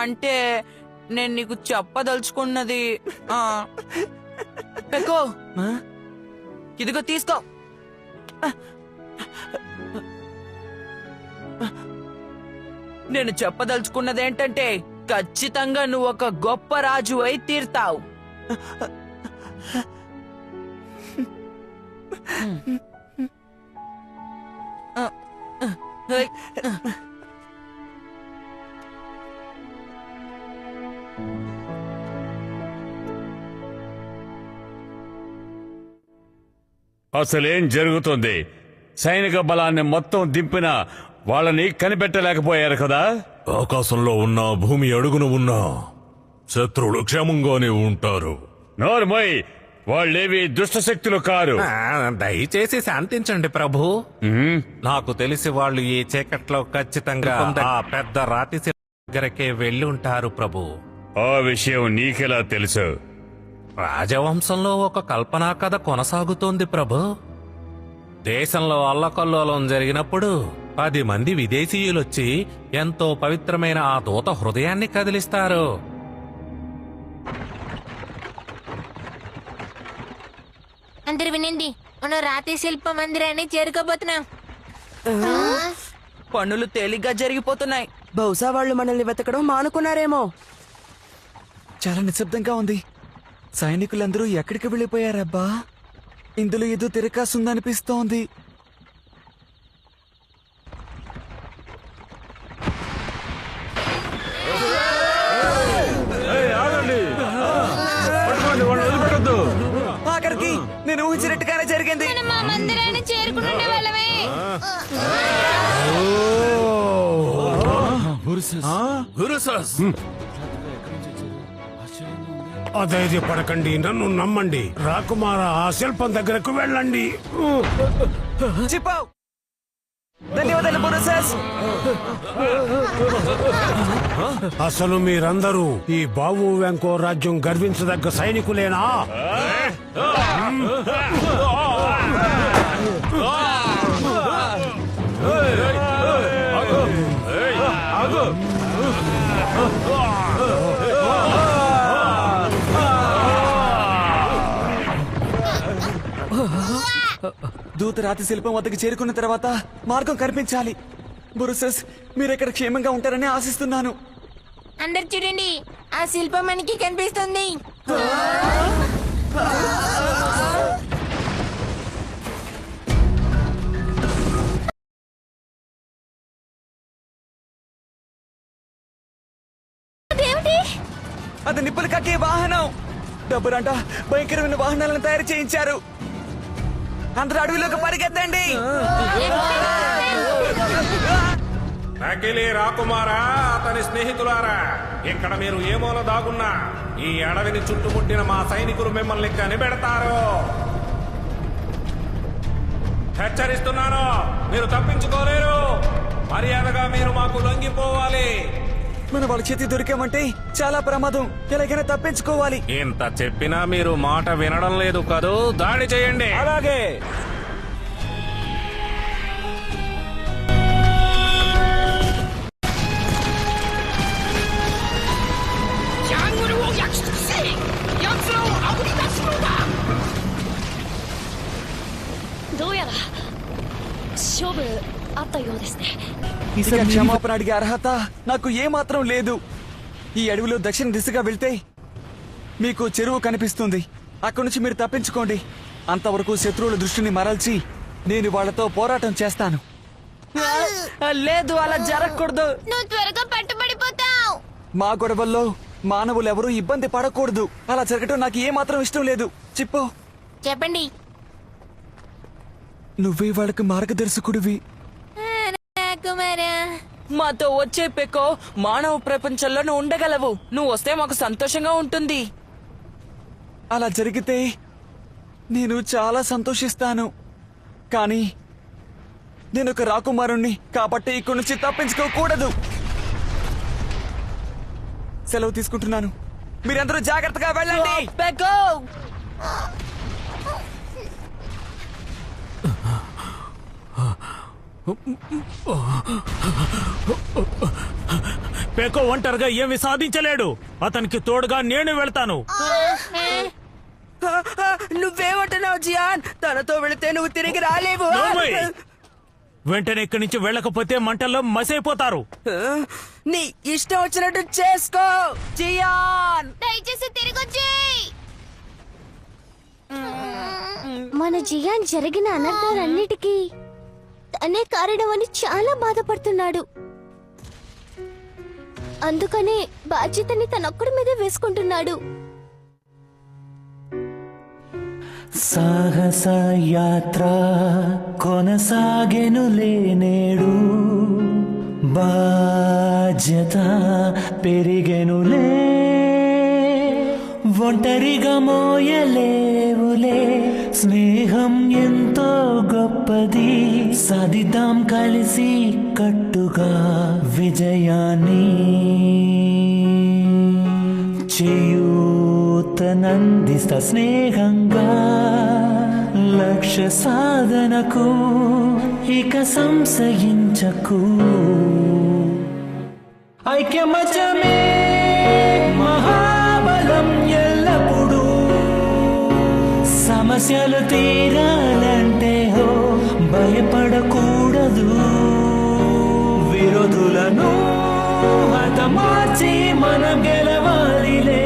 [SPEAKER 4] అంటే, నేను నీకు చెప్పదలుచుకున్నది పెకో, ఇదిగో తీసుకో. నేను చెప్పదలుచుకున్నది ఏంటంటే, ఖచ్చితంగా నువ్వు ఒక గొప్ప రాజు అయి తీరుతావు.
[SPEAKER 6] అసలేం జరుగుతుంది? సైనిక బలాన్ని మొత్తం దింపిన వాళ్ళని కనిపెట్టలేకపోయారు కదా.
[SPEAKER 13] ఆకాశంలో ఉన్న భూమి అడుగున ఉన్న శత్రువులు క్షేమంగానే ఉంటారు.
[SPEAKER 6] నోర్మోయ్, వాళ్ళేవి దుష్ట శక్తులు కారు.
[SPEAKER 7] దయచేసి శాంతించండి ప్రభు. నాకు తెలిసి వాళ్ళు ఈ చీకట్లో ఖచ్చితంగా ఆ పెద్ద రాతి శిల దగ్గరకే వెళ్ళి ఉంటారు ప్రభు.
[SPEAKER 6] ఆ విషయం నీకెలా తెలుసు?
[SPEAKER 7] రాజవంశంలో ఒక కల్పనా కథ కొనసాగుతోంది ప్రభు. దేశంలో అల్లకల్లోలం జరిగినప్పుడు 10 మంది విదేశీయులొచ్చి ఎంతో పవిత్రమైన ఆ దూత హృదయాన్ని కదిలిస్తారు.
[SPEAKER 1] అందరు వినండి, మనం రాతి శిల్ప మందిరాన్ని చేరుకోబోతున్నాం.
[SPEAKER 4] పనులు తేలిగ్గా జరిగిపోతున్నాయి.
[SPEAKER 2] బహుశా వాళ్ళు మనల్ని వెతకడం మానుకున్నారేమో.
[SPEAKER 12] చాలా నిశ్శబ్దంగా ఉంది. సైనికులందరూ ఎక్కడికి వెళ్ళిపోయారబ్బా? ఇందులో ఏదో తిరకాసుందనిపిస్తోంది.
[SPEAKER 11] ఆగండి, పట్టుకోండి, వాళ్ళని వదిలిపెట్టొద్దు.
[SPEAKER 12] ఆఖరికి నేను ఊహించినట్టుగానే జరిగింది.
[SPEAKER 1] మనం మా మందిరాన్ని చేరుకునే వాళ్ళమే.
[SPEAKER 11] అధైర్యపడకండి, నన్ను నమ్మండి. రాకుమార ఆ శిల్పం దగ్గరకు వెళ్ళండి.
[SPEAKER 12] చిప్పావ్. ధన్యవాదాలు బురుసస్.
[SPEAKER 11] అసలు మీరందరూ ఈ బావు వెంకో రాజ్యం గర్వించదగ్గ సైనికులేనా?
[SPEAKER 12] దూత రాతి శిల్పం వద్దకు చేరుకున్న తర్వాత మార్గం కనిపించాలి. బురుసస్, మీరెక్కడ క్షేమంగా ఉంటారని ఆశిస్తున్నాను.
[SPEAKER 1] అందరు చూడండి, ఆ శిల్పం మనకి కనిపిస్తుంది.
[SPEAKER 8] అదేమిటి?
[SPEAKER 12] అది నిప్పులు కక్కే వాహనం. డబ్బురంట భయంకరమైన వాహనాలను తయారు చేయించారు. అందరూ అడవిలోకి పరిగెత్తండి.
[SPEAKER 14] నకిలీ రాకుమారా, అతని స్నేహితులారా, ఇక్కడ మీరు ఏ మూల దాగున్నా ఈ అడవిని చుట్టుముట్టిన మా సైనికులు మిమ్మల్ని కనిపెడతారు. హెచ్చరిస్తున్నాను, మీరు తప్పించుకోలేరు. మర్యాదగా మీరు మాకు లొంగిపోవాలి.
[SPEAKER 12] మన వాళ్ళ చేతి దొరికామంటే చాలా ప్రమాదం. ఎలాగైనా తప్పించుకోవాలి.
[SPEAKER 14] ఇంత చెప్పినా మీరు మాట వినడం లేదు కదూ. దాడి చేయండి.
[SPEAKER 11] అలాగే.
[SPEAKER 12] ఇక క్షమాపణ అడిగే అర్హత నాకు ఏమాత్రం లేదు. ఈ అడవిలో దక్షిణ దిశగా వెళ్తే మీకు చెరువు కనిపిస్తుంది. అక్కడి నుంచి మీరు తప్పించుకోండి. అంతవరకు శత్రువుల దృష్టిని మరల్చి నేను వాళ్ళతో పోరాటం చేస్తాను.
[SPEAKER 4] లేదు, అలా జరగకూడదు.
[SPEAKER 1] నువ్వు త్వరగా పట్టుబడిపోతావు.
[SPEAKER 12] మా గొడవల్లో మానవులెవరూ ఇబ్బంది పడకూడదు. అలా జరగటం నాకు ఏమాత్రం ఇష్టం లేదు. చిప్పు,
[SPEAKER 1] చెప్పండి.
[SPEAKER 12] నువ్వే వాళ్ళకి మార్గదర్శకుడివి.
[SPEAKER 1] కుమారా,
[SPEAKER 4] మాతో వచ్చే పెకో, మానవ ప్రపంచంలో నువ్వు ఉండగలవు. నువ్వు వస్తే మాకు సంతోషంగా ఉంటుంది.
[SPEAKER 12] అలా జరిగితే నేను చాలా సంతోషిస్తాను. కానీ నేను ఒక రాకుమారుణ్ణి కాబట్టి ఇక్కడి నుంచి తప్పించుకోకూడదు. సెలవు తీసుకుంటున్నాను. మీరందరూ జాగ్రత్తగా వెళ్ళండి.
[SPEAKER 4] పెకో,
[SPEAKER 3] పెకో ఒంటరిగా ఏమి సాధించలేడు. అతనికి తోడుగా నేను వెళ్తాను.
[SPEAKER 2] నువ్వేమంటున్నావు జియాన్? తనతో వెళితే నువ్వు తిరిగి రాలేవు.
[SPEAKER 3] నోర్మోయ్. వెంటనే ఇక్కడి నుంచి వెళ్ళకపోతే మంటల్లో మసైపోతారు.
[SPEAKER 2] నీ ఇష్టం వచ్చినట్టు చేసుకో జియాన్.
[SPEAKER 1] దయచేసి తిరిగి వచ్చేయ్.
[SPEAKER 8] మన జియాన్ జరిగిన అనర్థాలన్నిటికీ తనే కారణమని చాలా బాధపడుతున్నాడు. అందుకనే బాధ్యతని తనొక్కడి మీద వేసుకుంటున్నాడు.
[SPEAKER 15] సాహస యాత్ర కొనసాగెనులే నేడు, బాధ్యత పెరిగెనులే, ఒంటరిగా మోయలేవులే, స్నేహం ఎంతో గొప్పది, సాధిద్దాం కలిసి కట్టుగా విజయాన్ని, చేయూతనందిస్తా స్నేహంగా, లక్ష్య సాధనకు ఇక సంశయించకు, ఐక్యమత్యమే మహాబలం ఎల్లప్పుడూ, సమస్యలు తీరాలంటే భయపడకూడదు. విరోధులను హతమార్చి మనం గెలవాలిలే,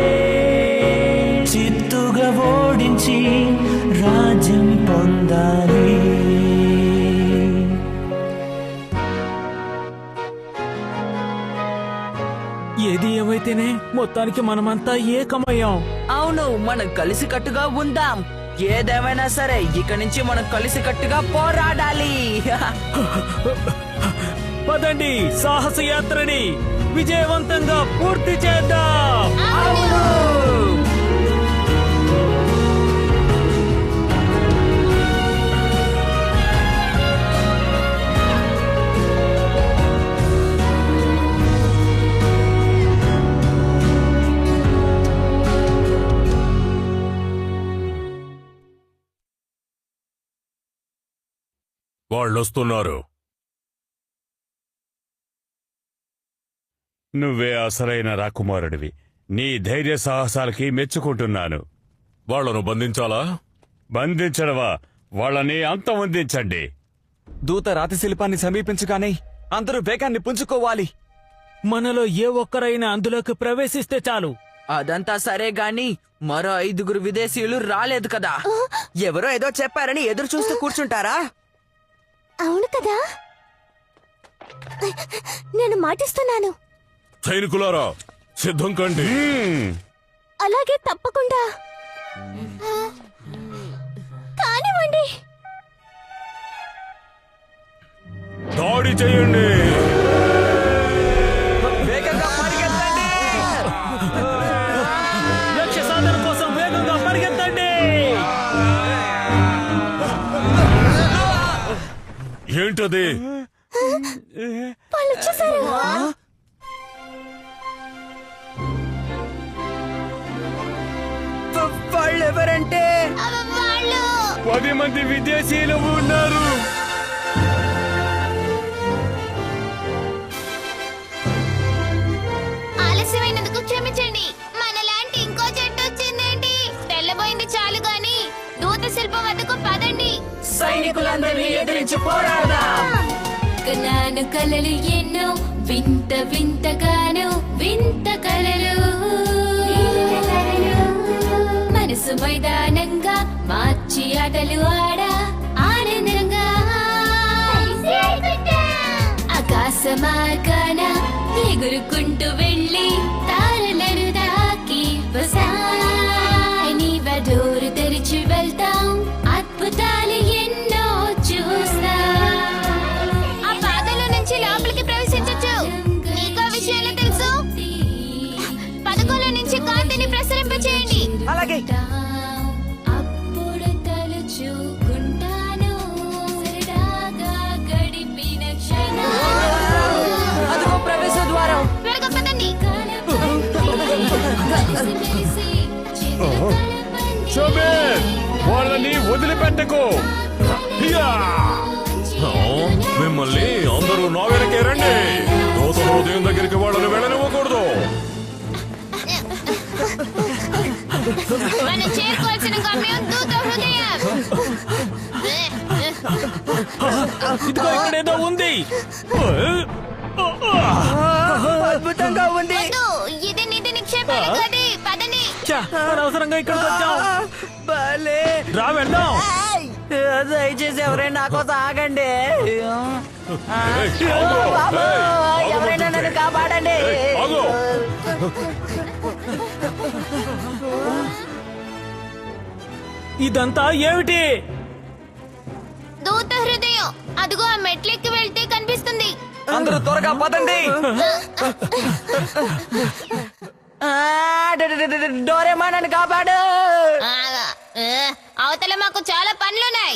[SPEAKER 15] చిత్తుగా ఓడించి రాజ్యం పొందాలి.
[SPEAKER 3] ఏది ఏమైతేనే మొత్తానికి మనమంతా ఏకమయ్యాం.
[SPEAKER 4] అవును, మనం కలిసికట్టుగా ఉందాం. ఏదేమైనా సరే ఇక నుంచి మనం కలిసికట్టుగా పోరాడాలి.
[SPEAKER 3] పదండి, సాహస యాత్రని విజయవంతంగా పూర్తి చేద్దాం.
[SPEAKER 13] వాళ్ళొస్తున్నారు.
[SPEAKER 6] నువ్వే అసలైన రాకుమారుడివి. నీ ధైర్య సాహసాలకి మెచ్చుకుంటున్నాను.
[SPEAKER 13] వాళ్ళను బంధించాలా?
[SPEAKER 6] బంధించడవా? వాళ్ళని అంతమొందించండి.
[SPEAKER 12] దూత రాతి శిల్పాన్ని సమీపించగానే అందరూ వేగాన్ని పుంజుకోవాలి.
[SPEAKER 3] మనలో ఏ ఒక్కరైనా అందులోకి ప్రవేశిస్తే చాలు.
[SPEAKER 4] అదంతా సరే గాని మరో 5 విదేశీయులు రాలేదు కదా.
[SPEAKER 2] ఎవరో ఏదో చెప్పారని ఎదురు చూస్తూ కూర్చుంటారా?
[SPEAKER 8] అవును కదా, నేను మాటిస్తున్నాను.
[SPEAKER 13] సైనికులారా, సిద్ధం కండి.
[SPEAKER 8] అలాగే తప్పకుండా. కానివ్వండి.
[SPEAKER 13] దాడి చేయండి.
[SPEAKER 12] వేగంగా పరిగెత్తండి.
[SPEAKER 3] లక్ష్య సాధన కోసం వేగంగా పరిగెత్తండి.
[SPEAKER 13] ఏంటది?
[SPEAKER 8] వాళ్ళు వచ్చేసారు.
[SPEAKER 2] వాళ్ళెవరంటే
[SPEAKER 1] వాళ్ళు
[SPEAKER 6] 10 మంది విదేశీయులు ఉన్నారు.
[SPEAKER 1] ఆలస్యమైనందుకు క్షమించండి. మనలాంటి ఇంకో చెట్టు వచ్చిందేంటి? తెల్లబోయింది చాలు గాని దూత శిల్పం వద్దకు పదండి.
[SPEAKER 4] సైనికులందరినీ ఎదిరించి పోరాడదాం.
[SPEAKER 1] నాను కలలు ఎన్నో వింత వింతగాను వింత కలలు, మనసు మైదానంగా మార్చి ఆటలు ఆడా ఆనందంగా, ఆకాశ మార్గాన ఎగురుకుంటూ వెళ్ళి తారలను దాకి డోరు తెరిచి వెళ్తాం, అద్భుతాలు ఎన్నో చూస్తాం. ఆ పాదల నుంచి లోపలికి ప్రవేశించొచ్చు. నీకో విషయాలు తెలుసు? పదకొల నుంచి కాంతిని ప్రసరింపచేయండి.
[SPEAKER 2] అలాగే.
[SPEAKER 1] అప్పుడు తలుచుకుంటాను సరదాగా గడిపిన క్షణాలు.
[SPEAKER 4] అదిగో ప్రవేశ ద్వారం.
[SPEAKER 1] త్వరగా పదండి.
[SPEAKER 6] షోబేర్, వాళ్ళని వదిలిపెట్టకు.
[SPEAKER 13] మిమ్మల్ని అందరూ నా వెనకే రండి. దూత హృదయం దగ్గరికి వాళ్ళని వెళ్ళనివ్వకూడదు.
[SPEAKER 1] మనం చేరుకోవాల్సిన గమ్యం దూత హృదయం.
[SPEAKER 3] ఇదిగో ఇక్కడేదో ఉంది.
[SPEAKER 2] అద్భుతంగా ఉంది.
[SPEAKER 1] వద్దు, ఇది నిధి నిక్షేపాల గది. పదండి.
[SPEAKER 3] ఛ, అనవసరంగా ఇక్కడికి వచ్చాం.
[SPEAKER 2] భలే.
[SPEAKER 3] రా వెళ్దాం.
[SPEAKER 4] దయచేసి ఎవరైనా నా కోసం ఆగండి. ఎవరైనా నన్ను కాపాడండి.
[SPEAKER 3] ఇదంతా ఏమిటి?
[SPEAKER 1] దూత హృదయం. అదిగో ఆ మెట్లెక్కి వెళ్తే కనిపిస్తుంది.
[SPEAKER 12] అందరూ త్వరగా పదండి.
[SPEAKER 4] డోరేమా నన్ను కాపాడు.
[SPEAKER 1] అవతల మాకు చాలా పనులున్నాయి.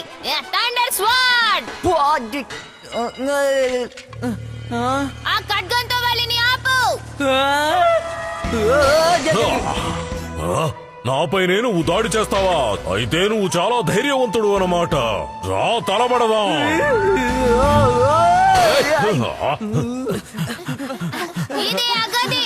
[SPEAKER 1] Thunder sword. ఆ ఖడ్గంతో వాళ్ళని ఆపు.
[SPEAKER 13] నాపై నువ్వు దాడి చేస్తావా? అయితే నువ్వు చాలా ధైర్యవంతుడు అన్నమాట. రా, తలబడదాం.
[SPEAKER 1] ఇదే ఆ గది.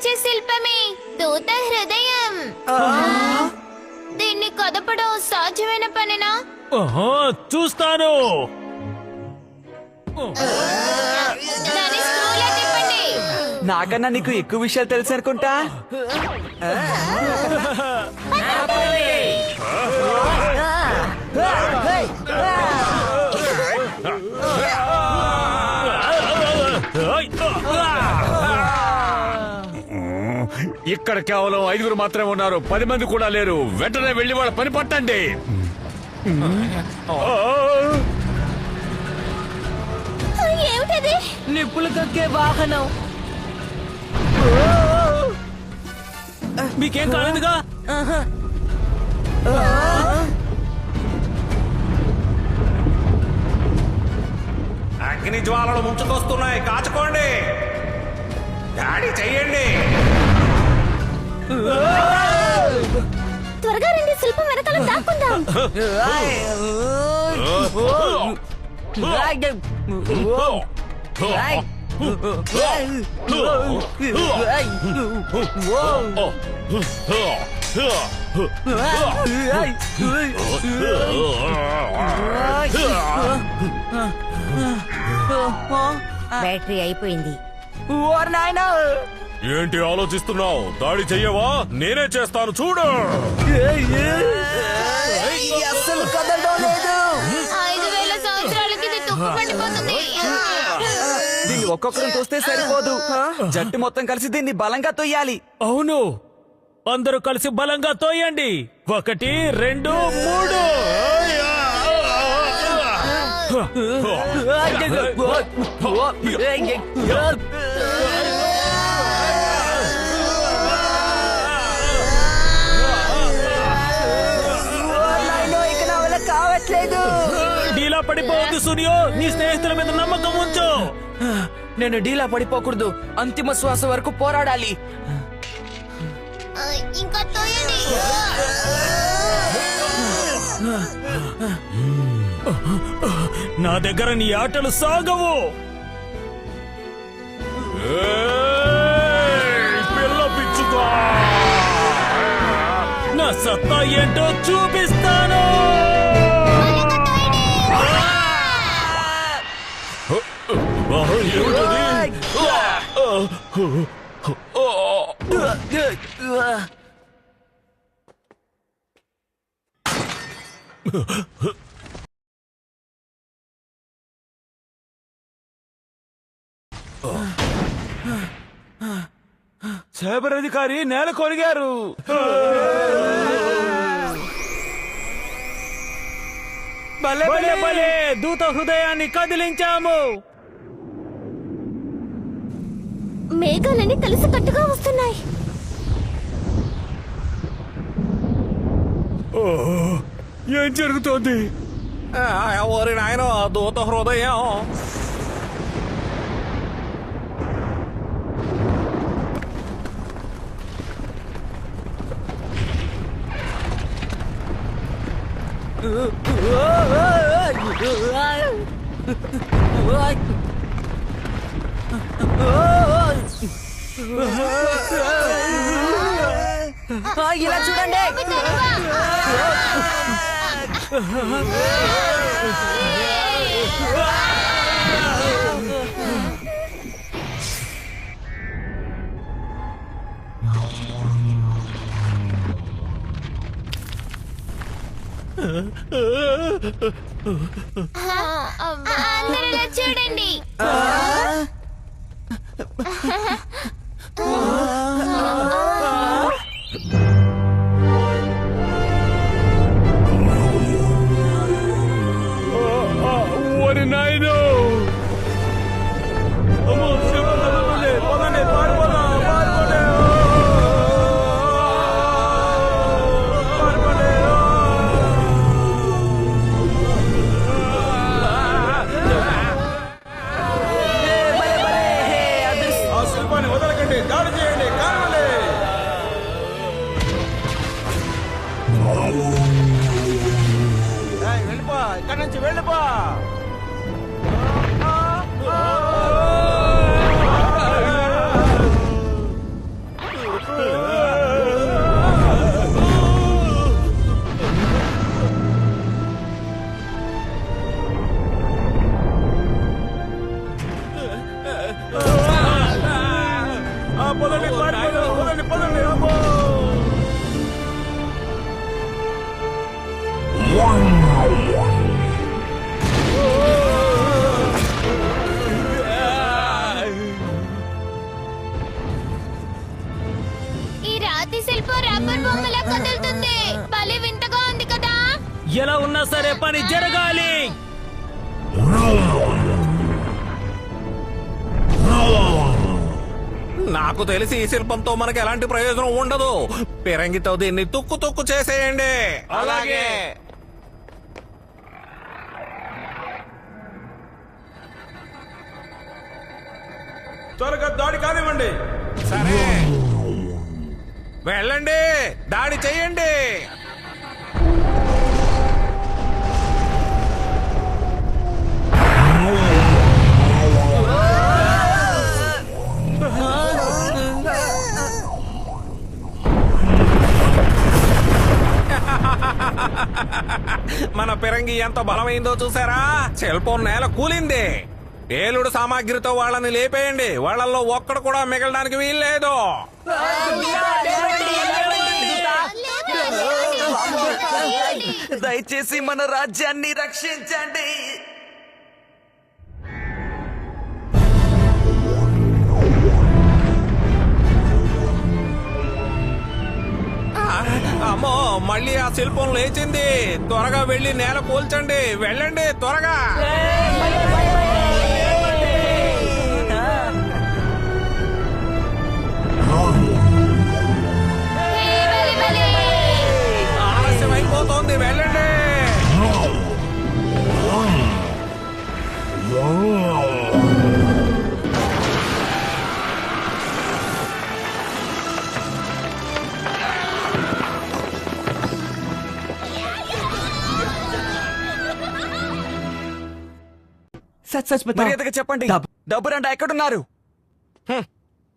[SPEAKER 1] కదిలించే శిల్పమే దూత హృదయం. దీన్ని కదపడం సాధ్యమైన పనేనా?
[SPEAKER 3] ఓహో, చూస్తాను.
[SPEAKER 1] దాన్ని స్క్రూలో తిప్పండి.
[SPEAKER 12] నాకన్నా నీకు ఎక్కువ విషయాలు తెలుసు అనుకుంటా.
[SPEAKER 6] ఇక్కడ కేవలం 5 మాత్రమే ఉన్నారు, 10 మంది కూడా లేరు. వెంటనే వెళ్లి వాళ్ళ పని పట్టండి.
[SPEAKER 8] ఏమిటది?
[SPEAKER 4] నిప్పులు కక్కే వాహనం.
[SPEAKER 3] మీకేం కాలేదుగా?
[SPEAKER 14] అగ్ని జ్వాలలు ముంచుకొస్తున్నాయి, కాచుకోండి. దాడి చెయ్యండి.
[SPEAKER 8] త్వరగా రండి, శిల్పం వెనకాల దాక్కుందాం.
[SPEAKER 5] బ్యాటరీ అయిపోయింది.
[SPEAKER 13] ఏంటి ఆలోచిస్తున్నావు? దాడి చెయ్యవా? నేనే చేస్తాను, చూడు.
[SPEAKER 2] అస్సలు కదలడం లేదు.
[SPEAKER 1] 5000 సంవత్సరాలకి ఇది తుప్పు పట్టిపోతుంది.
[SPEAKER 12] దీన్ని ఒక్కొక్కరు తోస్తే సరిపోదు, జట్టు మొత్తం కలిసి దీన్ని బలంగా తొయ్యాలి.
[SPEAKER 3] అవును, అందరూ కలిసి బలంగా తోయండి. 1, 2, 3.
[SPEAKER 2] ఇక నా వల్ల కావట్లేదు.
[SPEAKER 3] డీలా పడిపోవద్దు సూర్యో, నీ స్నేహితుల మీద నమ్మకం ఉంచు.
[SPEAKER 4] నేను డీలా పడిపోకూడదు, అంతిమ శ్వాస వరకు పోరాడాలి.
[SPEAKER 1] ఇంకా తోయండి.
[SPEAKER 3] నా దగ్గర నీ ఆటలు సాగవు.
[SPEAKER 13] పిల్ల పిచ్చుకో.
[SPEAKER 3] నా సత్తా ఏంటో చూపిస్తాను.
[SPEAKER 13] ఏమిటది?
[SPEAKER 11] సైబర్ అధికారి నేల కొరిగారు.
[SPEAKER 3] భలే భలే భలే, దూత హృదయాన్ని కదిలించాము.
[SPEAKER 8] మేఘాలన్నీ కలిసి కట్టుగా వస్తున్నాయి.
[SPEAKER 6] ఏం జరుగుతోంది?
[SPEAKER 14] ఎవరి నాయన దూత హృదయం.
[SPEAKER 2] ఇలా చూడండి.
[SPEAKER 1] అందరూ ఇలా చూడండి.
[SPEAKER 6] ఓరి నాయనో!
[SPEAKER 11] పదండి, పారిపోదాం, పారిపోండి. ఆ శిల్పాన్ని వదలకండి, దాడి చేయండి, కానివ్వండి. వెళ్ళిపో, ఇక్కడి నుంచి వెళ్ళిపో.
[SPEAKER 3] ఉన్నా సరే పని జరగాలి.
[SPEAKER 14] నాకు తెలిసి ఈ శిల్పంతో మనకి ఎలాంటి ప్రయోజనం ఉండదు. పిరంగితో దీన్ని తుక్కు తుక్కు చేసేయండి.
[SPEAKER 7] అలాగే.
[SPEAKER 11] త్వరగా దాడి కానివ్వండి.
[SPEAKER 14] సరే వెళ్ళండి, దాడి చెయ్యండి. మన పిరంగి ఎంత బలమైందో చూసారా? శిల్పం నేల కూలింది. ఏలుడు సామాగ్రితో వాళ్ళని లేపేయండి. వాళ్ళల్లో ఒక్కడు కూడా మిగలడానికి వీల్లేదు.
[SPEAKER 4] దయచేసి మన రాజ్యాన్ని రక్షించండి.
[SPEAKER 14] అమ్మో, మళ్ళీ ఆ శిల్పం లేచింది. త్వరగా వెళ్ళి నేల కూల్చండి. వెళ్ళండి త్వరగా. ఆలస్యం అయిపోతోంది, వెళ్ళండి.
[SPEAKER 12] మర్యాదగా చెప్పండి, డబ్బురండా ఎక్కడున్నారు?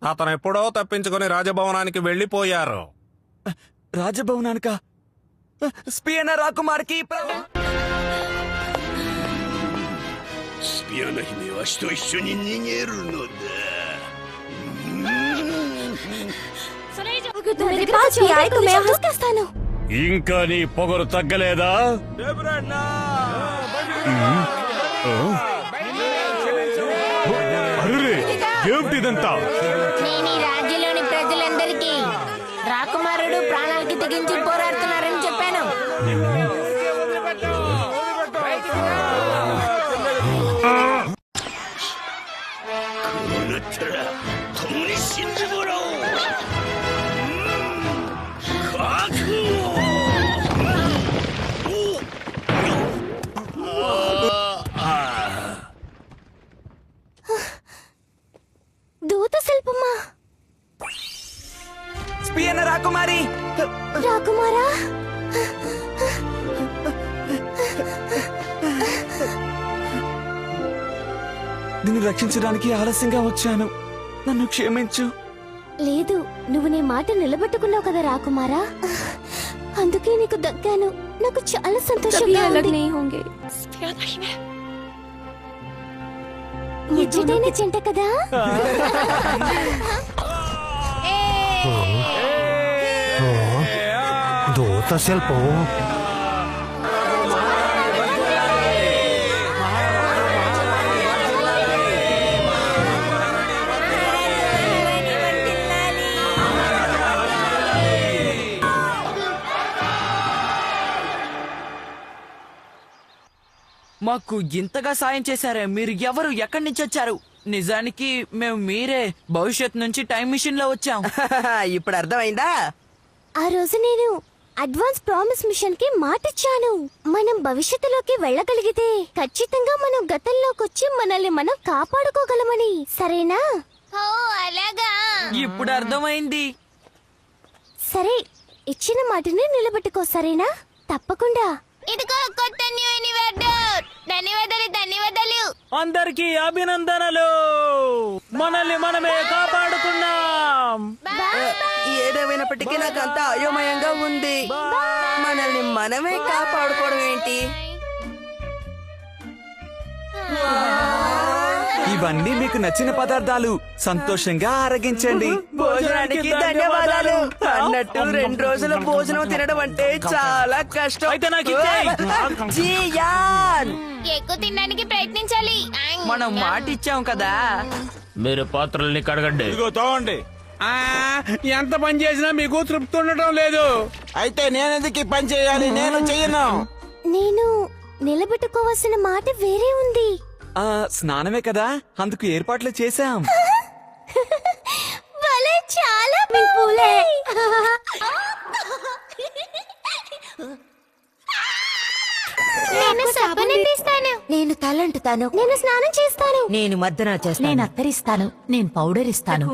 [SPEAKER 14] అతను ఎప్పుడో తప్పించుకుని రాజభవనానికి వెళ్ళిపోయారు.
[SPEAKER 12] రాజభవనానిక? స్పియన రాకుమార్కి
[SPEAKER 10] スピアナ姫は死と一緒に逃げるのだ。
[SPEAKER 6] ఇంకా నీ పొగరు తగ్గలేదా? అరే, ఏమిటిదంతా?
[SPEAKER 1] నేను ఈ రాజ్యంలోని ప్రజలందరికీ రాకుమారుడు ప్రాణాలకి తెగించి పోరాడుతున్నారని చెప్పాను.
[SPEAKER 8] దూత శిల్పమా?
[SPEAKER 4] స్పియన రాకుమారి!
[SPEAKER 8] రాకుమారా,
[SPEAKER 12] నిన్ను రక్షించడానికి ఆలస్యంగా వచ్చాను. నన్ను క్షమించు.
[SPEAKER 8] లేదు, నువ్వు నీ మాట నిలబెట్టుకున్నావు కదా రాకుమారా, అందుకే నీకు దక్కాను. నాకు చాలా సంతోషంగా ఉంది. ముచ్చటైన జంట కదా.
[SPEAKER 11] దూత శిల్పం
[SPEAKER 4] మాకు ఇంతగా సాయం చేశారే, మీరు ఎవరు, ఎక్కడి నుంచి వచ్చారు? నిజానికి మేము మీరే భవిష్యత్ నుంచి టైం మిషన్ లో వచ్చాం.
[SPEAKER 2] ఇప్పుడు అర్థమైందా?
[SPEAKER 8] ఆ రోజు నేను అడ్వాన్స్ ప్రామిస్ మిషన్ కి మాటిచ్చాను. మనం భవిష్యత్తులోకి వెళ్ళగలిగితే ఖచ్చితంగా మనం గతంలోకి వచ్చి మనల్ని మనం కాపాడుకోగలమని. సరేనా?
[SPEAKER 1] ఓ అలాగా.
[SPEAKER 4] ఇప్పుడు అర్థమైంది.
[SPEAKER 8] సరే, ఇచ్చిన మాటని నిలబెట్టుకో. సరేనా? తప్పకుండా.
[SPEAKER 1] ఇదిగో కొత్త న్యూ ఇన్వర్టర్. ధన్యవాదాలు, ధన్యవాదాలు.
[SPEAKER 3] అందరికీ అభినందనలు. మనల్ని మనమే కాపాడుకున్నాం.
[SPEAKER 2] ఏదేమైనప్పటికీ నాకు అంతా అయోమయంగా ఉంది. మనల్ని మనమే కాపాడుకోవడం ఏంటి?
[SPEAKER 12] ఇవన్నీ మీకు నచ్చిన పదార్థాలు. సంతోషంగా ఆరగించండి.
[SPEAKER 2] భోజనానికి ధన్యవాదాలు. అన్నట్టు 2 రోజుల భోజనం తినడం అంటే చాలా కష్టం.
[SPEAKER 3] అయితే నాకు ఇచ్చేయ్.
[SPEAKER 2] జియాన్!
[SPEAKER 1] ఎక్కువ తినడానికి ప్రయత్నించాలి.
[SPEAKER 4] మనం మాటిచ్చాం కదా.
[SPEAKER 3] మీరు పాత్రల్ని కడగండి.
[SPEAKER 11] ఇదిగో తోవండి.
[SPEAKER 7] ఎంత పని చేసినా మీకు తృప్తి ఉండటం లేదు.
[SPEAKER 2] అయితే నేనెందుకు పని చేయాలి? నేను చెయ్యను.
[SPEAKER 8] నేను నిలబెట్టుకోవాల్సిన మాట వేరే ఉంది.
[SPEAKER 12] స్నానమే కదా, అందుకు ఏర్పాట్లు చేశాం.
[SPEAKER 8] భలే, చాలా పూలే. నేను సబ్బుని తీస్తాను.
[SPEAKER 5] నేను తలంటుతాను.
[SPEAKER 8] నేను స్నానం చేస్తాను.
[SPEAKER 5] నేను మద్దన చేస్తాను.
[SPEAKER 16] నేను అత్తరిస్తాను. నేను పౌడర్ ఇస్తాను.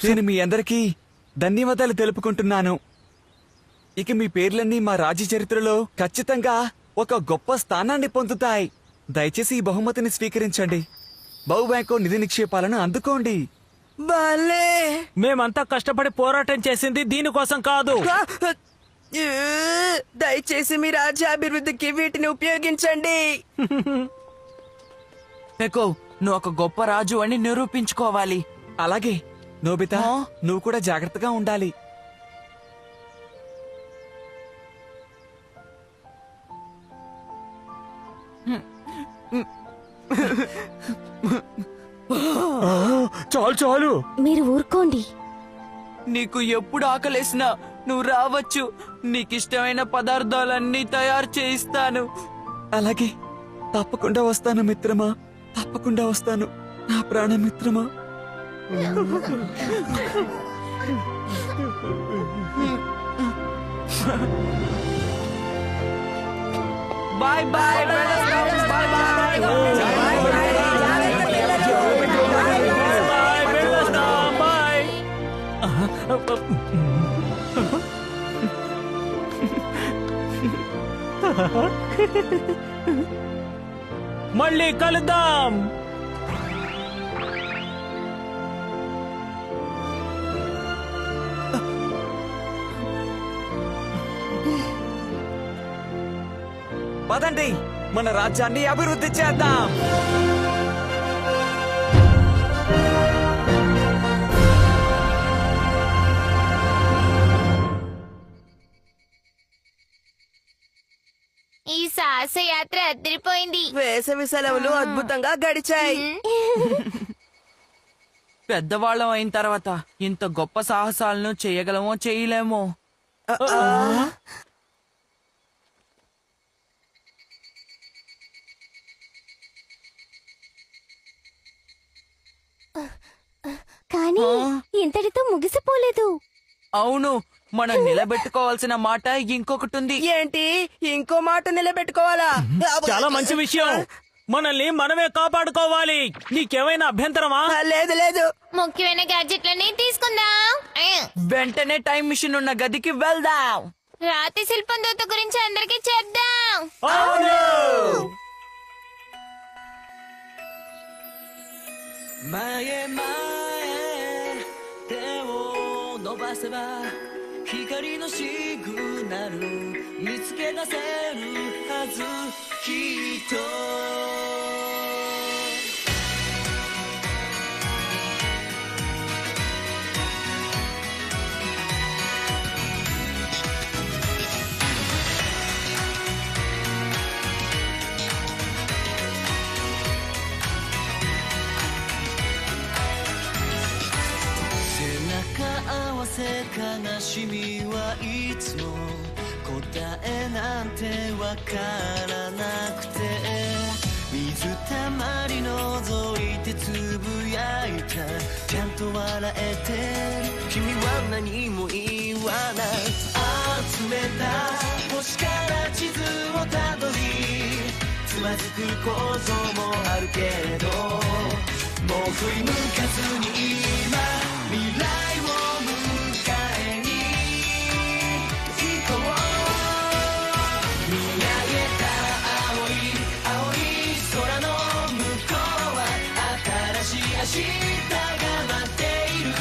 [SPEAKER 12] నేను మీ అందరికీ ధన్యవాదాలు తెలుపుకుంటున్నాను. ఇక మీ పేర్లన్నీ మా రాజ్య చరిత్రలో ఖచ్చితంగా ఒక గొప్ప స్థానాన్ని పొందుతాయి. దయచేసి ఈ బహుమతిని స్వీకరించండి. బహుబ్యాంకు నిధి నిక్షేపాలను అందుకోండి.
[SPEAKER 2] భలే.
[SPEAKER 3] మేమంతా కష్టపడి పోరాటం చేసింది దీనికోసం కాదు.
[SPEAKER 2] దయచేసి మీ రాజ్యాభివృద్ధికి వీటిని ఉపయోగించండి.
[SPEAKER 4] పెకో, నువ్వు ఒక గొప్ప రాజు అని నిరూపించుకోవాలి.
[SPEAKER 12] అలాగే నోబితా, నువ్వు కూడా జాగ్రత్తగా ఉండాలి.
[SPEAKER 3] చాలు చాలు.
[SPEAKER 8] మీరు ఊరుకోండి.
[SPEAKER 4] నీకు ఎప్పుడు ఆకలేసినా నువ్వు రావచ్చు. నీకిష్టమైన పదార్థాలన్నీ తయారు చేయిస్తాను.
[SPEAKER 12] అలాగే తప్పకుండా వస్తాను మిత్రమా, తప్పకుండా వస్తాను నా ప్రాణ మిత్రమా.
[SPEAKER 4] Bye bye.
[SPEAKER 3] మళ్ళీ కలుద్దాం.
[SPEAKER 12] పదండి, మన రాజ్యాన్ని అభివృద్ధి చేద్దాం.
[SPEAKER 1] ఈ సాహస యాత్ర అదిరిపోయింది.
[SPEAKER 2] వేసవి సెలవులు అద్భుతంగా గడిచాయి.
[SPEAKER 4] పెద్దవాళ్ళం అయిన తర్వాత ఇంత గొప్ప సాహసాలను చేయగలమో చేయలేమో.
[SPEAKER 8] కానీ ఇంతటితో ముగిసిపోలేదు.
[SPEAKER 4] అవును, మనం నిలబెట్టుకోవాల్సిన మాట ఇంకొకటి ఉంది.
[SPEAKER 2] ఏంటి? ఇంకో మాట నిలబెట్టుకోవాలా?
[SPEAKER 3] చాలా మంచి విషయం. మనల్ని మనమే కాపాడుకోవాలి. నీకేమైనా అభ్యంతరమా?
[SPEAKER 2] లేదు లేదు.
[SPEAKER 1] ముఖ్యమైన గ్యాడ్జెట్లని తీసుకుందాం.
[SPEAKER 4] వెంటనే టైం మిషన్ ఉన్న గదికి వెళ్దాం.
[SPEAKER 1] రాతి శిల్పం దూత గురించి అందరికీ చెప్దాం.
[SPEAKER 15] 悲しみはいつも答えなんてわからなくて、水たまり覗いてつぶやいた、ちゃんと笑えてる君は何も言わない。集めた星から地図をたどり、つまずく構造もあるけれど、もう振り向かずに今未来明日が待っている。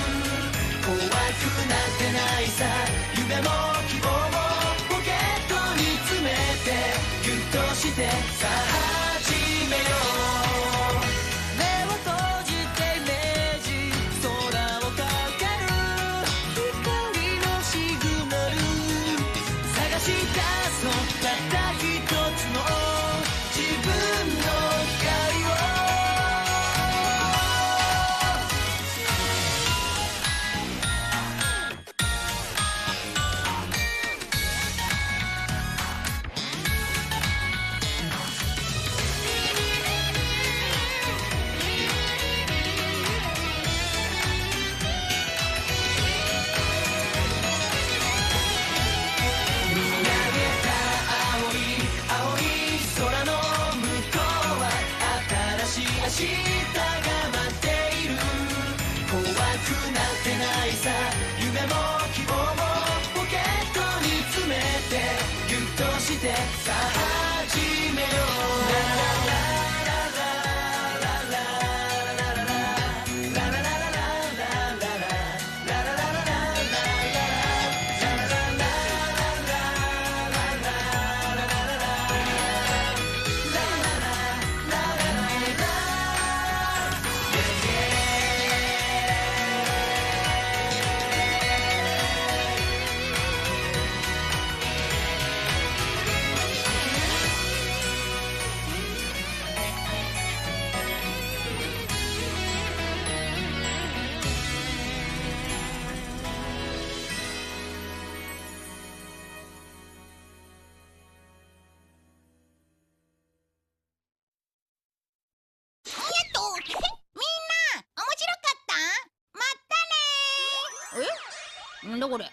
[SPEAKER 15] 怖くなってないさ、夢も希望もポケットに詰めてギュッとしてさあ始めよう。目を閉じてイメージ、空をかける光のシグナル、探し出そうたった一つの自分の光を。
[SPEAKER 1] ఉండకూడదు